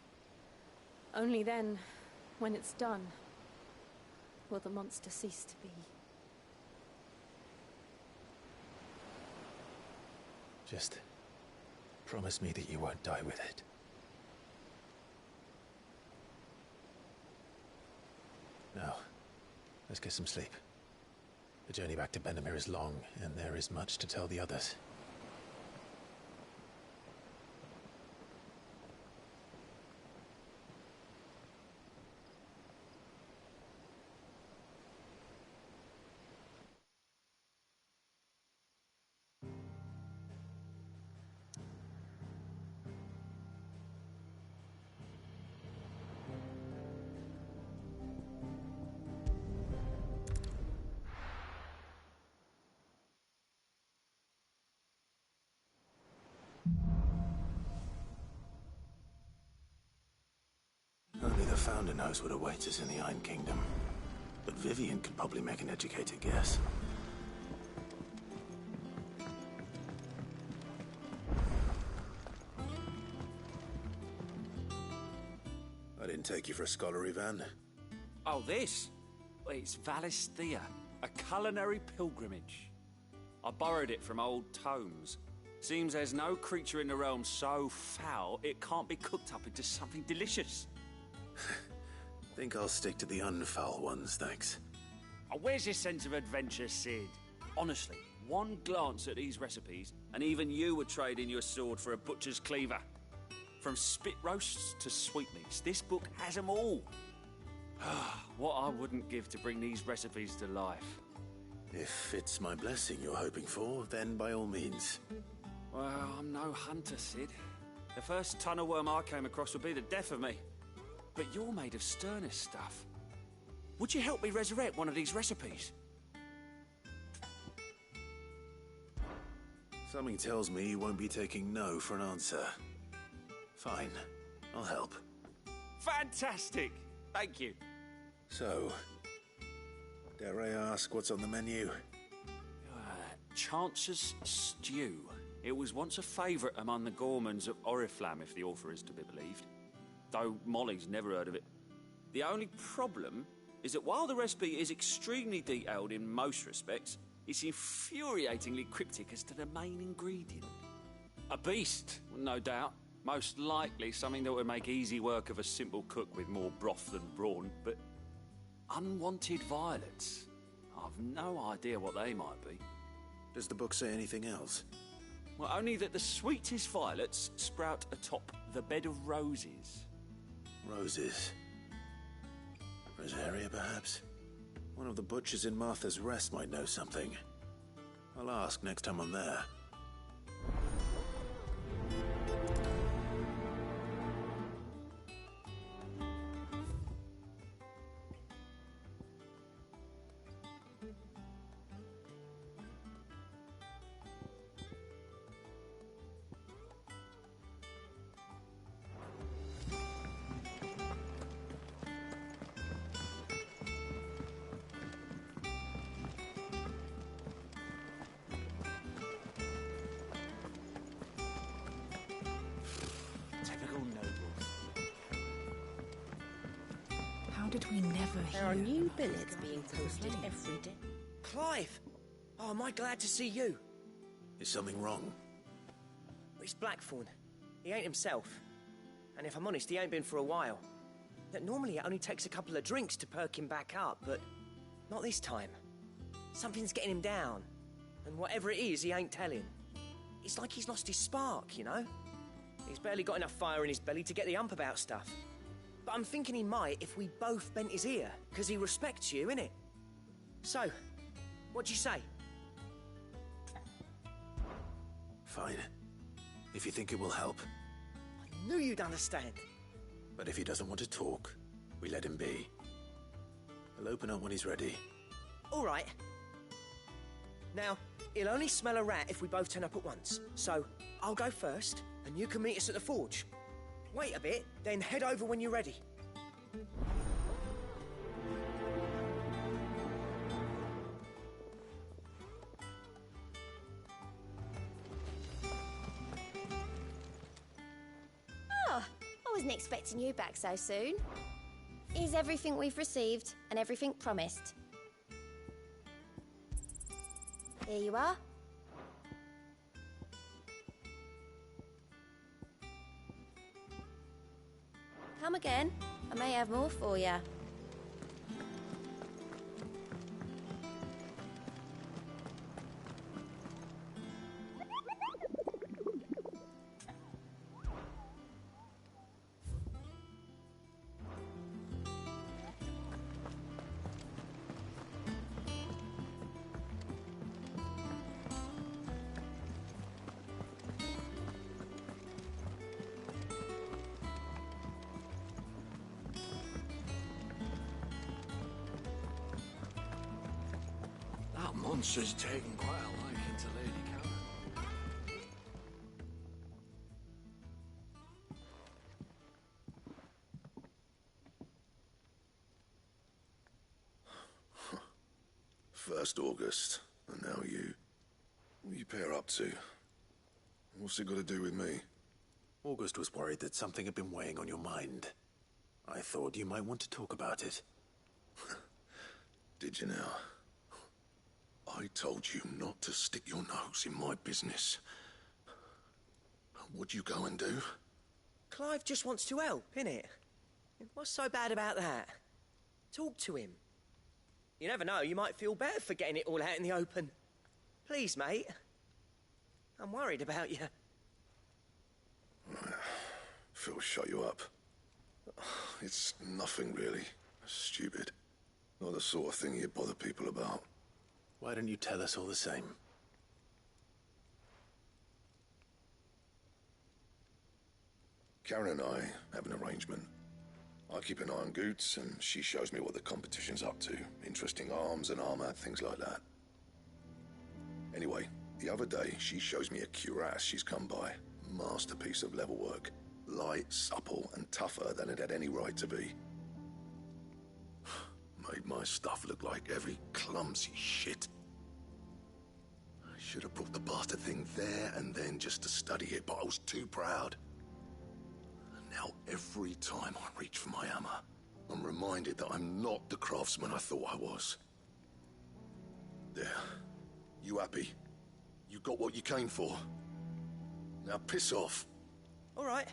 Only then, when it's done, will the monster cease to be. Just promise me that you won't die with it. Now, let's get some sleep. The journey back to Benamir is long, and there is much to tell the others. Only the Founder knows what awaits us in the Iron Kingdom. But Vivian could probably make an educated guess. I didn't take you for a scholarly van. Oh, this? It's Valisthea, a culinary pilgrimage. I borrowed it from old tomes. Seems there's no creature in the realm so foul it can't be cooked up into something delicious. Think I'll stick to the unfoul ones, thanks. Oh, where's your sense of adventure, Sid? Honestly, one glance at these recipes, and even you would trade in your sword for a butcher's cleaver. From spit roasts to sweetmeats, this book has them all. What I wouldn't give to bring these recipes to life. If it's my blessing you're hoping for, then by all means. Well, I'm no hunter, Sid. The first tunnel worm I came across would be the death of me. But you're made of sterner stuff. Would you help me resurrect one of these recipes? Something tells me you won't be taking no for an answer. Fine, I'll help. Fantastic! Thank you. So, dare I ask what's on the menu? Chance's Stew. It was once a favourite among the gourmands of Oriflamme, if the author is to be believed. Though Molly's never heard of it. The only problem is that while the recipe is extremely detailed in most respects, it's infuriatingly cryptic as to the main ingredient. A beast, no doubt. Most likely something that would make easy work of a simple cook with more broth than brawn, but unwanted violets. I've no idea what they might be. Does the book say anything else? Well, only that the sweetest violets sprout atop the bed of roses. Roses. Rosaria, perhaps? One of the butchers in Martha's Rest might know something. I'll ask next time I'm there. How did we never hear? There are new billets being posted every day. Clive! Oh, am I glad to see you? Is something wrong? It's Blackthorn. He ain't himself. And if I'm honest, he ain't been for a while. That normally it only takes a couple of drinks to perk him back up, but not this time. Something's getting him down. And whatever it is, he ain't telling. It's like he's lost his spark, you know? He's barely got enough fire in his belly to get the ump about stuff. But I'm thinking he might if we both bent his ear, because he respects you, innit? So, what do you say? Fine. If you think it will help. I knew you'd understand. But if he doesn't want to talk, we let him be. He'll open up when he's ready. All right. Now, he'll only smell a rat if we both turn up at once. So, I'll go first, and you can meet us at the forge. Wait a bit, then head over when you're ready. Oh, I wasn't expecting you back so soon. Here's everything we've received and everything promised. Here you are. Come again. I may have more for you. That monster's taken quite a liking to Lady Karen. First August, and now you. What are you pair up to? What's it got to do with me? August was worried that something had been weighing on your mind. I thought you might want to talk about it. Did you now? I told you not to stick your nose in my business. What'd you go and do? Clive just wants to help, innit? What's so bad about that? Talk to him. You never know, you might feel better for getting it all out in the open. Please, mate. I'm worried about you. Phil, shut you up. It's nothing, really. Stupid. Not the sort of thing you bother people about. Why don't you tell us all the same? Karen and I have an arrangement. I keep an eye on Goots, and she shows me what the competition's up to. Interesting arms and armor, things like that. Anyway, the other day, she shows me a cuirass she's come by. Masterpiece of level work. Light, supple, and tougher than it had any right to be. Made my stuff look like every clumsy shit. I should have brought the bastard thing there and then just to study it, but I was too proud. And now every time I reach for my hammer, I'm reminded that I'm not the craftsman I thought I was. There. You happy? You got what you came for. Now piss off. All right.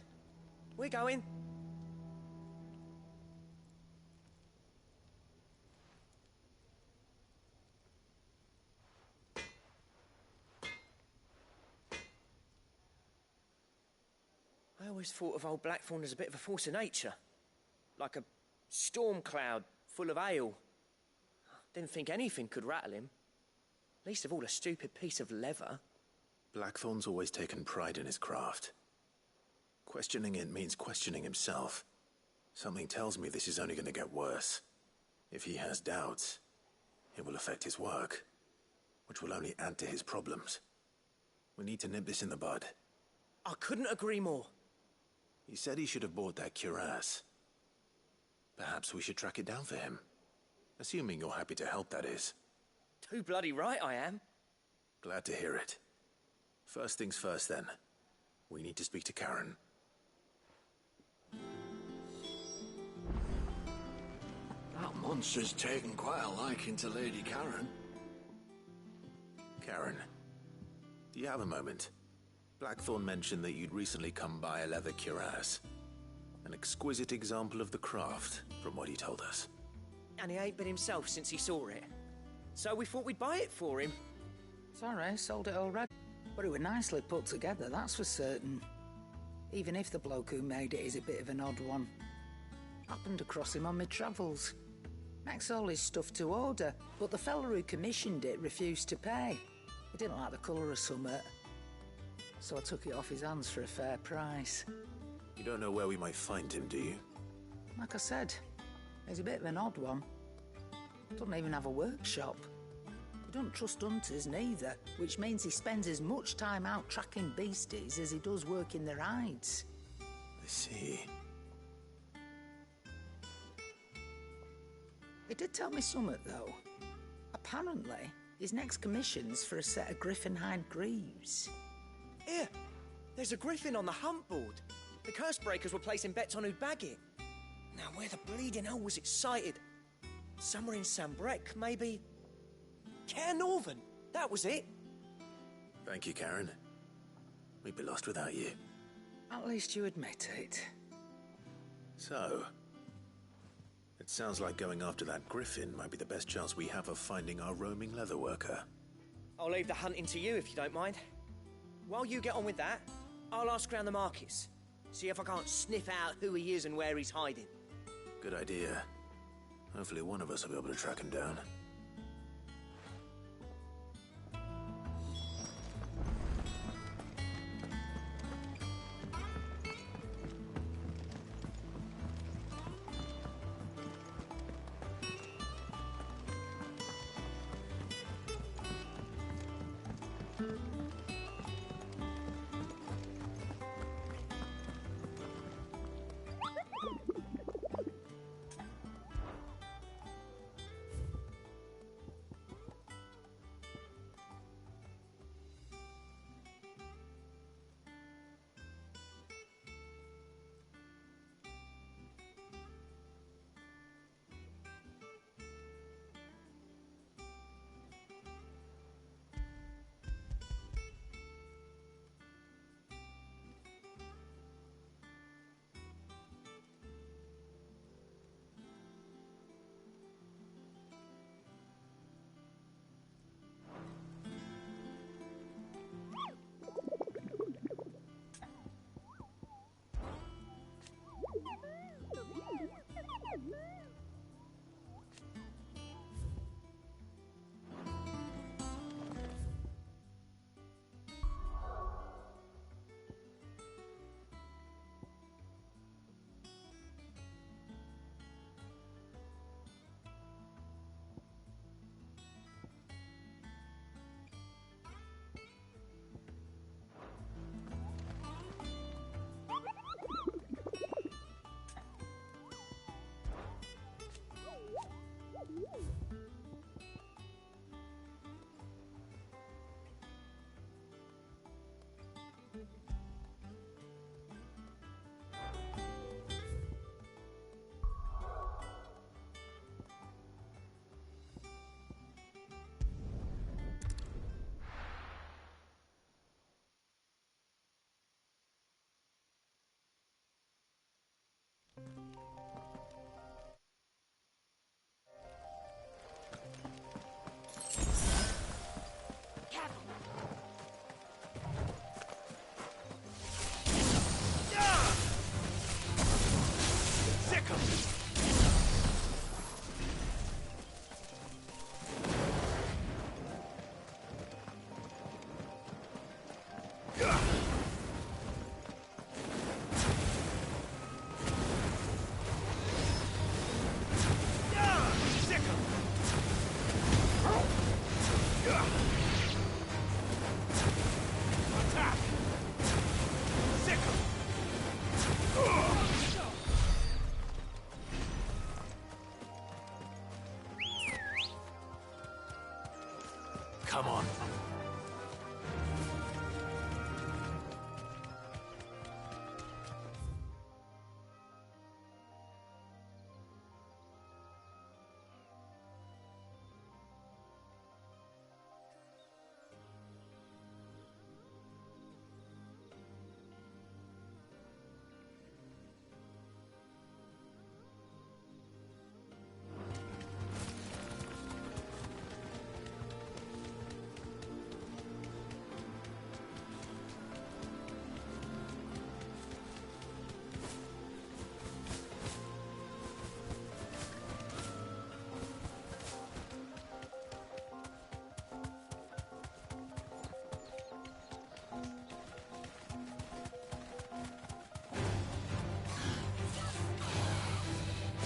We're going. I always thought of old Blackthorn as a bit of a force of nature. Like a storm cloud full of ale. Didn't think anything could rattle him. Least of all a stupid piece of leather. Blackthorn's always taken pride in his craft. Questioning it means questioning himself. Something tells me this is only going to get worse. If he has doubts, it will affect his work, which will only add to his problems. We need to nip this in the bud. I couldn't agree more. He said he should have bought that cuirass. Perhaps we should track it down for him. Assuming you're happy to help, that is. Too bloody right I am. Glad to hear it. First things first, then. We need to speak to Karen. That monster's taken quite a liking to Lady Karen. Karen, do you have a moment? Blackthorn mentioned that you'd recently come by a leather cuirass. An exquisite example of the craft, from what he told us. And he ain't been himself since he saw it. So we thought we'd buy it for him. Sorry, sold it already. But it was nicely put together, that's for certain. Even if the bloke who made it is a bit of an odd one. Happened across him on my travels. Makes all his stuff to order, but the fella who commissioned it refused to pay. He didn't like the colour of summit. So I took it off his hands for a fair price. You don't know where we might find him, do you? Like I said, he's a bit of an odd one. Doesn't even have a workshop. He don't trust hunters neither, which means he spends as much time out tracking beasties as he does working their hides. I see. He did tell me something, though. Apparently, his next commission's for a set of griffin hide greaves. Here, there's a griffin on the hunt board. The curse breakers were placing bets on who'd bag it. Now, where the bleeding hell was it sighted? Somewhere in Sambrec, maybe? Care Northern, that was it. Thank you, Karen. We'd be lost without you. At least you admit it. So, it sounds like going after that griffin might be the best chance we have of finding our roaming leatherworker. I'll leave the hunting to you if you don't mind. While you get on with that, I'll ask around the markets. See if I can't sniff out who he is and where he's hiding. Good idea. Hopefully one of us will be able to track him down.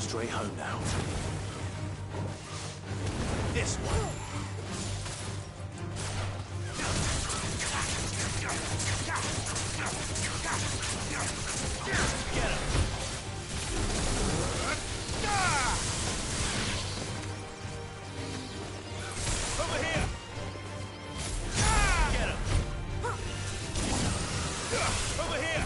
straight home now. This one. Get him. Over here. Get him. Over here.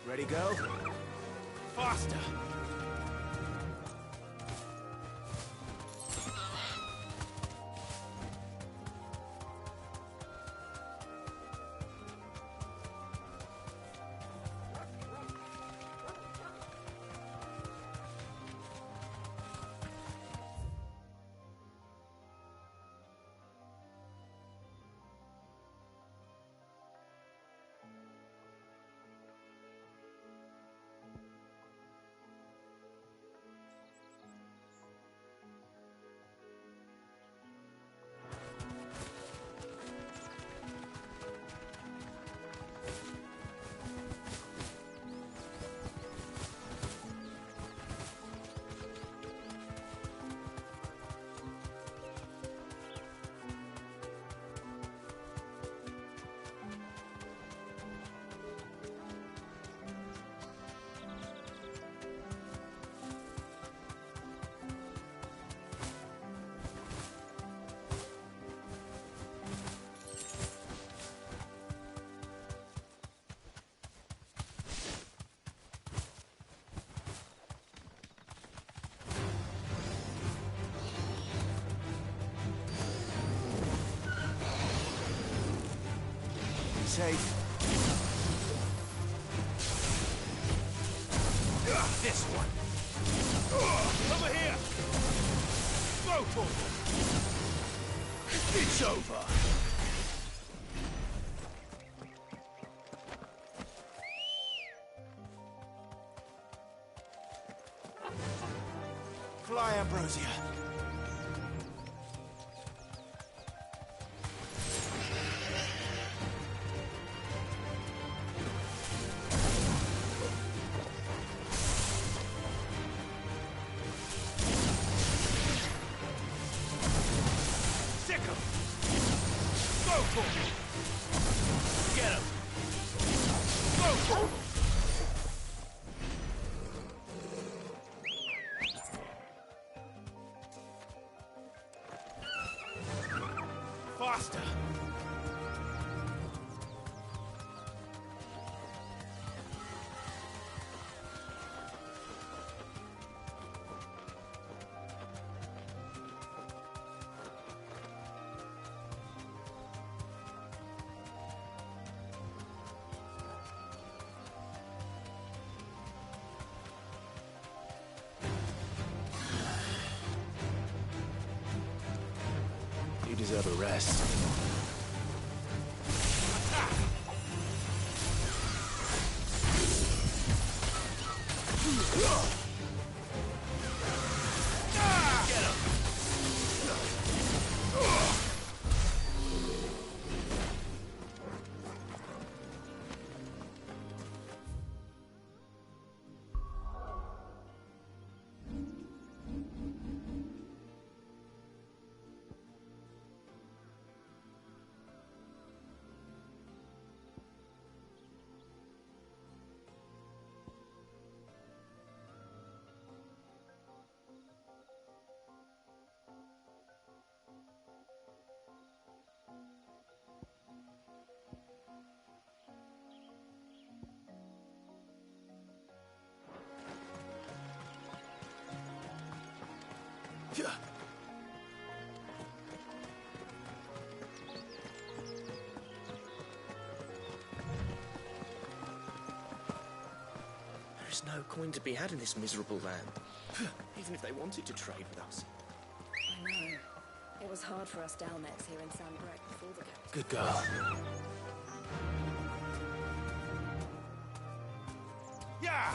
Ready, go? Faster. Safe. This one. Over here. Go for it. It's over. Fly, Ambrosia. Faster. You deserve a rest. Yeah. There is no coin to be had in this miserable land. Even if they wanted to trade with us. I know. It was hard for us Dalmets here in Sanbreck before the captain. Good girl. Yeah!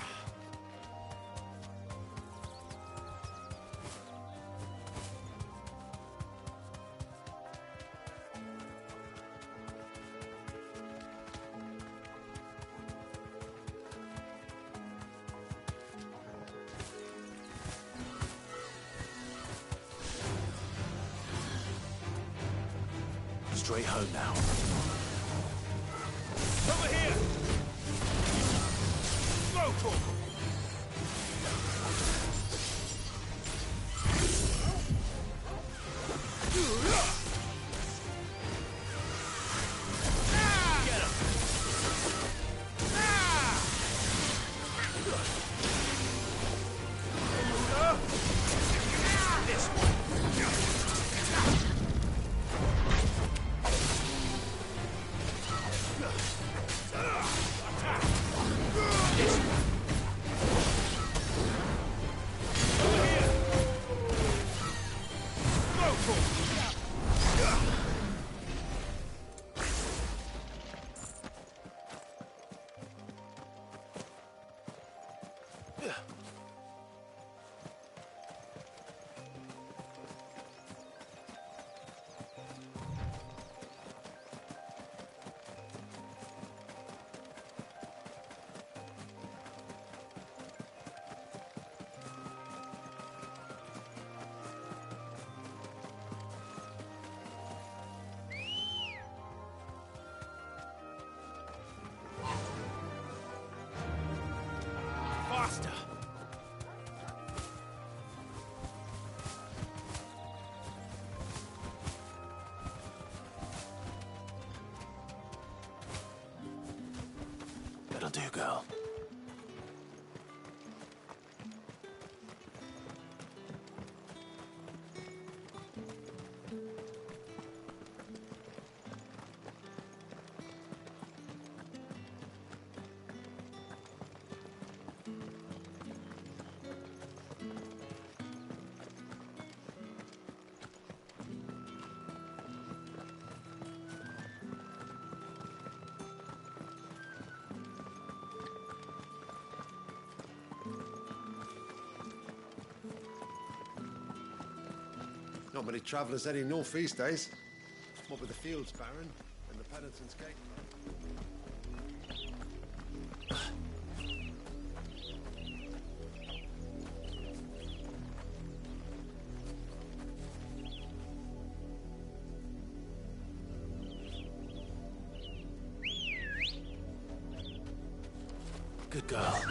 straight home now. Over here! Go, Torkel! Faster! That'll do, girl. Not many travellers heading north these days. What with the Fields Baron and the Penitent's Gate. Good girl.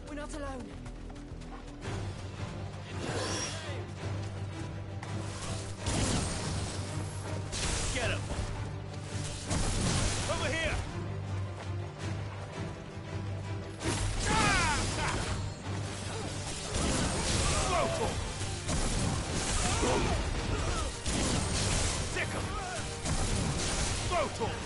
We're not alone. Get him! Over here! Go, Torkel! Sick him! Go, Torkel!